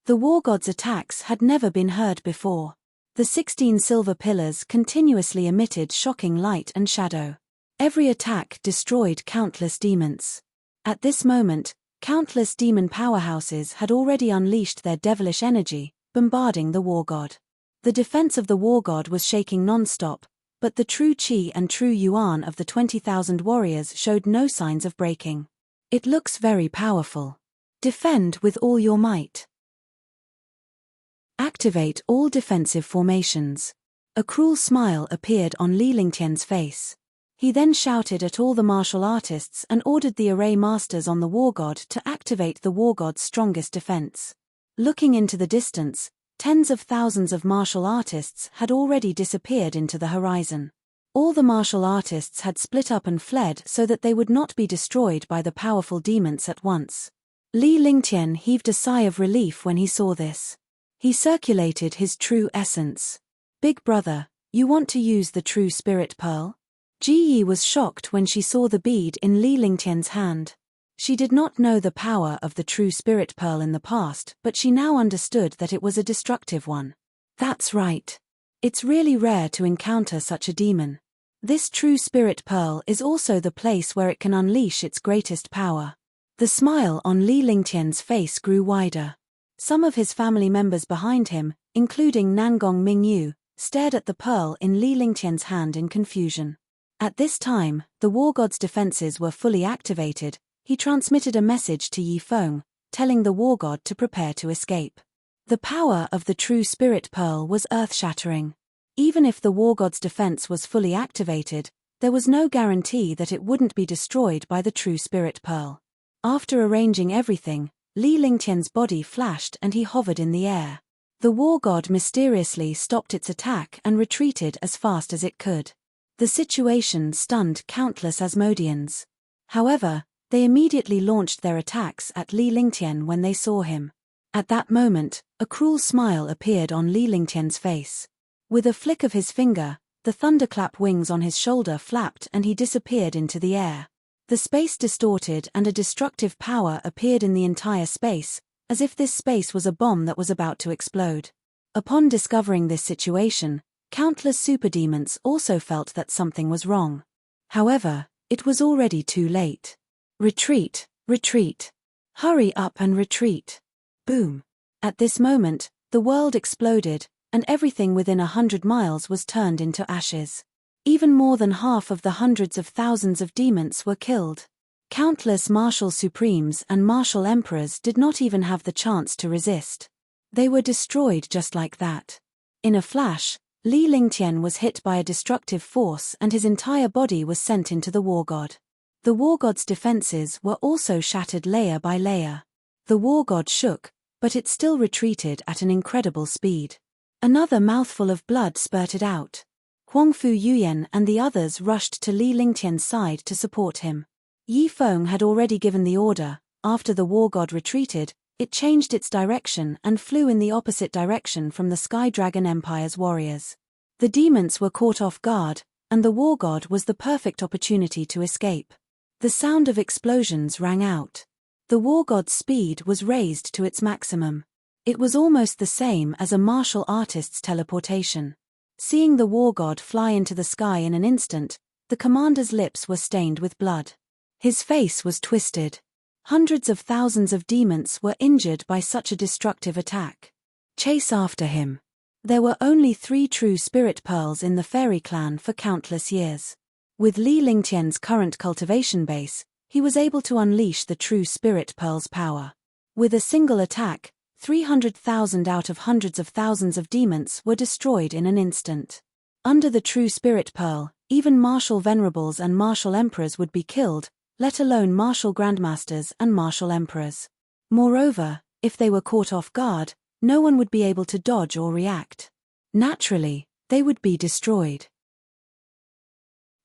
The war god's attacks had never been heard before. The 16 silver pillars continuously emitted shocking light and shadow. Every attack destroyed countless demons. At this moment, countless demon powerhouses had already unleashed their devilish energy, bombarding the war god. The defense of the war god was shaking non-stop, but the true qi and true yuan of the 20,000 warriors showed no signs of breaking. It looks very powerful. Defend with all your might. Activate all defensive formations. A cruel smile appeared on Li Lingtian's face. He then shouted at all the martial artists and ordered the array masters on the war god to activate the war god's strongest defense. Looking into the distance, tens of thousands of martial artists had already disappeared into the horizon. All the martial artists had split up and fled so that they would not be destroyed by the powerful demons at once. Li Lingtian heaved a sigh of relief when he saw this. He circulated his true essence. Big brother, you want to use the true spirit pearl? Ji Yi was shocked when she saw the bead in Li Lingtian's hand. She did not know the power of the true spirit pearl in the past, but she now understood that it was a destructive one. That's right. It's really rare to encounter such a demon. This true spirit pearl is also the place where it can unleash its greatest power. The smile on Li Lingtian's face grew wider. Some of his family members behind him, including Nangong Mingyu, stared at the pearl in Li Lingtian's hand in confusion. At this time, the war god's defenses were fully activated. He transmitted a message to Yi Feng, telling the war god to prepare to escape. The power of the true spirit pearl was earth-shattering. Even if the war god's defense was fully activated, there was no guarantee that it wouldn't be destroyed by the true spirit pearl. After arranging everything, Li Lingtian's body flashed and he hovered in the air. The war god mysteriously stopped its attack and retreated as fast as it could. The situation stunned countless Asmodeans. However, they immediately launched their attacks at Li Lingtian when they saw him. At that moment, a cruel smile appeared on Li Lingtian's face. With a flick of his finger, the thunderclap wings on his shoulder flapped and he disappeared into the air. The space distorted and a destructive power appeared in the entire space, as if this space was a bomb that was about to explode. Upon discovering this situation, countless superdemons also felt that something was wrong. However, it was already too late. Retreat, retreat. Hurry up and retreat. Boom. At this moment, the world exploded, and everything within 100 miles was turned into ashes. Even more than half of the hundreds of thousands of demons were killed. Countless martial supremes and martial emperors did not even have the chance to resist. They were destroyed just like that. In a flash, Li Lingtian was hit by a destructive force and his entire body was sent into the war god. The war god's defenses were also shattered layer by layer. The war god shook, but it still retreated at an incredible speed. Another mouthful of blood spurted out. Huangfu Yuyan and the others rushed to Li Lingtian's side to support him. Yi Feng had already given the order. After the war god retreated, it changed its direction and flew in the opposite direction from the Sky Dragon Empire's warriors. The demons were caught off guard, and the war god was the perfect opportunity to escape. The sound of explosions rang out. The war god's speed was raised to its maximum. It was almost the same as a martial artist's teleportation. Seeing the war god fly into the sky in an instant, The commander's lips were stained with blood. His face was twisted. Hundreds of thousands of demons were injured by such a destructive attack. Chase after him. There were only 3 true spirit pearls in the fairy clan for countless years. With Li Lingtian's current cultivation base, he was able to unleash the true spirit pearl's power. With a single attack, 300,000 out of hundreds of thousands of demons were destroyed in an instant. Under the true spirit pearl, even martial venerables and martial emperors would be killed, let alone martial grandmasters and martial emperors. Moreover, if they were caught off guard, no one would be able to dodge or react. Naturally, they would be destroyed.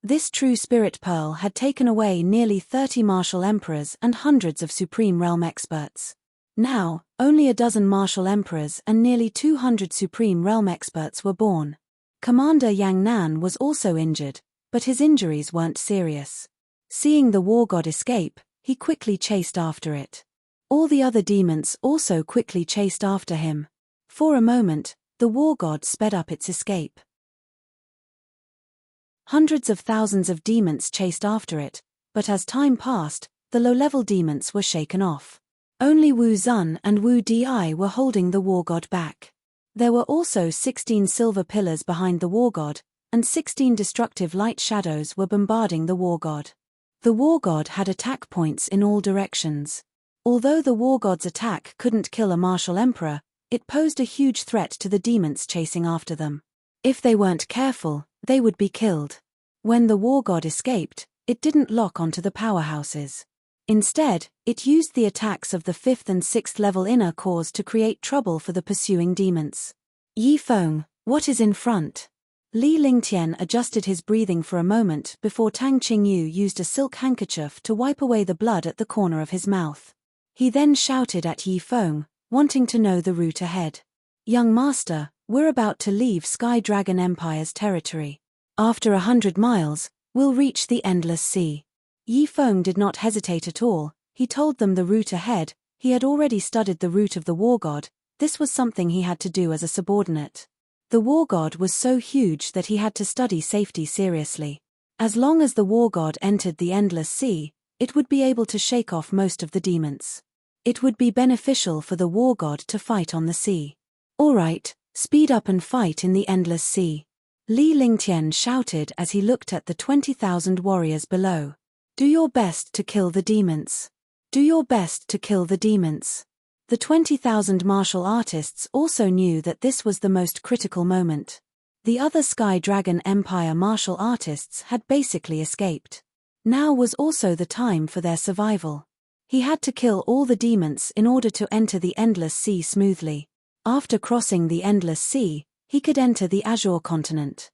This true spirit pearl had taken away nearly 30 martial emperors and hundreds of supreme realm experts. Now, only a dozen martial emperors and nearly 200 supreme realm experts were born. Commander Yang Nan was also injured, but his injuries weren't serious. Seeing the war god escape, he quickly chased after it. All the other demons also quickly chased after him. For a moment, the war god sped up its escape. Hundreds of thousands of demons chased after it, but as time passed, the low-level demons were shaken off. Only Wu Zun and Wu Di were holding the war god back. There were also 16 silver pillars behind the war god, and 16 destructive light shadows were bombarding the war god. The war god had attack points in all directions. Although the war god's attack couldn't kill a martial emperor, it posed a huge threat to the demons chasing after them. If they weren't careful, they would be killed. When the war god escaped, it didn't lock onto the powerhouses. Instead, it used the attacks of the 5th and 6th level inner cores to create trouble for the pursuing demons. Yi Feng, what is in front? Li Lingtian adjusted his breathing for a moment before Tang Qingyu used a silk handkerchief to wipe away the blood at the corner of his mouth. He then shouted at Yi Feng, wanting to know the route ahead. Young master, we're about to leave Sky Dragon Empire's territory. After 100 miles, we'll reach the Endless Sea. Yi Feng did not hesitate at all. He told them the route ahead. He had already studied the route of the war god. This was something he had to do as a subordinate. The war god was so huge that he had to study safety seriously. As long as the war god entered the Endless Sea, it would be able to shake off most of the demons. It would be beneficial for the war god to fight on the sea. All right, speed up and fight in the Endless Sea. Li Lingtian shouted as he looked at the 20,000 warriors below. Do your best to kill the demons. Do your best to kill the demons. The 20,000 martial artists also knew that this was the most critical moment. The other Sky Dragon Empire martial artists had basically escaped. Now was also the time for their survival. He had to kill all the demons in order to enter the Endless Sea smoothly. After crossing the Endless Sea, he could enter the Azure continent.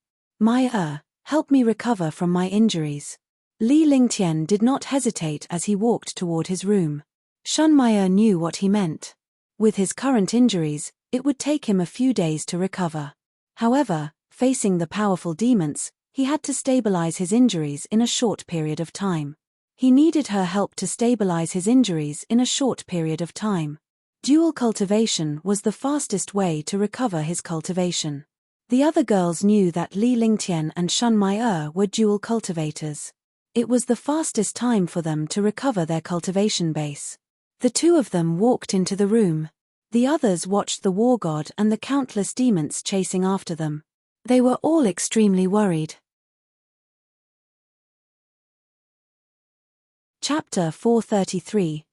Help me recover from my injuries. Li Lingtian did not hesitate as he walked toward his room. Shunmaya knew what he meant. With his current injuries, it would take him a few days to recover. However, facing the powerful demons, he had to stabilize his injuries in a short period of time. He needed her help to stabilize his injuries in a short period of time. Dual cultivation was the fastest way to recover his cultivation. The other girls knew that Li Lingtian and Shunmaya were dual cultivators. It was the fastest time for them to recover their cultivation base. The two of them walked into the room. The others watched the war god and the countless demons chasing after them. They were all extremely worried. Chapter 433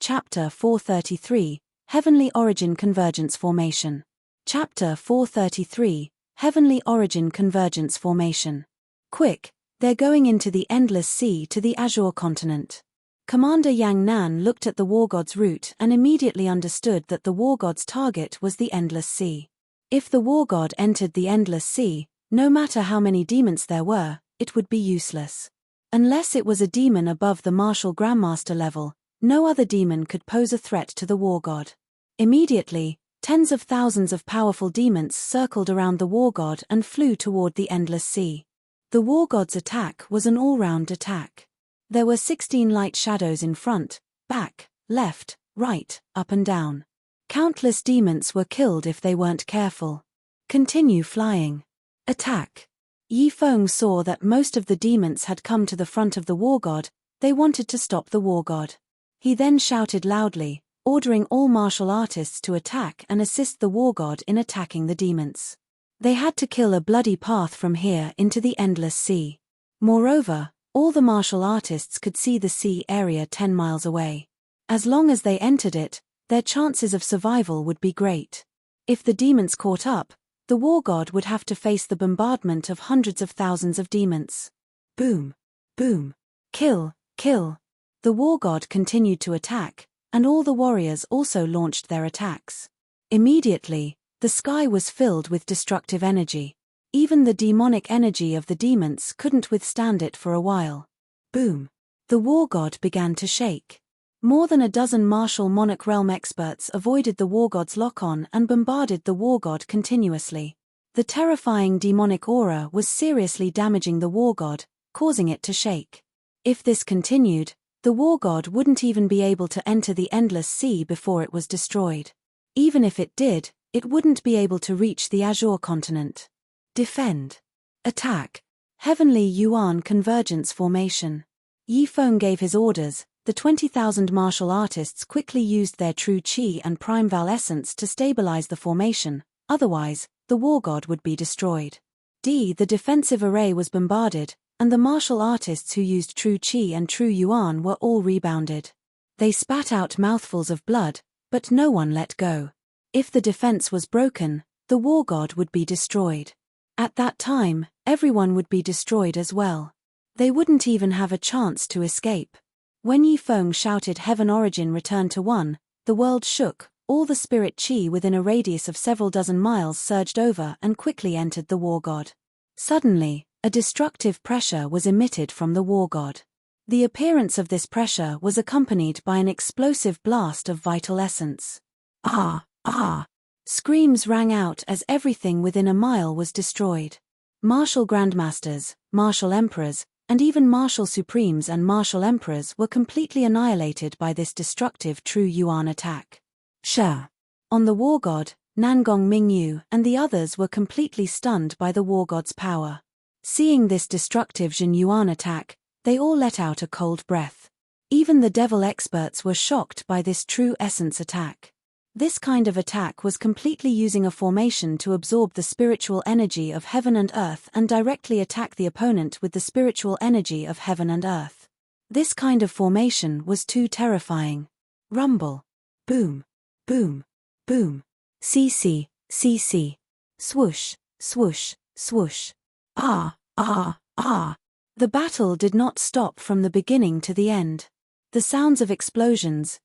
Heavenly Origin Convergence Formation. Chapter 433 Heavenly Origin Convergence Formation. Quick, they're going into the Endless Sea to the Azure continent. Commander Yang Nan looked at the war god's route and immediately understood that the war god's target was the Endless Sea. If the war god entered the Endless Sea, no matter how many demons there were, it would be useless. Unless it was a demon above the martial grandmaster level, no other demon could pose a threat to the war god. Immediately, tens of thousands of powerful demons circled around the war god and flew toward the Endless Sea. The war god's attack was an all-round attack. There were 16 light shadows in front, back, left, right, up and down. Countless demons were killed if they weren't careful. Continue flying. Attack. Yi Feng saw that most of the demons had come to the front of the war god. They wanted to stop the war god. He then shouted loudly, ordering all martial artists to attack and assist the war god in attacking the demons. They had to kill a bloody path from here into the endless sea. Moreover, all the martial artists could see the sea area 10 miles away. As long as they entered it, their chances of survival would be great. If the demons caught up, the war god would have to face the bombardment of hundreds of thousands of demons. Boom! Boom! Kill! Kill! The war god continued to attack, and all the warriors also launched their attacks. Immediately, the sky was filled with destructive energy. Even the demonic energy of the demons couldn't withstand it for a while. Boom! The war god began to shake. More than a dozen martial monarch realm experts avoided the war god's lock-on and bombarded the war god continuously. The terrifying demonic aura was seriously damaging the war god, causing it to shake. If this continued, the war god wouldn't even be able to enter the endless sea before it was destroyed. Even if it did, it wouldn't be able to reach the Azure continent. Defend. Attack. Heavenly Yuan Convergence Formation. Yi Feng gave his orders. The 20,000 martial artists quickly used their true chi and prime val essence to stabilize the formation, otherwise, the war god would be destroyed. The defensive array was bombarded, and the martial artists who used true chi and true yuan were all rebounded. They spat out mouthfuls of blood, but no one let go. If the defense was broken, the war god would be destroyed. At that time, everyone would be destroyed as well. They wouldn't even have a chance to escape. When Yi Feng shouted Heaven Origin Return to One, the world shook, all the spirit chi within a radius of several dozen miles surged over and quickly entered the war god. Suddenly, a destructive pressure was emitted from the war god. The appearance of this pressure was accompanied by an explosive blast of vital essence. Ah! Ah! Screams rang out as everything within a mile was destroyed. Martial grandmasters, martial emperors, and even martial supremes and martial emperors were completely annihilated by this destructive true yuan attack. Sha! On the war god, Nangong Mingyu and the others were completely stunned by the war god's power. Seeing this destructive Jin Yuan attack, they all let out a cold breath. Even the devil experts were shocked by this true essence attack. This kind of attack was completely using a formation to absorb the spiritual energy of heaven and earth and directly attack the opponent with the spiritual energy of heaven and earth. This kind of formation was too terrifying. Rumble. Boom. Boom. Boom. CC, CC. Swoosh, swoosh, swoosh. Ah, ah, ah. The battle did not stop from the beginning to the end. The sounds of explosions,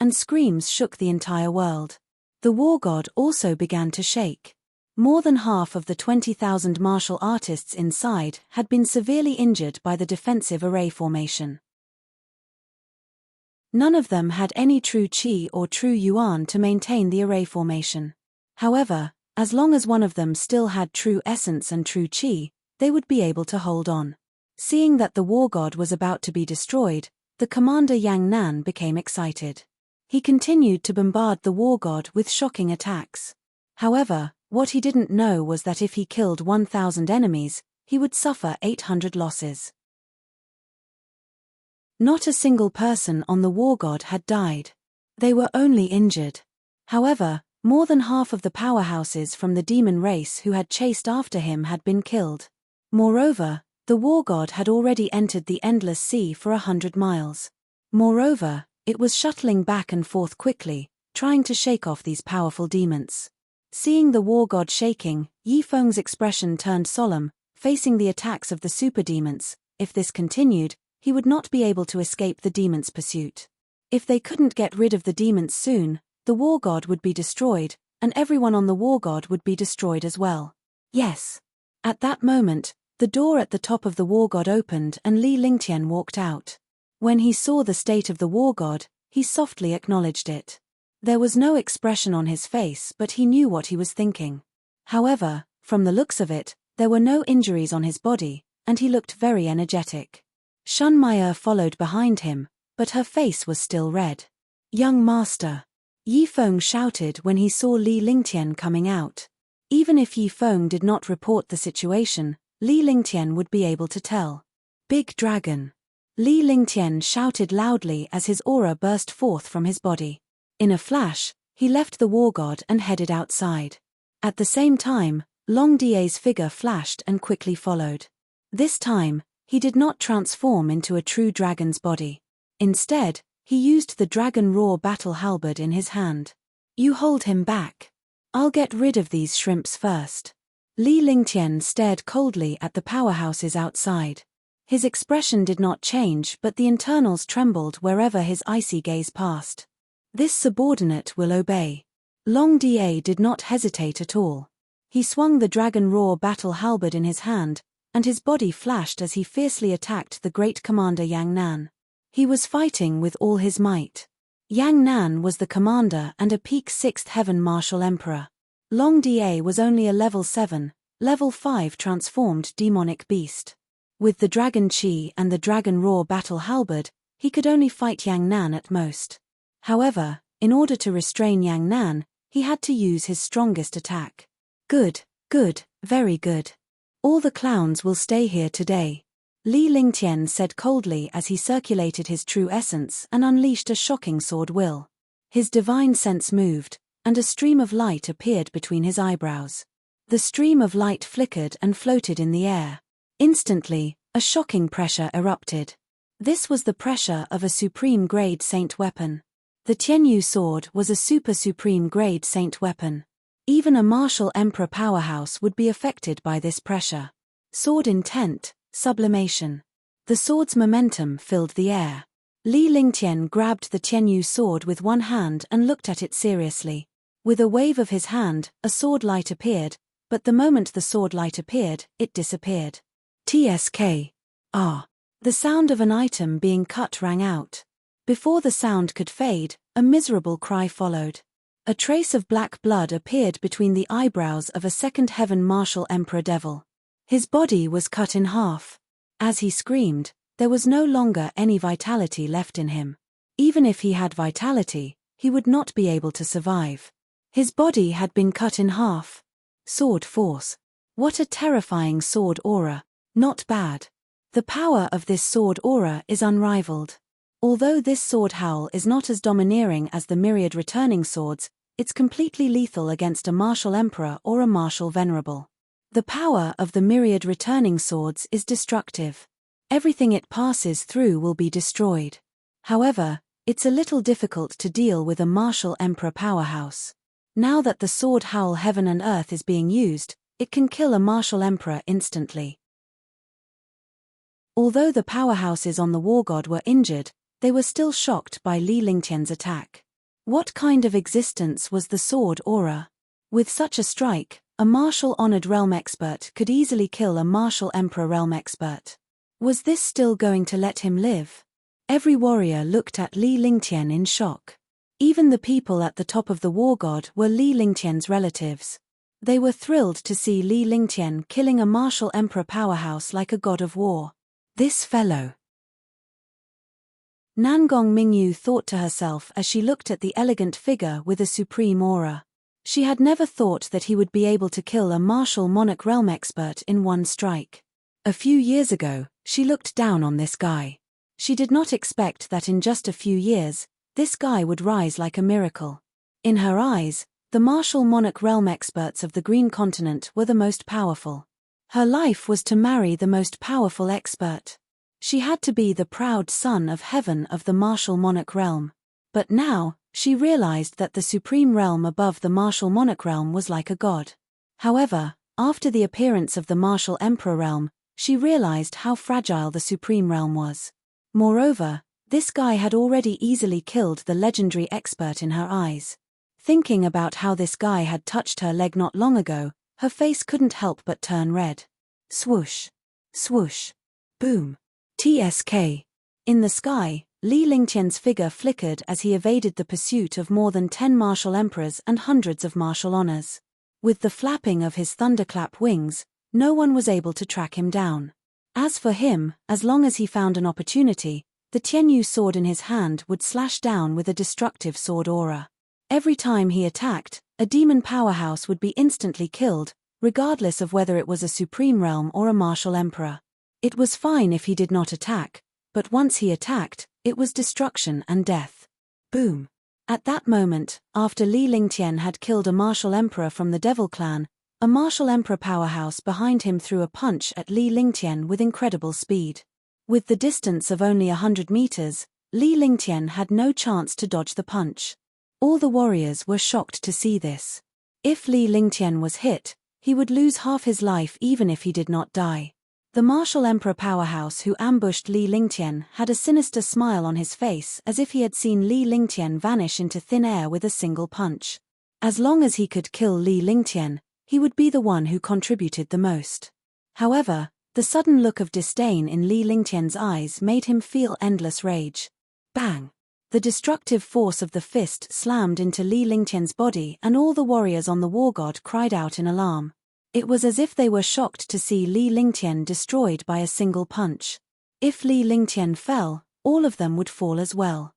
and screams shook the entire world. The war god also began to shake. More than half of the 20,000 martial artists inside had been severely injured by the defensive array formation. None of them had any true chi or true yuan to maintain the array formation. However, as long as one of them still had true essence and true chi, they would be able to hold on. Seeing that the war god was about to be destroyed, the commander Yang Nan became excited. He continued to bombard the war god with shocking attacks. However, what he didn't know was that if he killed 1,000 enemies, he would suffer 800 losses. Not a single person on the war god had died. They were only injured. However, more than half of the powerhouses from the demon race who had chased after him had been killed. Moreover, the war god had already entered the endless sea for 100 miles. Moreover, it was shuttling back and forth quickly, trying to shake off these powerful demons. Seeing the war god shaking, Yi Feng's expression turned solemn, facing the attacks of the super demons. If this continued, he would not be able to escape the demons' pursuit. If they couldn't get rid of the demons soon, the war god would be destroyed, and everyone on the war god would be destroyed as well. Yes. At that moment, the door at the top of the war god opened and Li Lingtian walked out. When he saw the state of the war god, he softly acknowledged it. There was no expression on his face, but he knew what he was thinking. However, from the looks of it, there were no injuries on his body, and he looked very energetic. Shunmaya followed behind him, but her face was still red. "Young master!" Yi Feng shouted when he saw Li Lingtian coming out. Even if Yi Feng did not report the situation, Li Lingtian would be able to tell. Big dragon. Li Lingtian shouted loudly as his aura burst forth from his body. In a flash, he left the war god and headed outside. At the same time, Long Die's figure flashed and quickly followed. This time, he did not transform into a true dragon's body. Instead, he used the dragon raw battle halberd in his hand. You hold him back. I'll get rid of these shrimps first. Li Lingtian stared coldly at the powerhouses outside. His expression did not change, but the internals trembled wherever his icy gaze passed. This subordinate will obey. Long Die did not hesitate at all. He swung the dragon raw battle halberd in his hand, and his body flashed as he fiercely attacked the great commander Yang Nan. He was fighting with all his might. Yang Nan was the commander and a peak 6th heaven martial emperor. Long Die was only a level 7, level 5 transformed demonic beast. With the dragon chi and the dragon raw battle halberd, he could only fight Yang Nan at most. However, in order to restrain Yang Nan, he had to use his strongest attack. Good, very good. All the clowns will stay here today. Li Lingtian said coldly as he circulated his true essence and unleashed a shocking sword will. His divine sense moved, and a stream of light appeared between his eyebrows. The stream of light flickered and floated in the air. Instantly, a shocking pressure erupted. This was the pressure of a supreme-grade saint weapon. The Tianyu sword was a supreme grade saint weapon. Even a martial emperor powerhouse would be affected by this pressure. Sword intent, sublimation. The sword's momentum filled the air. Li Lingtian grabbed the Tianyu sword with one hand and looked at it seriously. With a wave of his hand, a sword light appeared, but the moment the sword light appeared, it disappeared. TSK. Ah. The sound of an item being cut rang out. Before the sound could fade, a miserable cry followed. A trace of black blood appeared between the eyebrows of a second heaven martial emperor devil. His body was cut in half. As he screamed, there was no longer any vitality left in him. Even if he had vitality, he would not be able to survive. His body had been cut in half. Sword force. What a terrifying sword aura. Not bad. The power of this sword aura is unrivaled. Although this sword howl is not as domineering as the myriad returning swords, it's completely lethal against a martial emperor or a martial venerable. The power of the myriad returning swords is destructive. Everything it passes through will be destroyed. However, it's a little difficult to deal with a martial emperor powerhouse. Now that the sword howl heaven and earth is being used, it can kill a martial emperor instantly. Although the powerhouses on the war god were injured, they were still shocked by Li Lingtian's attack. What kind of existence was the sword aura? With such a strike, a martial honored realm expert could easily kill a martial emperor realm expert. Was this still going to let him live? Every warrior looked at Li Lingtian in shock. Even the people at the top of the war god were Li Lingtian's relatives. They were thrilled to see Li Lingtian killing a martial emperor powerhouse like a god of war. This fellow. Nangong Mingyu thought to herself as she looked at the elegant figure with a supreme aura. She had never thought that he would be able to kill a martial monarch realm expert in one strike. A few years ago, she looked down on this guy. She did not expect that in just a few years, this guy would rise like a miracle. In her eyes, the martial monarch realm experts of the Green Continent were the most powerful. Her life was to marry the most powerful expert. She had to be the proud son of heaven of the martial monarch realm. But now, she realized that the supreme realm above the martial monarch realm was like a god. However, after the appearance of the martial emperor realm, she realized how fragile the supreme realm was. Moreover, this guy had already easily killed the legendary expert in her eyes. Thinking about how this guy had touched her leg not long ago, her face couldn't help but turn red. Swoosh. Swoosh. Boom. TSK. In the sky, Li Lingtian's figure flickered as he evaded the pursuit of more than 10 martial emperors and hundreds of martial honors. With the flapping of his thunderclap wings, no one was able to track him down. As for him, as long as he found an opportunity, the Tianyu sword in his hand would slash down with a destructive sword aura. Every time he attacked, a demon powerhouse would be instantly killed, regardless of whether it was a supreme realm or a martial emperor. It was fine if he did not attack, but once he attacked, it was destruction and death. Boom. At that moment, after Li Lingtian had killed a martial emperor from the Devil Clan, a martial emperor powerhouse behind him threw a punch at Li Lingtian with incredible speed. With the distance of only 100 meters, Li Lingtian had no chance to dodge the punch. All the warriors were shocked to see this. If Li Lingtian was hit, he would lose half his life even if he did not die. The martial emperor powerhouse who ambushed Li Lingtian had a sinister smile on his face as if he had seen Li Lingtian vanish into thin air with a single punch. As long as he could kill Li Lingtian, he would be the one who contributed the most. However, the sudden look of disdain in Li Lingtian's eyes made him feel endless rage. Bang! The destructive force of the fist slammed into Li Lingtian's body and all the warriors on the war god cried out in alarm. It was as if they were shocked to see Li Lingtian destroyed by a single punch. If Li Lingtian fell, all of them would fall as well.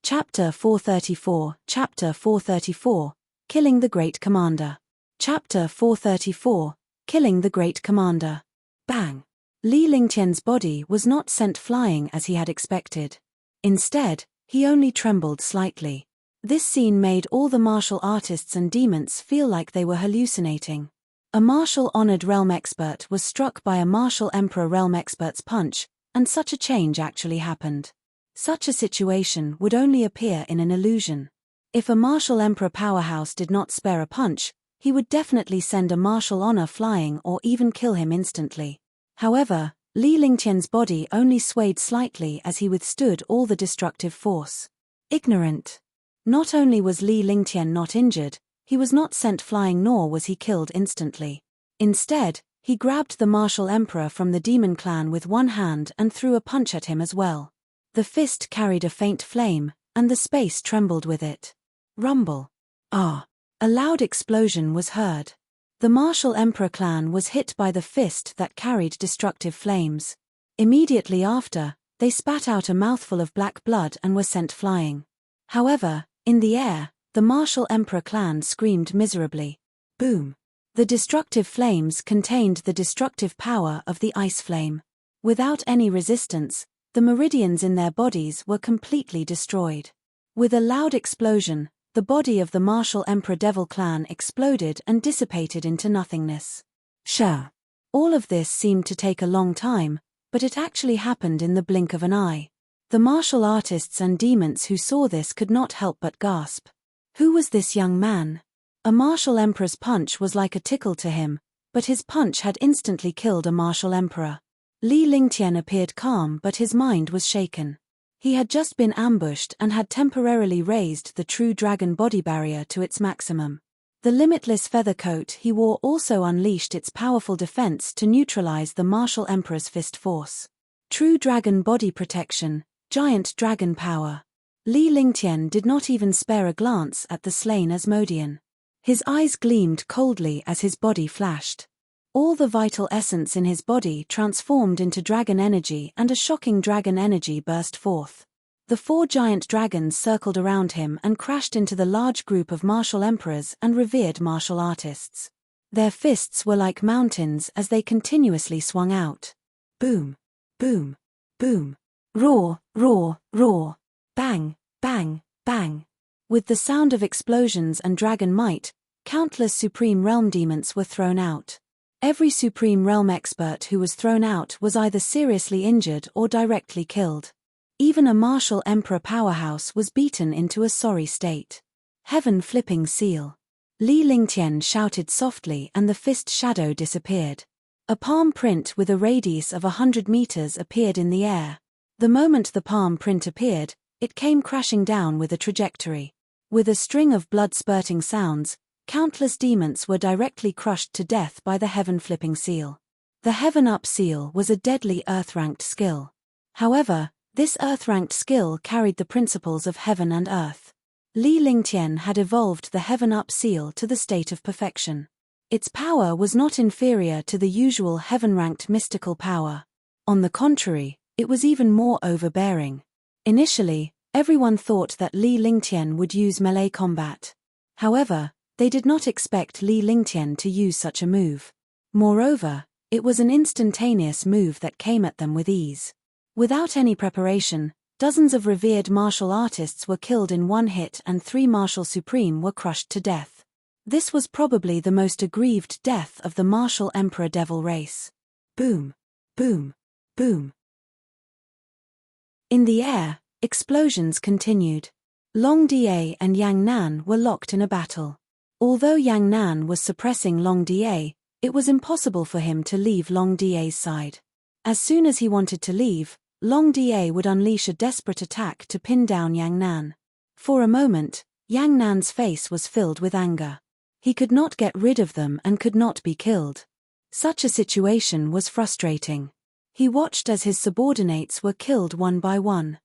Chapter 434, Chapter 434, Killing the Great Commander. Chapter 434, Killing the Great Commander. Bang! Li Lingtian's body was not sent flying as he had expected. Instead, he only trembled slightly. This scene made all the martial artists and demons feel like they were hallucinating. A martial honored realm expert was struck by a martial emperor realm expert's punch, and such a change actually happened. Such a situation would only appear in an illusion. If a martial emperor powerhouse did not spare a punch, he would definitely send a martial honor flying or even kill him instantly. However, Li Lingtian's body only swayed slightly as he withstood all the destructive force. Ignorant. Not only was Li Lingtian not injured, he was not sent flying nor was he killed instantly. Instead, he grabbed the martial emperor from the demon clan with one hand and threw a punch at him as well. The fist carried a faint flame, and the space trembled with it. Rumble. Ah! A loud explosion was heard. The martial emperor clan was hit by the fist that carried destructive flames. Immediately after, they spat out a mouthful of black blood and were sent flying. However, in the air, the martial emperor clan screamed miserably. Boom! The destructive flames contained the destructive power of the ice flame. Without any resistance, the meridians in their bodies were completely destroyed. With a loud explosion, the body of the martial emperor devil clan exploded and dissipated into nothingness. Sure. All of this seemed to take a long time, but it actually happened in the blink of an eye. The martial artists and demons who saw this could not help but gasp. Who was this young man? A martial emperor's punch was like a tickle to him, but his punch had instantly killed a martial emperor. Li Lingtian appeared calm but his mind was shaken. He had just been ambushed and had temporarily raised the true dragon body barrier to its maximum. The limitless feather coat he wore also unleashed its powerful defense to neutralize the martial emperor's fist force. True dragon body protection. Giant dragon power. Li Lingtian did not even spare a glance at the slain Asmodean. His eyes gleamed coldly as his body flashed. All the vital essence in his body transformed into dragon energy and a shocking dragon energy burst forth. The 4 giant dragons circled around him and crashed into the large group of martial emperors and revered martial artists. Their fists were like mountains as they continuously swung out. Boom! Boom! Boom! Roar, roar, roar. Bang, bang, bang. With the sound of explosions and dragon might, countless Supreme Realm demons were thrown out. Every Supreme Realm expert who was thrown out was either seriously injured or directly killed. Even a martial emperor powerhouse was beaten into a sorry state. Heaven flipping seal. Li Lingtian shouted softly and the fist shadow disappeared. A palm print with a radius of 100 meters appeared in the air. The moment the palm print appeared, it came crashing down with a trajectory. With a string of blood-spurting sounds, countless demons were directly crushed to death by the heaven-flipping seal. The heaven-up seal was a deadly earth-ranked skill. However, this earth-ranked skill carried the principles of heaven and earth. Li Lingtian had evolved the heaven-up seal to the state of perfection. Its power was not inferior to the usual heaven-ranked mystical power. On the contrary, it was even more overbearing. Initially, Everyone thought that Li Lingtian would use melee combat. However, they did not expect Li Lingtian to use such a move. Moreover, it was an instantaneous move that came at them with ease. Without any preparation, dozens of revered martial artists were killed in one hit and 3 martial supreme were crushed to death. This was probably the most aggrieved death of the martial emperor devil race. Boom, boom, boom. In the air, explosions continued. Long Da and Yang Nan were locked in a battle. Although Yang Nan was suppressing Long Da, it was impossible for him to leave Long Da's side. As soon as he wanted to leave, Long Da would unleash a desperate attack to pin down Yang Nan. For a moment, Yang Nan's face was filled with anger. He could not get rid of them and could not be killed. Such a situation was frustrating. He watched as his subordinates were killed one by one.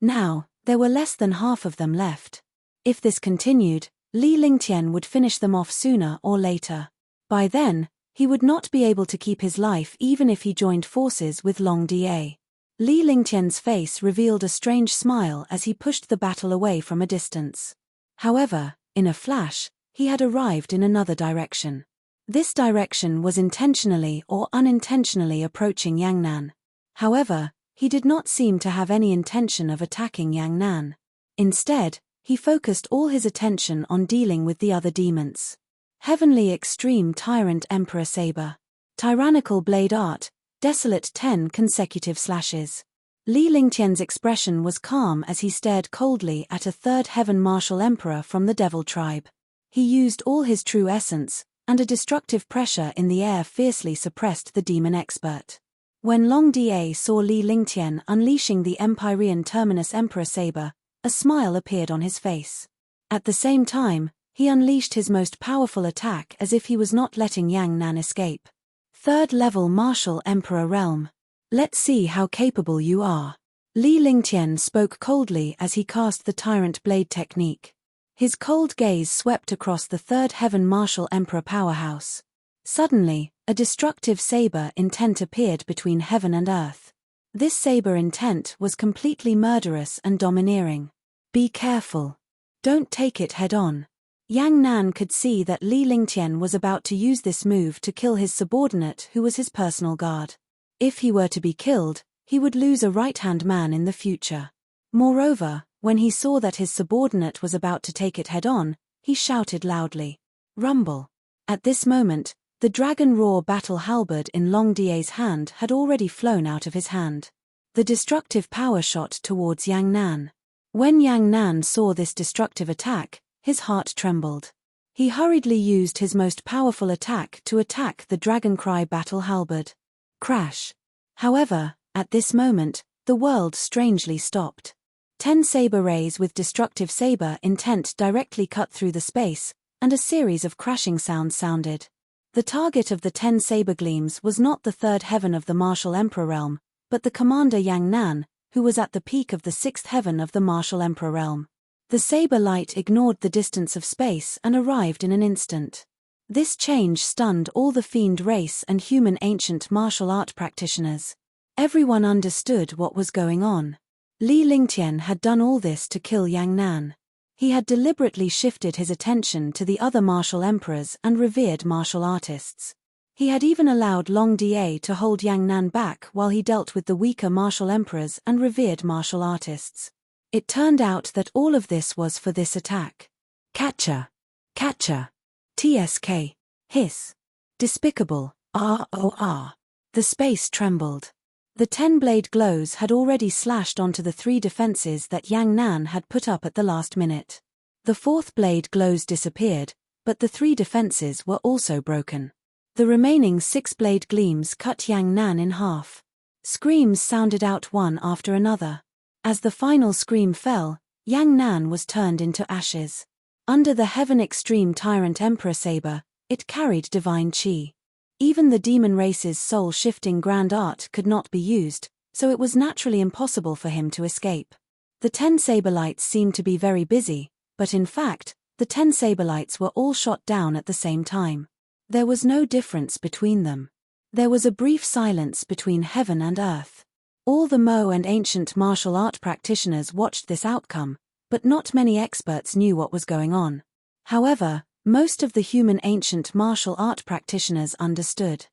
Now, there were less than half of them left. If this continued, Li Lingtian would finish them off sooner or later. By then, he would not be able to keep his life even if he joined forces with Long Da. Li Lingtian's face revealed a strange smile as he pushed the battle away from a distance. However, in a flash, he had arrived in another direction. This direction was intentionally or unintentionally approaching Yang Nan. However, he did not seem to have any intention of attacking Yang Nan. Instead, he focused all his attention on dealing with the other demons. Heavenly Extreme Tyrant Emperor Saber. Tyrannical Blade Art, Desolate 10 consecutive slashes. Li Lingtian's expression was calm as he stared coldly at a third heaven martial emperor from the devil tribe. He used all his true essence, and a destructive pressure in the air fiercely suppressed the demon expert. When Long Da saw Li Lingtian unleashing the Empyrean Terminus Emperor Saber, a smile appeared on his face. At the same time, he unleashed his most powerful attack as if he was not letting Yang Nan escape. Third level Martial Emperor Realm. Let's see how capable you are. Li Lingtian spoke coldly as he cast the Tyrant Blade technique. His cold gaze swept across the third heaven Martial Emperor powerhouse. Suddenly, a destructive saber intent appeared between heaven and earth. This saber intent was completely murderous and domineering. Be careful. Don't take it head on. Yang Nan could see that Li Lingtian was about to use this move to kill his subordinate who was his personal guard. If he were to be killed, he would lose a right-hand man in the future. Moreover, when he saw that his subordinate was about to take it head on, he shouted loudly, "Rumble!" At this moment, the Dragon Roar battle halberd in Long Da's hand had already flown out of his hand. The destructive power shot towards Yang Nan. When Yang Nan saw this destructive attack, his heart trembled. He hurriedly used his most powerful attack to attack the Dragon Cry battle halberd. Crash! However, at this moment, the world strangely stopped. 10 saber rays with destructive saber intent directly cut through the space, and a series of crashing sounds sounded. The target of the 10 saber gleams was not the third heaven of the Martial Emperor Realm, but the commander Yang Nan, who was at the peak of the 6th heaven of the Martial Emperor Realm. The saber light ignored the distance of space and arrived in an instant. This change stunned all the fiend race and human ancient martial art practitioners. Everyone understood what was going on. Li Lingtian had done all this to kill Yang Nan. He had deliberately shifted his attention to the other martial emperors and revered martial artists. He had even allowed Long Da to hold Yang Nan back while he dealt with the weaker martial emperors and revered martial artists. It turned out that all of this was for this attack. Catcher! Catcher! TSK! Hiss! Despicable! ROR! The space trembled. The 10-blade glows had already slashed onto the 3 defenses that Yang Nan had put up at the last minute. The 4th blade glows disappeared, but the 3 defenses were also broken. The remaining 6-blade gleams cut Yang Nan in half. Screams sounded out one after another. As the final scream fell, Yang Nan was turned into ashes. Under the Heaven Extreme Tyrant Emperor Saber, it carried divine chi. Even the demon race's soul-shifting grand art could not be used, so it was naturally impossible for him to escape. The 10 Saberlights seemed to be very busy, but in fact, the 10 Saberlights were all shot down at the same time. There was no difference between them. There was a brief silence between heaven and earth. All the Mo and ancient martial art practitioners watched this outcome, but not many experts knew what was going on. However, most of the human ancient martial art practitioners understood.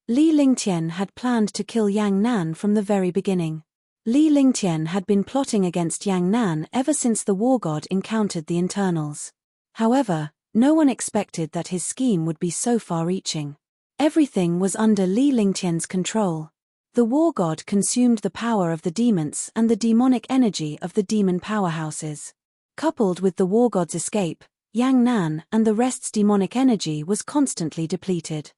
Li Lingtian had planned to kill Yang Nan from the very beginning. Li Lingtian had been plotting against Yang Nan ever since the war god encountered the internals. However, no one expected that his scheme would be so far-reaching. Everything was under Li Lingtian's control. The war god consumed the power of the demons and the demonic energy of the demon powerhouses. Coupled with the war god's escape, Yang Nan and the rest's demonic energy was constantly depleted.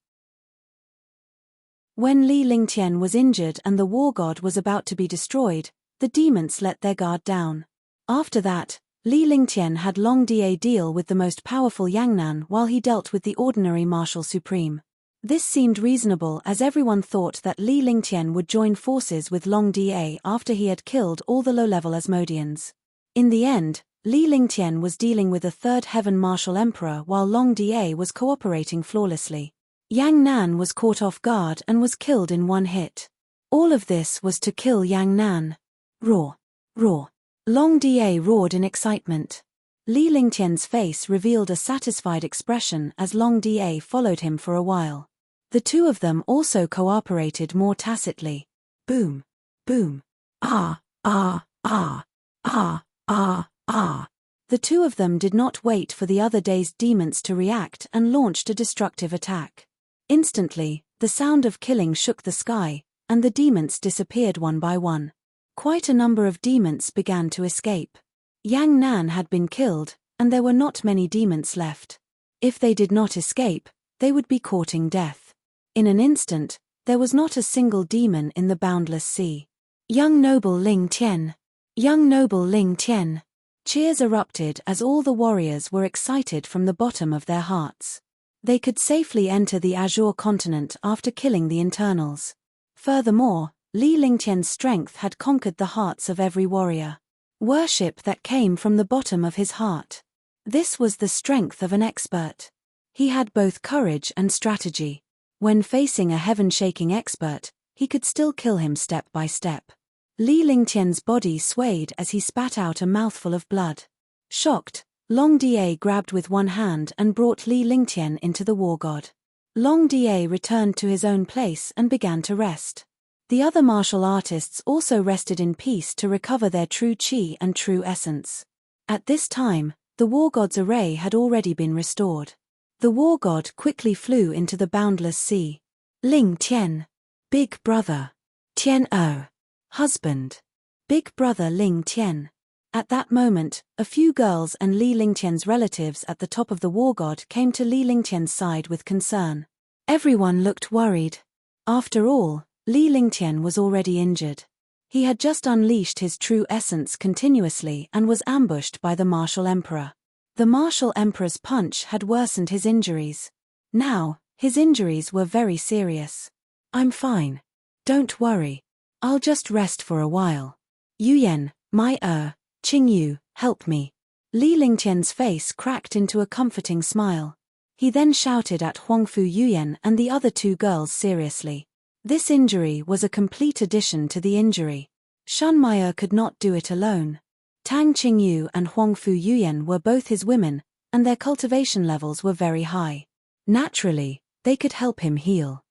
When Li Lingtian was injured and the war god was about to be destroyed, the demons let their guard down. After that, Li Lingtian had Long Da deal with the most powerful Yang Nan while he dealt with the ordinary Marshal Supreme. This seemed reasonable as everyone thought that Li Lingtian would join forces with Long Da after he had killed all the low-level Asmodeans. In the end, Li Lingtian was dealing with a third heaven martial emperor while Long Da was cooperating flawlessly. Yang Nan was caught off guard and was killed in one hit. All of this was to kill Yang Nan. Roar! Roar! Long Da roared in excitement. Li Lingtian's face revealed a satisfied expression as Long Da followed him for a while. The two of them also cooperated more tacitly. Boom! Boom! Ah! Ah! Ah! Ah! Ah! Ah! The two of them did not wait for the other dazed demons to react and launched a destructive attack. Instantly, the sound of killing shook the sky, and the demons disappeared one by one. Quite a number of demons began to escape. Yang Nan had been killed, and there were not many demons left. If they did not escape, they would be courting death. In an instant, there was not a single demon in the boundless sea. Young noble Ling Tian! Young noble Ling Tian! Cheers erupted as all the warriors were excited from the bottom of their hearts. They could safely enter the Azure continent after killing the internals. Furthermore, Li Lingtian's strength had conquered the hearts of every warrior. Worship that came from the bottom of his heart. This was the strength of an expert. He had both courage and strategy. When facing a heaven-shaking expert, he could still kill him step by step. Li Lingtian's body swayed as he spat out a mouthful of blood. Shocked, Long Da grabbed with one hand and brought Li Lingtian into the war god. Long Da returned to his own place and began to rest. The other martial artists also rested in peace to recover their true chi and true essence. At this time, the war god's array had already been restored. The war god quickly flew into the boundless sea. Ling Tian. Big brother. Tian O. Husband. Big brother Ling Tian. At that moment, a few girls and Li Lingtian's relatives at the top of the war god came to Li Lingtian's side with concern. Everyone looked worried. After all, Li Lingtian was already injured. He had just unleashed his true essence continuously and was ambushed by the martial emperor. The martial emperor's punch had worsened his injuries. Now, his injuries were very serious. I'm fine. Don't worry. I'll just rest for a while. Yuyan, my Qingyu, help me. Li Lingtian's face cracked into a comforting smile. He then shouted at Huangfu Yuyan and the other two girls seriously. This injury was a complete addition to the injury. Shunmaya could not do it alone. Tang Qingyu and Huangfu Yuyan were both his women, and their cultivation levels were very high. Naturally, they could help him heal.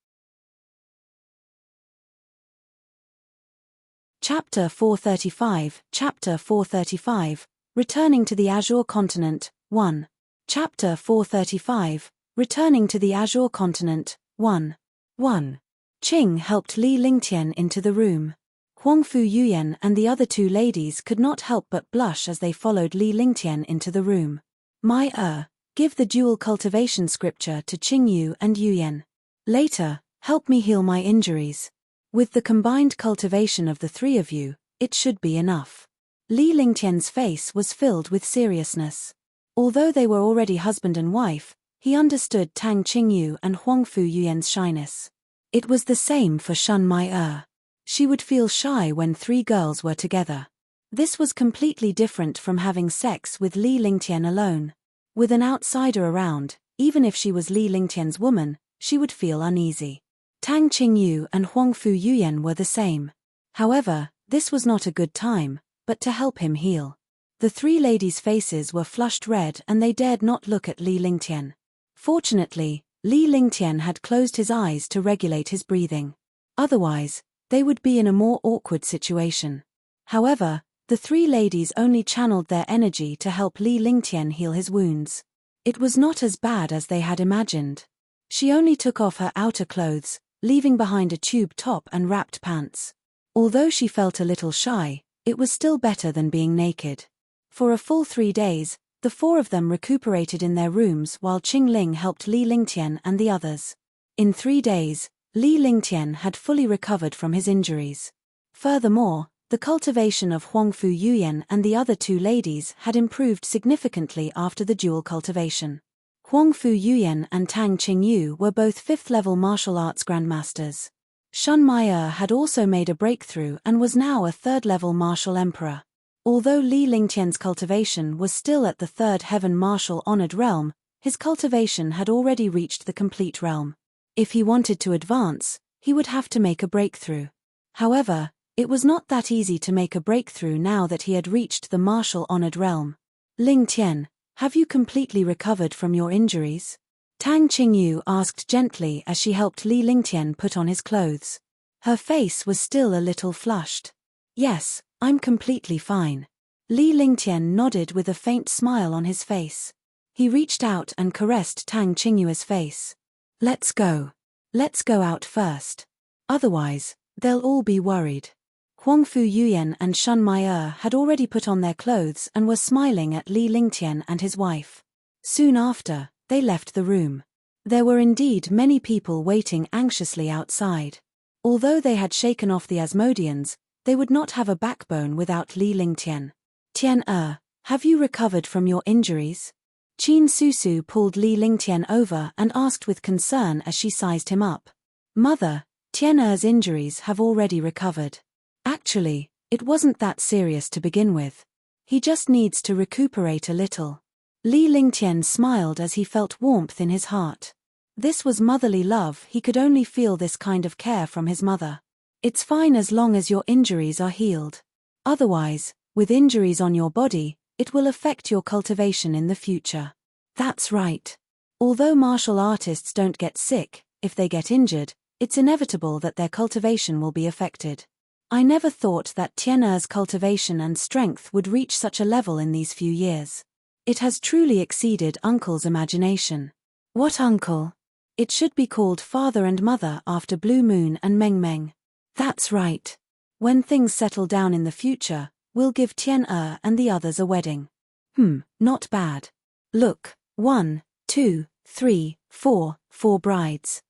Chapter 435, Chapter 435, Returning to the Azure Continent, 1. Chapter 435, Returning to the Azure Continent, 1. 1. Qing helped Li Lingtian into the room. Huangfu Yuyan and the other two ladies could not help but blush as they followed Li Lingtian into the room. My give the dual cultivation scripture to Qingyu and Yuyan. Later, help me heal my injuries. With the combined cultivation of the three of you, it should be enough. Li Lingtian's face was filled with seriousness. Although they were already husband and wife, he understood Tang Qingyu and Huangfu Yuyan's shyness. It was the same for Shun Mai. She would feel shy when three girls were together. This was completely different from having sex with Li Lingtian alone. With an outsider around, even if she was Li Lingtian's woman, she would feel uneasy. Tang Qingyu and Huangfu Yuyan were the same. However, this was not a good time, but to help him heal. The three ladies' faces were flushed red and they dared not look at Li Lingtian. Fortunately, Li Lingtian had closed his eyes to regulate his breathing. Otherwise, they would be in a more awkward situation. However, the three ladies only channeled their energy to help Li Lingtian heal his wounds. It was not as bad as they had imagined. She only took off her outer clothes, leaving behind a tube top and wrapped pants. Although she felt a little shy, it was still better than being naked. For a full 3 days, the four of them recuperated in their rooms while Qing Ling helped Li Lingtian and the others. In 3 days, Li Lingtian had fully recovered from his injuries. Furthermore, the cultivation of Huangfu Yuyan and the other two ladies had improved significantly after the dual cultivation. Huangfu Yuyan and Tang Qingyu were both 5th-level martial arts grandmasters. Shun Mai'er had also made a breakthrough and was now a 3rd-level martial emperor. Although Li Lingtian's cultivation was still at the 3rd heaven martial honored realm, his cultivation had already reached the complete realm. If he wanted to advance, he would have to make a breakthrough. However, it was not that easy to make a breakthrough now that he had reached the martial honored realm. Lingtian, have you completely recovered from your injuries? Tang Qingyu asked gently as she helped Li Lingtian put on his clothes. Her face was still a little flushed. Yes, I'm completely fine. Li Lingtian nodded with a faint smile on his face. He reached out and caressed Tang Qingyu's face. Let's go. Let's go out first. Otherwise, they'll all be worried. Huangfu Yuyan and Shun Mai'er had already put on their clothes and were smiling at Li Lingtian and his wife. Soon after, they left the room. There were indeed many people waiting anxiously outside. Although they had shaken off the Asmodeans, they would not have a backbone without Li Lingtian. Tian, have you recovered from your injuries? Qin Susu pulled Li Lingtian over and asked with concern as she sized him up. Mother, Tian's injuries have already recovered. Actually, it wasn't that serious to begin with. He just needs to recuperate a little. Li Lingtian smiled as he felt warmth in his heart. This was motherly love. He could only feel this kind of care from his mother. It's fine as long as your injuries are healed. Otherwise, with injuries on your body, it will affect your cultivation in the future. That's right. Although martial artists don't get sick, if they get injured, it's inevitable that their cultivation will be affected. I never thought that Tian's cultivation and strength would reach such a level in these few years. It has truly exceeded Uncle's imagination. What uncle? It should be called father and mother after Blue Moon and Meng Meng. That's right. When things settle down in the future, we'll give Tian and the others a wedding. Not bad. Look, 1, 2, 3, 4 brides.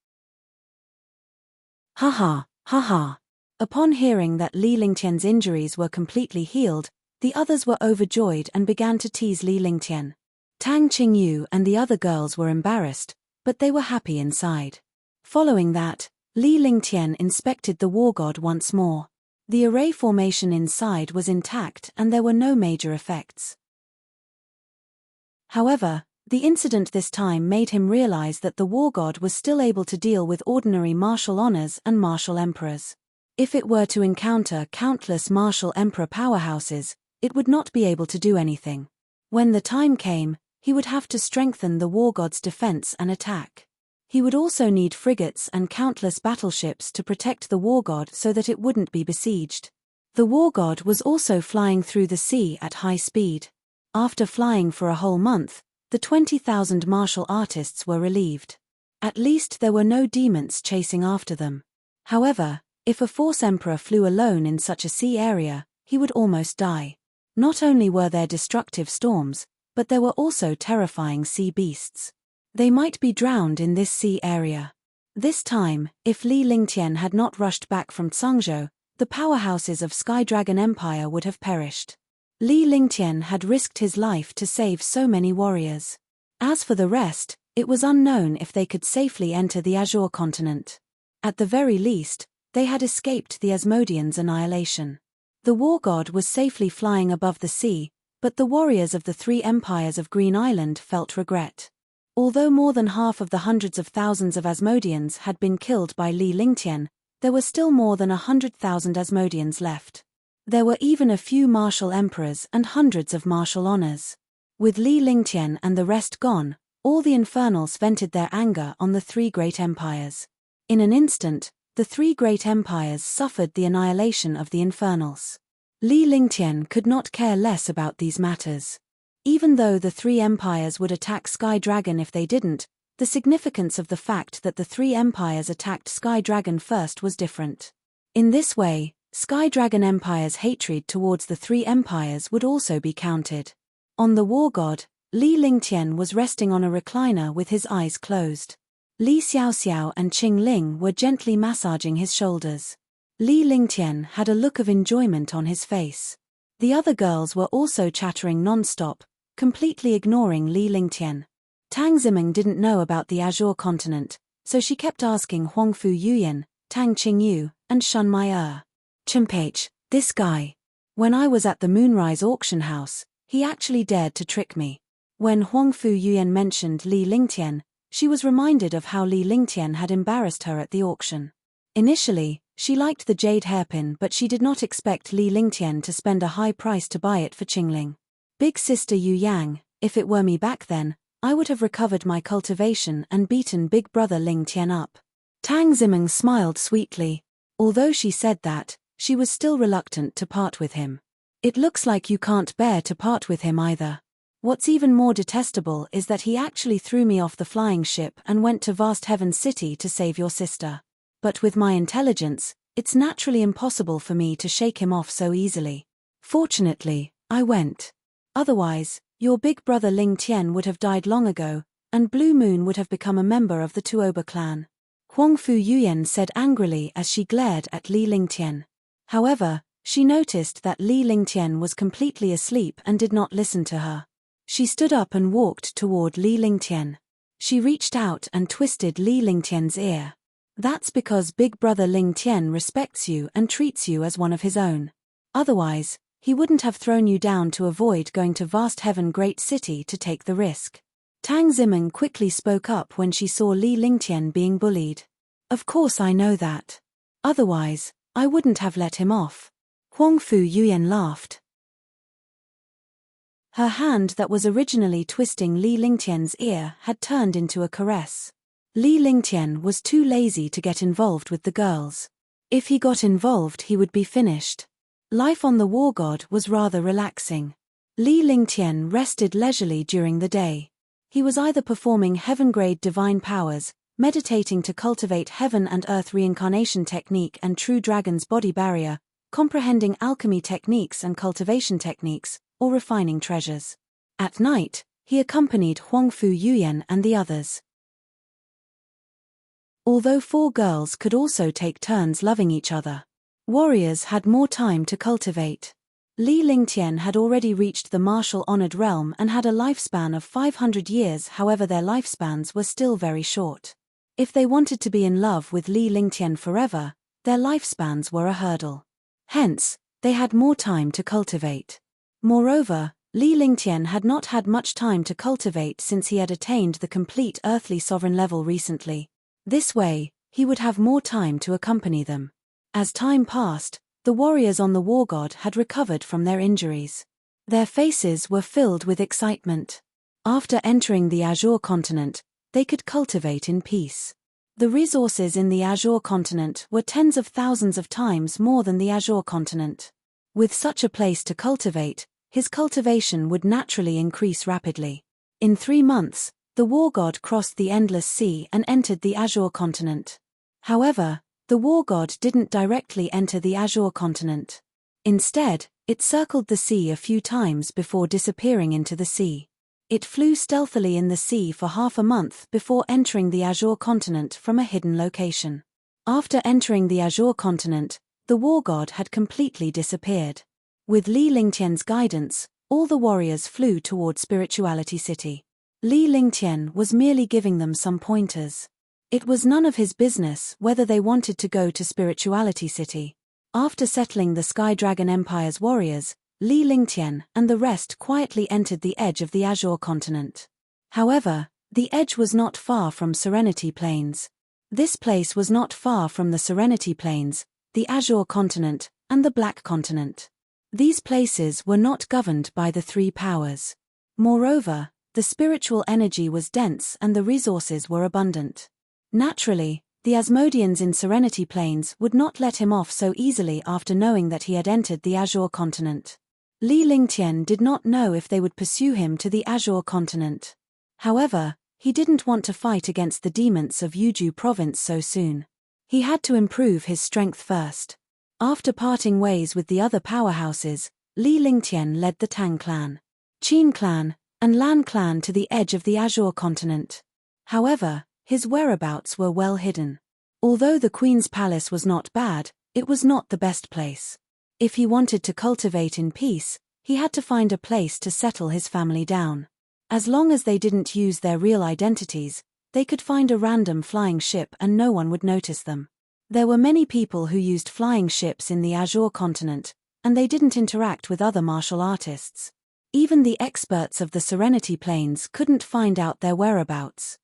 Haha, haha. Upon hearing that Li Lingtian's injuries were completely healed, the others were overjoyed and began to tease Li Lingtian. Tang Qingyu and the other girls were embarrassed, but they were happy inside. Following that, Li Lingtian inspected the war god once more. The array formation inside was intact and there were no major effects. However, the incident this time made him realize that the war god was still able to deal with ordinary martial honors and martial emperors. If it were to encounter countless martial emperor powerhouses, it would not be able to do anything. When the time came, he would have to strengthen the war god's defense and attack. He would also need frigates and countless battleships to protect the war god so that it wouldn't be besieged. The war god was also flying through the sea at high speed. After flying for a whole month, the 20,000 martial artists were relieved. At least there were no demons chasing after them. However, if a force emperor flew alone in such a sea area, he would almost die. Not only were there destructive storms, but there were also terrifying sea beasts. They might be drowned in this sea area. This time, if Li Lingtian had not rushed back from Tsangzhou, the powerhouses of Sky Dragon Empire would have perished. Li Lingtian had risked his life to save so many warriors. As for the rest, it was unknown if they could safely enter the Azure continent. At the very least, they had escaped the Asmodeans' annihilation. The war god was safely flying above the sea, but the warriors of the 3 empires of Green Island felt regret. Although more than half of the hundreds of thousands of Asmodeans had been killed by Li Lingtian, there were still more than 100,000 Asmodeans left. There were even a few martial emperors and hundreds of martial honors. With Li Lingtian and the rest gone, all the infernals vented their anger on the three great empires. In an instant, the three great empires suffered the annihilation of the infernals. Li Lingtian could not care less about these matters. Even though the three empires would attack Sky Dragon if they didn't, the significance of the fact that the three empires attacked Sky Dragon first was different. In this way, Sky Dragon Empire's hatred towards the three empires would also be counted. On the war god, Li Lingtian was resting on a recliner with his eyes closed. Li Xiaoxiao and Qing Ling were gently massaging his shoulders. Li Lingtian had a look of enjoyment on his face. The other girls were also chattering non-stop, completely ignoring Li Lingtian. Tang Zimeng didn't know about the Azure continent, so she kept asking Huangfu Yuyan, Tang Qingyu, and Shun Mai Chimpage, this guy. When I was at the Moonrise auction house, he actually dared to trick me. When Huangfu Yuyan mentioned Li Lingtian, she was reminded of how Li Lingtian had embarrassed her at the auction. Initially, she liked the jade hairpin, but she did not expect Li Lingtian to spend a high price to buy it for Qingling. Big sister Yu Yang, if it were me back then, I would have recovered my cultivation and beaten big brother Ling Tian up. Tang Zimeng smiled sweetly. Although she said that, she was still reluctant to part with him. It looks like you can't bear to part with him either. What's even more detestable is that he actually threw me off the flying ship and went to Vast Heaven City to save your sister. But with my intelligence, it's naturally impossible for me to shake him off so easily. Fortunately, I went. Otherwise, your big brother Ling Tian would have died long ago, and Blue Moon would have become a member of the Tuoba clan. Huangfu Yuyan said angrily as she glared at Li Lingtian. However, she noticed that Li Lingtian was completely asleep and did not listen to her. She stood up and walked toward Li Lingtian. She reached out and twisted Li Lingtian's ear. That's because big brother Ling Tian respects you and treats you as one of his own. Otherwise, he wouldn't have thrown you down to avoid going to Vast Heaven Great City to take the risk. Tang Zimeng quickly spoke up when she saw Li Lingtian being bullied. Of course I know that. Otherwise, I wouldn't have let him off. Huangfu Yuyan laughed. Her hand that was originally twisting Li Lingtian's ear had turned into a caress. Li Lingtian was too lazy to get involved with the girls. If he got involved he would be finished. Life on the war god was rather relaxing. Li Lingtian rested leisurely during the day. He was either performing heaven-grade divine powers, meditating to cultivate heaven and earth reincarnation technique and true dragon's body barrier, comprehending alchemy techniques and cultivation techniques, or refining treasures. At night, he accompanied Huangfu Yuyan and the others. Although 4 girls could also take turns loving each other, warriors had more time to cultivate. Li Lingtian had already reached the martial-honored realm and had a lifespan of 500 years, however their lifespans were still very short. If they wanted to be in love with Li Lingtian forever, their lifespans were a hurdle. Hence, they had more time to cultivate. Moreover, Li Lingtian had not had much time to cultivate since he had attained the complete earthly sovereign level recently. This way, he would have more time to accompany them. As time passed, the warriors on the war god had recovered from their injuries. Their faces were filled with excitement. After entering the Azure continent, they could cultivate in peace. The resources in the Azure continent were tens of thousands of times more than the Azure continent. With such a place to cultivate, his cultivation would naturally increase rapidly. In 3 months, the war god crossed the endless sea and entered the Azure continent. However, the war god didn't directly enter the Azure continent. Instead, it circled the sea a few times before disappearing into the sea. It flew stealthily in the sea for half a month before entering the Azure continent from a hidden location. After entering the Azure continent, the war god had completely disappeared. With Li Lingtian's guidance, all the warriors flew toward Spirituality City. Li Lingtian was merely giving them some pointers. It was none of his business whether they wanted to go to Spirituality City. After settling the Sky Dragon Empire's warriors, Li Lingtian and the rest quietly entered the edge of the Azure continent. However, The edge was not far from Serenity Plains. This place was not far from the Serenity Plains, the Azure Continent, and the Black Continent. These places were not governed by the three powers. Moreover, the spiritual energy was dense and the resources were abundant. Naturally, the Asmodeans in Serenity Plains would not let him off so easily after knowing that he had entered the Azure Continent. Li Lingtian did not know if they would pursue him to the Azure Continent. However, he didn't want to fight against the demons of Yuju province so soon. He had to improve his strength first. After parting ways with the other powerhouses, Li Lingtian led the Tang clan, Qin clan, and Lan clan to the edge of the Azure Continent. However, his whereabouts were well hidden. Although the Queen's palace was not bad, it was not the best place. If he wanted to cultivate in peace, he had to find a place to settle his family down. As long as they didn't use their real identities, they could find a random flying ship and no one would notice them. There were many people who used flying ships in the Azure Continent, and they didn't interact with other martial artists. Even the experts of the Serenity Plains couldn't find out their whereabouts.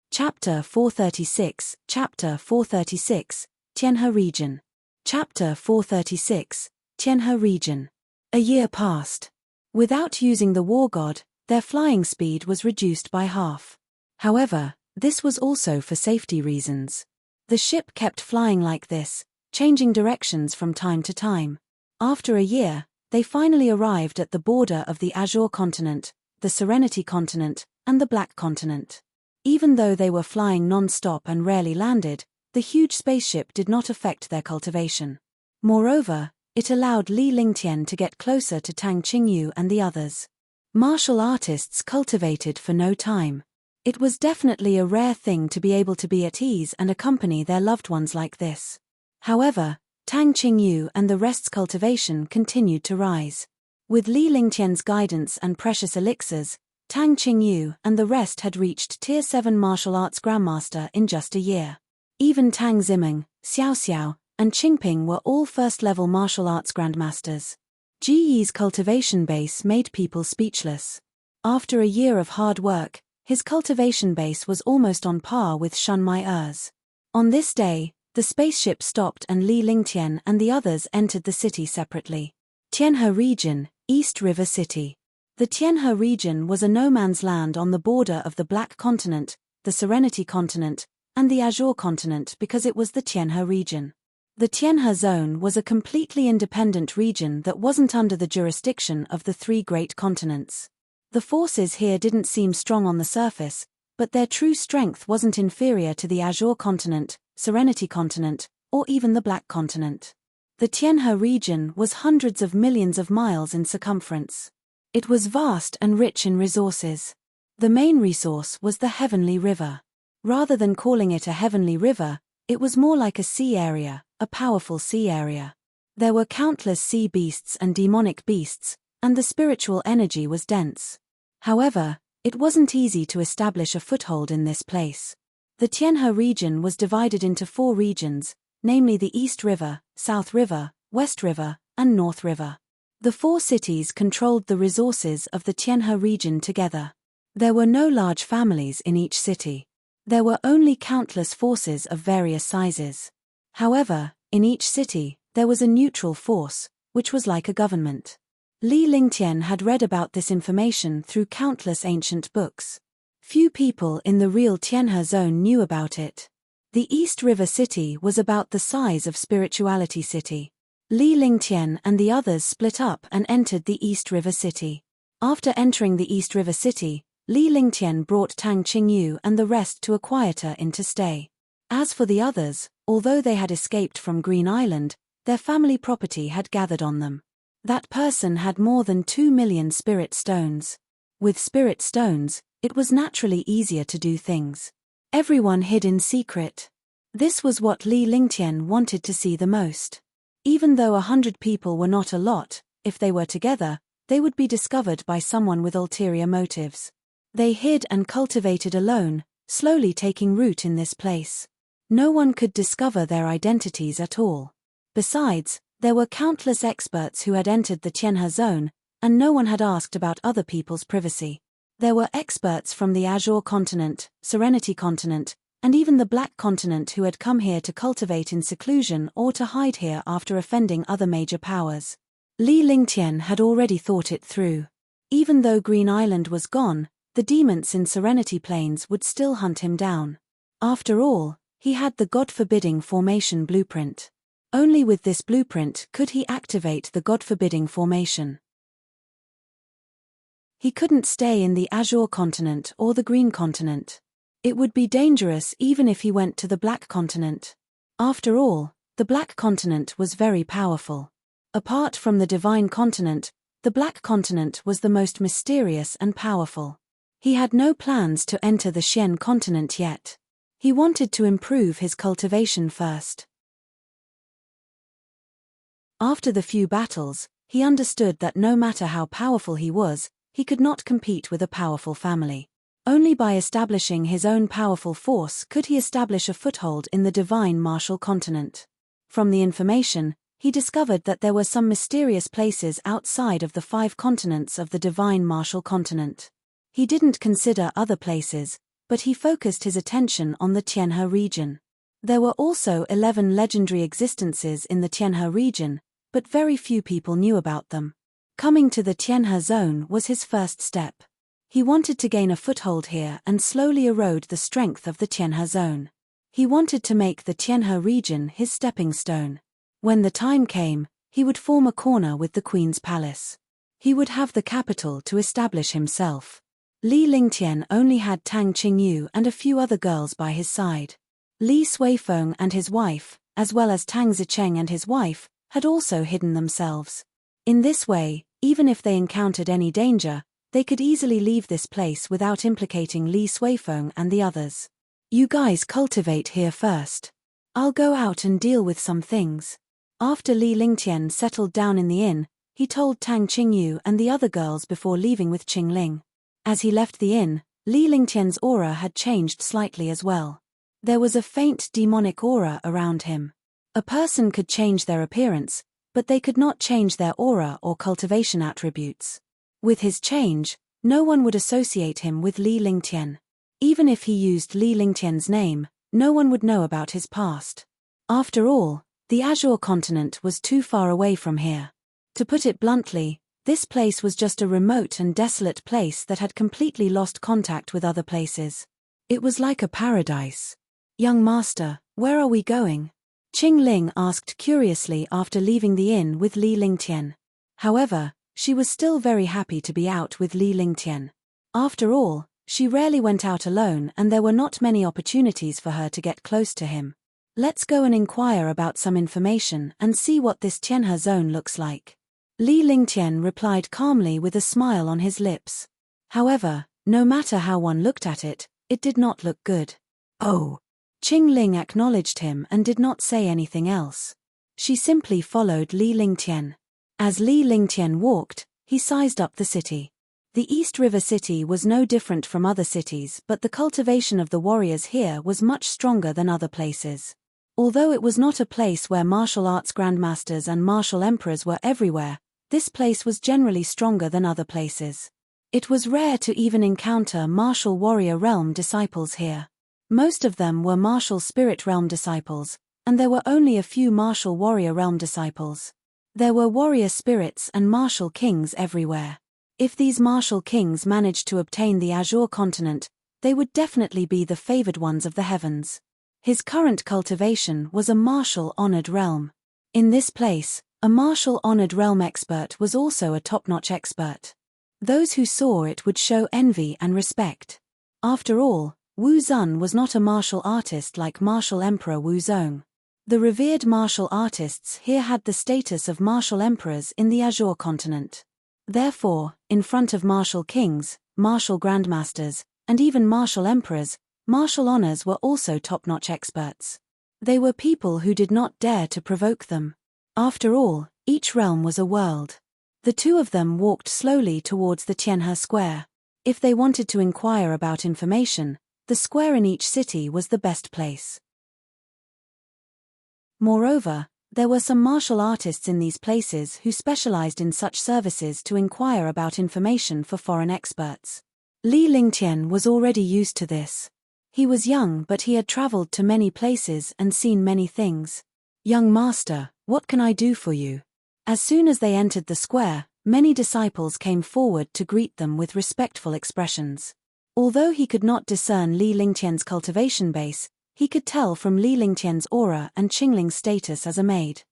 Chapter 436, Chapter 436, Tianhe Region. Chapter 436, Tianhe Region. A year passed. Without using the war god, their flying speed was reduced by half. However, this was also for safety reasons. The ship kept flying like this, changing directions from time to time. After a year, they finally arrived at the border of the Azure Continent, the Serenity Continent, and the Black Continent. Even though they were flying non-stop and rarely landed, the huge spaceship did not affect their cultivation. Moreover, it allowed Li Lingtian to get closer to Tang Qingyu and the others. Martial artists cultivated for no time. It was definitely a rare thing to be able to be at ease and accompany their loved ones like this. However, Tang Qingyu and the rest's cultivation continued to rise. With Li Lingtian's guidance and precious elixirs, Tang Qingyu and the rest had reached Tier 7 Martial Arts Grandmaster in just a year. Even Tang Zimeng, Xiao Xiao, and Qingping were all first-level martial arts grandmasters. Ji Yi's cultivation base made people speechless. After a year of hard work, his cultivation base was almost on par with Shun Mai Er's. On this day, the spaceship stopped and Li Lingtian and the others entered the city separately. Tianhe Region, East River City. The Tianhe region was a no-man's land on the border of the Black Continent, the Serenity Continent, and the Azure Continent because it was the Tianhe region. The Tianhe Zone was a completely independent region that wasn't under the jurisdiction of the three great continents. The forces here didn't seem strong on the surface, but their true strength wasn't inferior to the Azure Continent, Serenity Continent, or even the Black Continent. The Tianhe region was hundreds of millions of miles in circumference. It was vast and rich in resources. The main resource was the Heavenly River. Rather than calling it a heavenly river, it was more like a sea area, a powerful sea area. There were countless sea beasts and demonic beasts, and the spiritual energy was dense. However, it wasn't easy to establish a foothold in this place. The Tianhe region was divided into 4 regions, namely the East River, South River, West River, and North River. The 4 cities controlled the resources of the Tianhe region together. There were no large families in each city. There were only countless forces of various sizes. However, in each city, there was a neutral force, which was like a government. Li Lingtian had read about this information through countless ancient books. Few people in the real Tianhe zone knew about it. The East River City was about the size of Spirituality City. Li Lingtian and the others split up and entered the East River City. After entering the East River City, Li Lingtian brought Tang Qingyu and the rest to a quieter inn to stay. As for the others, although they had escaped from Green Island, their family property had gathered on them. That person had more than 2 million spirit stones. With spirit stones, it was naturally easier to do things. Everyone hid in secret. This was what Li Lingtian wanted to see the most. Even though 100 people were not a lot, if they were together, they would be discovered by someone with ulterior motives. They hid and cultivated alone, slowly taking root in this place. No one could discover their identities at all. Besides, there were countless experts who had entered the Tianhe zone, and no one had asked about other people's privacy. There were experts from the Azure continent, Serenity continent, and even the Black continent who had come here to cultivate in seclusion or to hide here after offending other major powers. Li Lingtian had already thought it through. Even though Green Island was gone, the demons in Serenity Plains would still hunt him down. After all, he had the God-forbidding formation blueprint. Only with this blueprint could he activate the God-forbidding formation. He couldn't stay in the Azure continent or the Green continent. It would be dangerous even if he went to the Black continent. After all, the Black continent was very powerful. Apart from the Divine continent, the Black continent was the most mysterious and powerful. He had no plans to enter the Xian continent yet. He wanted to improve his cultivation first. After the few battles, he understood that no matter how powerful he was, he could not compete with a powerful family. Only by establishing his own powerful force could he establish a foothold in the Divine Martial continent. From the information, he discovered that there were some mysterious places outside of the 5 continents of the Divine Martial continent. He didn't consider other places, but he focused his attention on the Tianhe region. There were also 11 legendary existences in the Tianhe region, but very few people knew about them. Coming to the Tianhe zone was his first step. He wanted to gain a foothold here and slowly erode the strength of the Tianhe zone. He wanted to make the Tianhe region his stepping stone. When the time came, he would form a corner with the Queen's palace. He would have the capital to establish himself. Li Lingtian only had Tang Qingyu and a few other girls by his side. Li Suifeng and his wife, as well as Tang Zicheng and his wife, had also hidden themselves. In this way, even if they encountered any danger, they could easily leave this place without implicating Li Suifeng and the others. You guys cultivate here first. I'll go out and deal with some things. After Li Lingtian settled down in the inn, he told Tang Qingyu and the other girls before leaving with Qingling. As he left the inn, Li Lingtian's aura had changed slightly as well. There was a faint demonic aura around him. A person could change their appearance, but they could not change their aura or cultivation attributes. With his change, no one would associate him with Li Lingtian. Even if he used Li Lingtian's name, no one would know about his past. After all, the Azure continent was too far away from here. To put it bluntly, this place was just a remote and desolate place that had completely lost contact with other places. It was like a paradise. Young master, where are we going? Qingling asked curiously after leaving the inn with Li Lingtian. However, she was still very happy to be out with Li Lingtian. After all, she rarely went out alone and there were not many opportunities for her to get close to him. Let's go and inquire about some information and see what this Tianhe zone looks like. Li Lingtian replied calmly with a smile on his lips. However, no matter how one looked at it, it did not look good. Oh. Qingling acknowledged him and did not say anything else. She simply followed Li Lingtian. As Li Lingtian walked, he sized up the city. The East River City was no different from other cities, but the cultivation of the warriors here was much stronger than other places. Although it was not a place where martial arts grandmasters and martial emperors were everywhere, this place was generally stronger than other places. It was rare to even encounter martial warrior realm disciples here. Most of them were martial spirit realm disciples, and there were only a few martial warrior realm disciples. There were warrior spirits and martial kings everywhere. If these martial kings managed to obtain the Azure continent, they would definitely be the favored ones of the heavens. His current cultivation was a martial honored realm. In this place, a martial honored realm expert was also a top-notch expert. Those who saw it would show envy and respect. After all, Wu Zun was not a martial artist like martial emperor Wu Zong. The revered martial artists here had the status of martial emperors in the Azure continent. Therefore, in front of martial kings, martial grandmasters, and even martial emperors, martial honors were also top-notch experts. They were people who did not dare to provoke them. After all, each realm was a world. The two of them walked slowly towards the Tianhe Square. If they wanted to inquire about information, the square in each city was the best place. Moreover, There were some martial artists in these places who specialized in such services to inquire about information for foreign experts. Li Lingtian was already used to this. He was young, but he had traveled to many places and seen many things. "Young master, what can I do for you?" As soon as they entered the square, many disciples came forward to greet them with respectful expressions. Although he could not discern Li Lingtian's cultivation base, he could tell from Li Lingtian's aura and Qingling's status as a maid.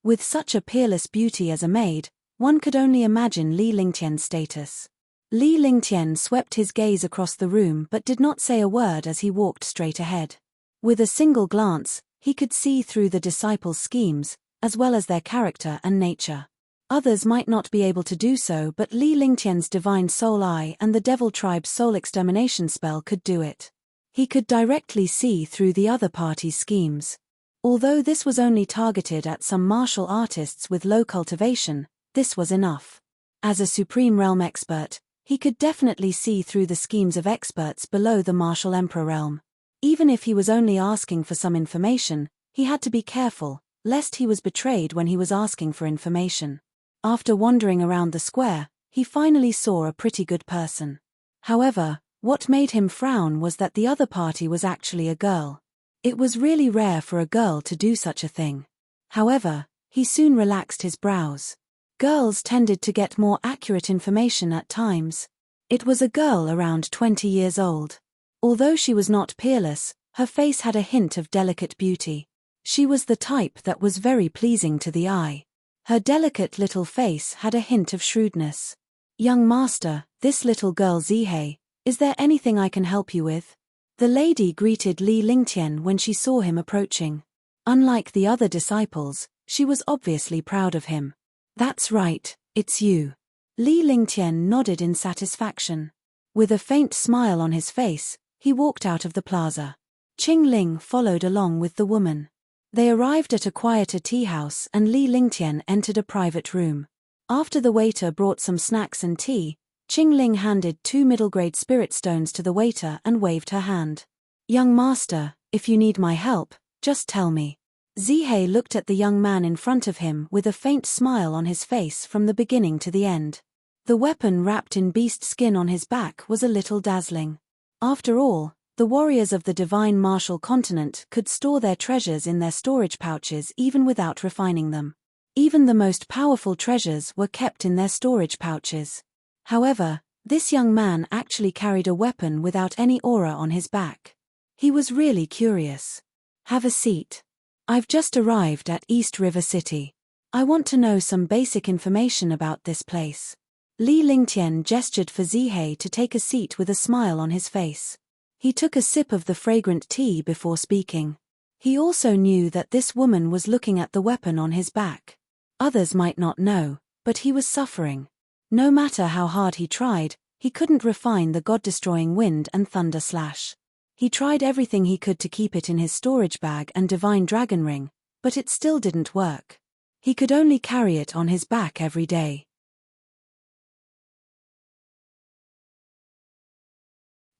With such a peerless beauty as a maid, one could only imagine Li Lingtian's status. Li Lingtian swept his gaze across the room but did not say a word as he walked straight ahead. With a single glance, he could see through the disciples' schemes, as well as their character and nature. Others might not be able to do so, but Li Lingtian's divine soul eye and the devil tribe's soul extermination spell could do it. He could directly see through the other party's schemes. Although this was only targeted at some martial artists with low cultivation, this was enough. As a Supreme Realm expert, he could definitely see through the schemes of experts below the martial emperor realm. Even if he was only asking for some information, he had to be careful, lest he was betrayed when he was asking for information. After wandering around the square, he finally saw a pretty good person. However, what made him frown was that the other party was actually a girl. It was really rare for a girl to do such a thing. However, he soon relaxed his brows. Girls tended to get more accurate information at times. It was a girl around 20 years old. Although she was not peerless, her face had a hint of delicate beauty. She was the type that was very pleasing to the eye. Her delicate little face had a hint of shrewdness. "Young master, this little girl Zihei, is there anything I can help you with?" The lady greeted Li Lingtian when she saw him approaching. Unlike the other disciples, she was obviously proud of him. "That's right, it's you." Li Lingtian nodded in satisfaction. With a faint smile on his face, he walked out of the plaza. Qingling followed along with the woman. They arrived at a quieter tea house and Li Lingtian entered a private room. After the waiter brought some snacks and tea, Qingling handed 2 middle-grade spirit stones to the waiter and waved her hand. "Young master, if you need my help, just tell me." Zihei looked at the young man in front of him with a faint smile on his face from the beginning to the end. The weapon wrapped in beast skin on his back was a little dazzling. After all, the warriors of the divine martial continent could store their treasures in their storage pouches even without refining them. Even the most powerful treasures were kept in their storage pouches. However, this young man actually carried a weapon without any aura on his back. He was really curious. "Have a seat. I've just arrived at East River City. I want to know some basic information about this place." Li Lingtian gestured for Zihei to take a seat with a smile on his face. He took a sip of the fragrant tea before speaking. He also knew that this woman was looking at the weapon on his back. Others might not know, but he was suffering. No matter how hard he tried, he couldn't refine the god-destroying wind and thunder slash. He tried everything he could to keep it in his storage bag and divine dragon ring, but it still didn't work. He could only carry it on his back every day.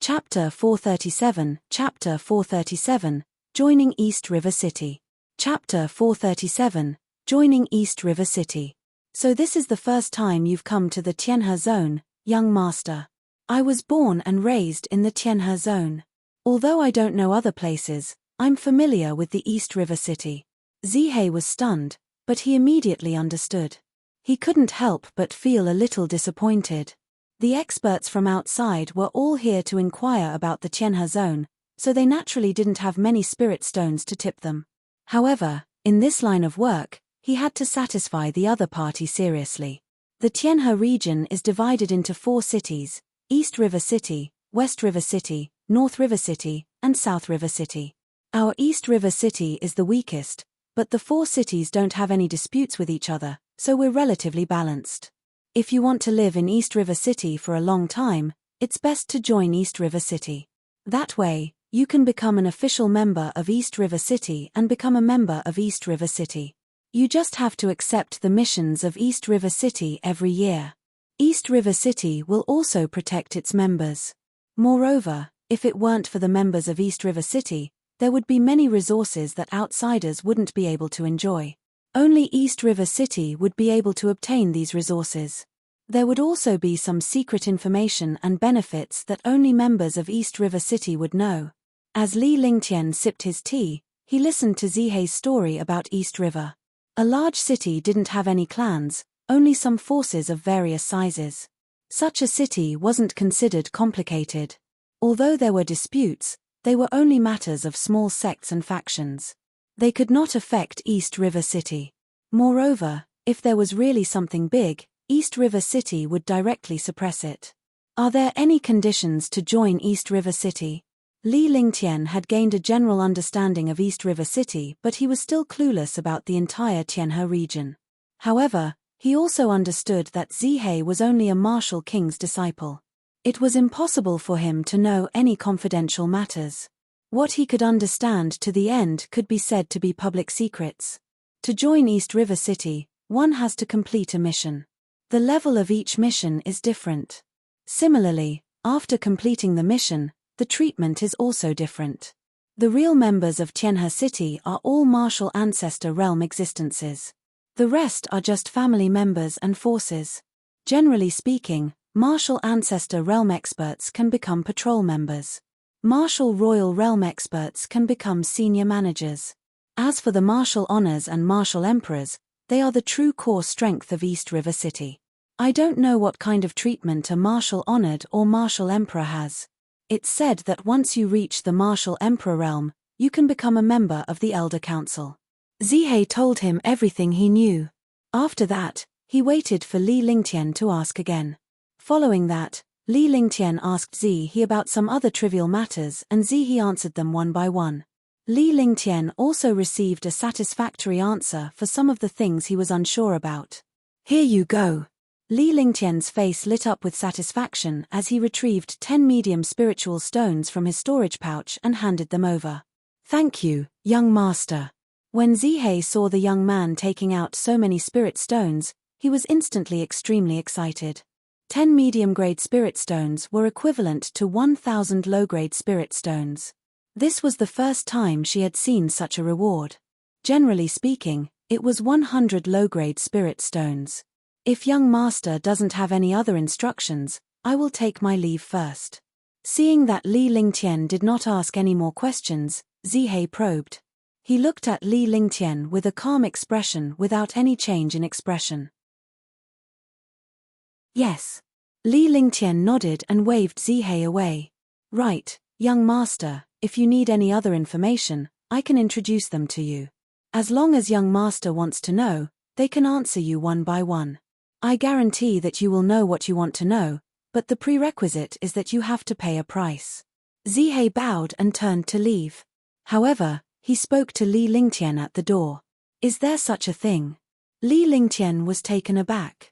Chapter 437, Chapter 437, Joining East River City. Chapter 437, Joining East River City. "So this is the first time you've come to the Tianhe Zone, young master." "I was born and raised in the Tianhe Zone. Although I don't know other places, I'm familiar with the East River City." Zihei was stunned, but he immediately understood. He couldn't help but feel a little disappointed. The experts from outside were all here to inquire about the Tianhe Zone, so they naturally didn't have many spirit stones to tip them. However, in this line of work, he had to satisfy the other party seriously. The Tianhe region is divided into 4 cities: East River City, West River City, North River City, and South River City. Our East River City is the weakest, but the 4 cities don't have any disputes with each other, so we're relatively balanced. If you want to live in East River City for a long time, it's best to join East River City. That way, you can become an official member of East River City and become a member of East River City. You just have to accept the missions of East River City every year. East River City will also protect its members. Moreover, if it weren't for the members of East River City, There would be many resources that outsiders wouldn't be able to enjoy. Only East River City would be able to obtain these resources. There would also be some secret information and benefits that only members of East River City would know. As Li Lingtian sipped his tea, he listened to Zihei's story about East River. A large city didn't have any clans, only some forces of various sizes. Such a city wasn't considered complicated. Although there were disputes, they were only matters of small sects and factions. They could not affect East River City. Moreover, if there was really something big, East River City would directly suppress it. Are there any conditions to join East River City? Li Lingtian had gained a general understanding of East River City, but he was still clueless about the entire Tianhe region. However, he also understood that Zihei was only a martial king's disciple. It was impossible for him to know any confidential matters. What he could understand to the end could be said to be public secrets. To join East River City, one has to complete a mission. The level of each mission is different. Similarly, after completing the mission, the treatment is also different. The real members of Tianhe City are all martial ancestor realm existences. The rest are just family members and forces. Generally speaking, martial ancestor realm experts can become patrol members. Martial royal realm experts can become senior managers. As for the martial honors and martial emperors, they are the true core strength of East River City. I don't know what kind of treatment a martial honored or martial emperor has. It's said that once you reach the martial emperor realm, you can become a member of the Elder Council. Zihei told him everything he knew. After that, he waited for Li Lingtian to ask again. Following that, Li Lingtian asked Zihei about some other trivial matters and Zihei answered them one by one. Li Lingtian also received a satisfactory answer for some of the things he was unsure about. Here you go. Li Lingtian's face lit up with satisfaction as he retrieved 10 medium spiritual stones from his storage pouch and handed them over. Thank you, young master. When Zihei saw the young man taking out so many spirit stones, he was instantly extremely excited. 10 medium-grade spirit stones were equivalent to 1,000 low-grade spirit stones. This was the first time she had seen such a reward. Generally speaking, it was 100 low-grade spirit stones. If young master doesn't have any other instructions, I will take my leave first. Seeing that Li Lingtian did not ask any more questions, Zihei probed. He looked at Li Lingtian with a calm expression without any change in expression. Yes. Li Lingtian nodded and waved Zihei away. Right, young master, if you need any other information, I can introduce them to you. As long as young master wants to know, they can answer you one by one. I guarantee that you will know what you want to know, but the prerequisite is that you have to pay a price. Zihei bowed and turned to leave. However, he spoke to Li Lingtian at the door. Is there such a thing? Li Lingtian was taken aback.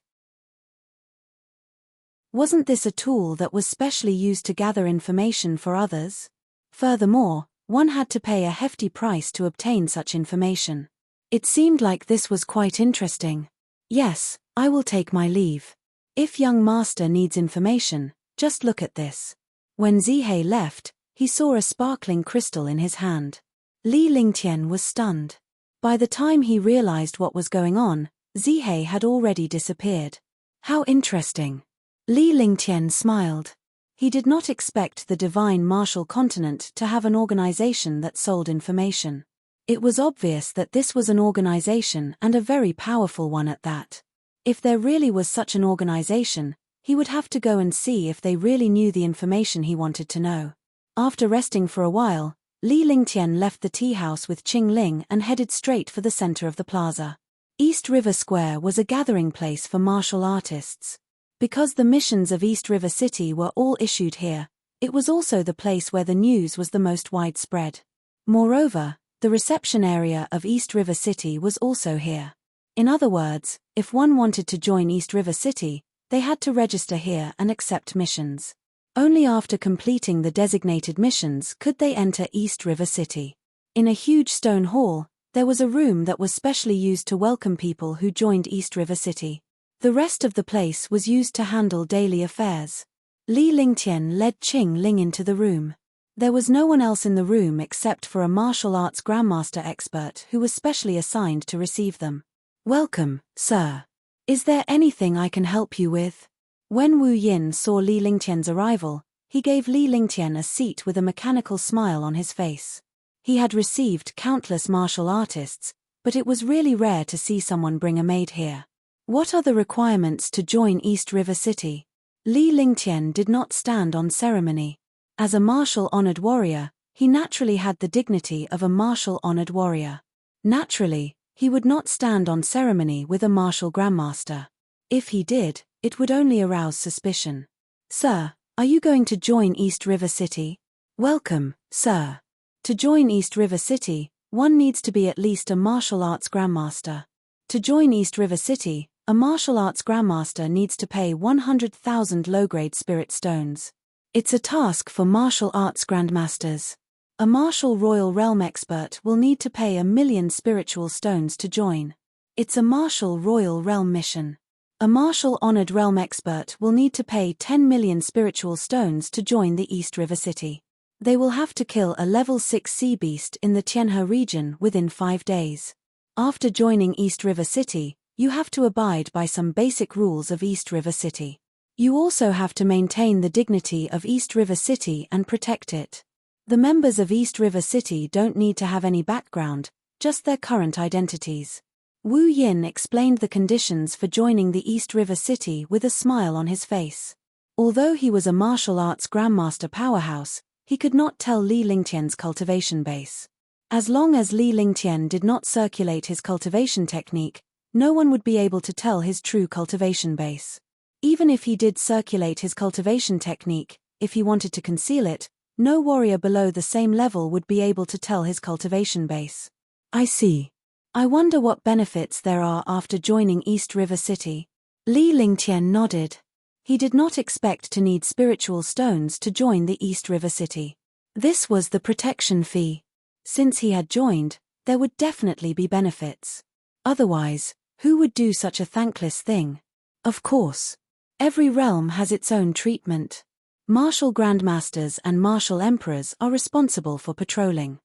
Wasn't this a tool that was specially used to gather information for others? Furthermore, one had to pay a hefty price to obtain such information. It seemed like this was quite interesting. Yes, I will take my leave. If young master needs information, just look at this. When Zihei left, he saw a sparkling crystal in his hand. Li Lingtian was stunned. By the time he realized what was going on, Zihei had already disappeared. How interesting. Li Lingtian smiled. He did not expect the divine martial continent to have an organization that sold information. It was obvious that this was an organization and a very powerful one at that. If there really was such an organization, he would have to go and see if they really knew the information he wanted to know. After resting for a while, Li Lingtian left the tea house with Qing Ling and headed straight for the center of the plaza. East River Square was a gathering place for martial artists. Because the missions of East River City were all issued here, it was also the place where the news was the most widespread. Moreover, the reception area of East River City was also here. In other words, if one wanted to join East River City, they had to register here and accept missions. Only after completing the designated missions could they enter East River City. In a huge stone hall, there was a room that was specially used to welcome people who joined East River City. The rest of the place was used to handle daily affairs. Li Lingtian led Qing Ling into the room. There was no one else in the room except for a martial arts grandmaster expert who was specially assigned to receive them. "Welcome, sir. Is there anything I can help you with?" When Wu Yin saw Li Lingtian's arrival, he gave Li Lingtian a seat with a mechanical smile on his face. He had received countless martial artists, but it was really rare to see someone bring a maid here. "What are the requirements to join East River City?" Li Lingtian did not stand on ceremony. As a martial-honored warrior, he naturally had the dignity of a martial-honored warrior. Naturally, he would not stand on ceremony with a martial grandmaster. If he did, it would only arouse suspicion. "Sir, are you going to join East River City?" "Welcome, sir. To join East River City, one needs to be at least a martial arts grandmaster. To join East River City, a martial arts grandmaster needs to pay 100,000 low-grade spirit stones. It's a task for martial arts grandmasters. A martial royal realm expert will need to pay 1,000,000 spiritual stones to join. It's a martial royal realm mission. A martial honored realm expert will need to pay 10 million spiritual stones to join the East River City. They will have to kill a level 6 sea beast in the Tianhe region within 5 days. After joining East River City, you have to abide by some basic rules of East River City. You also have to maintain the dignity of East River City and protect it. The members of East River City don't need to have any background, just their current identities. Wu Yin explained the conditions for joining the East River City with a smile on his face. Although he was a martial arts grandmaster powerhouse, he could not tell Li Lingtian's cultivation base. As long as Li Lingtian did not circulate his cultivation technique, no one would be able to tell his true cultivation base. Even if he did circulate his cultivation technique, if he wanted to conceal it, no warrior below the same level would be able to tell his cultivation base. "I see. I wonder what benefits there are after joining East River City." Li Lingtian nodded. He did not expect to need spiritual stones to join the East River City. This was the protection fee. Since he had joined, there would definitely be benefits. Otherwise, who would do such a thankless thing? Of course. Every realm has its own treatment. Martial grandmasters and martial emperors are responsible for patrolling.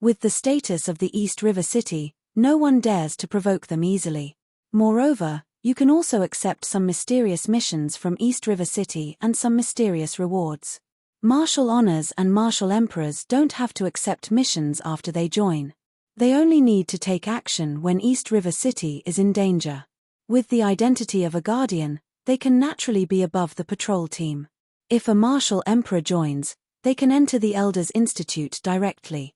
With the status of the East River City, no one dares to provoke them easily. Moreover, you can also accept some mysterious missions from East River City and some mysterious rewards. Martial honors and martial emperors don't have to accept missions after they join. They only need to take action when East River City is in danger. With the identity of a guardian, they can naturally be above the patrol team. If a martial emperor joins, they can enter the Elders Institute directly.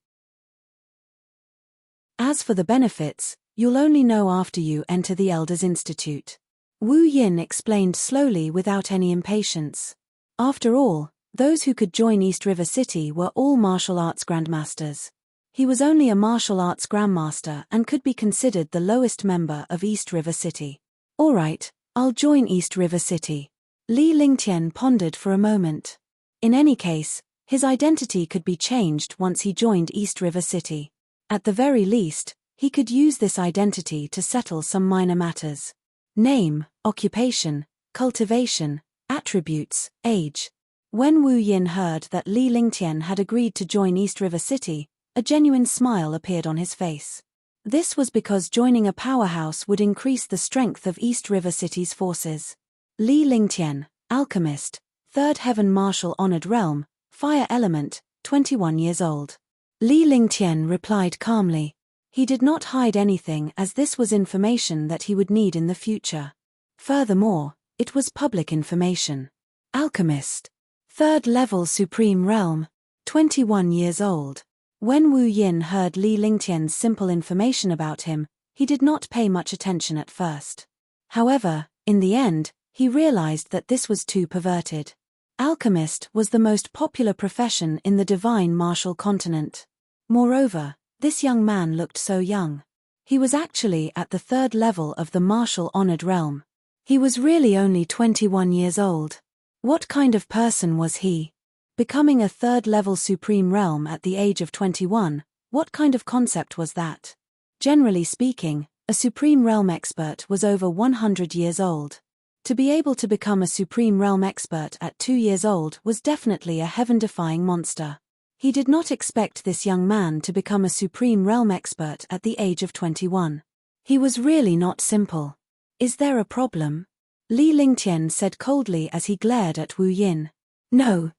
As for the benefits, you'll only know after you enter the Elders Institute. Wu Yin explained slowly without any impatience. After all, those who could join East River City were all martial arts grandmasters. He was only a martial arts grandmaster and could be considered the lowest member of East River City. "All right, I'll join East River City." Li Lingtian pondered for a moment. In any case, his identity could be changed once he joined East River City. At the very least, he could use this identity to settle some minor matters. Name, occupation, cultivation, attributes, age. When Wu Yin heard that Li Lingtian had agreed to join East River City, a genuine smile appeared on his face. This was because joining a powerhouse would increase the strength of East River City's forces. Li Lingtian, alchemist, 3rd Heaven Martial Honored Realm, fire element, 21 years old. Li Lingtian replied calmly. He did not hide anything as this was information that he would need in the future. Furthermore, it was public information. Alchemist. 3rd level Supreme Realm, 21 years old. When Wu Yin heard Li Lingtian's simple information about him, he did not pay much attention at first. However, in the end, he realized that this was too perverted. Alchemist was the most popular profession in the divine martial continent. Moreover, this young man looked so young. He was actually at the 3rd level of the martial honored realm. He was really only 21 years old. What kind of person was he? Becoming a 3rd level supreme realm at the age of 21, what kind of concept was that? Generally speaking, a supreme realm expert was over 100 years old. To be able to become a Supreme Realm expert at 2 years old was definitely a heaven-defying monster. He did not expect this young man to become a Supreme Realm expert at the age of 21. He was really not simple. Is there a problem? Li Lingtian said coldly as he glared at Wu Yin. No.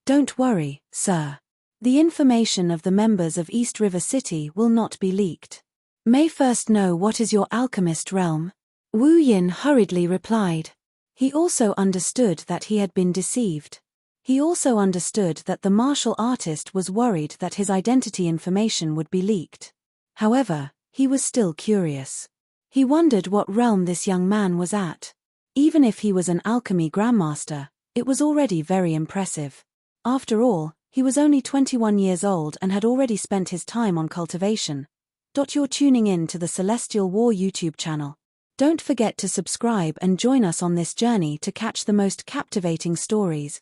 Don't worry, sir. The information of the members of East River City will not be leaked. May first know what is your alchemist realm? Wu Yin hurriedly replied. He also understood that he had been deceived. He also understood that the martial artist was worried that his identity information would be leaked. However, he was still curious. He wondered what realm this young man was at. Even if he was an alchemy grandmaster, it was already very impressive. After all, he was only 21 years old and had already spent his time on cultivation. You're tuning in to the Celestial War YouTube channel. Don't forget to subscribe and join us on this journey to catch the most captivating stories.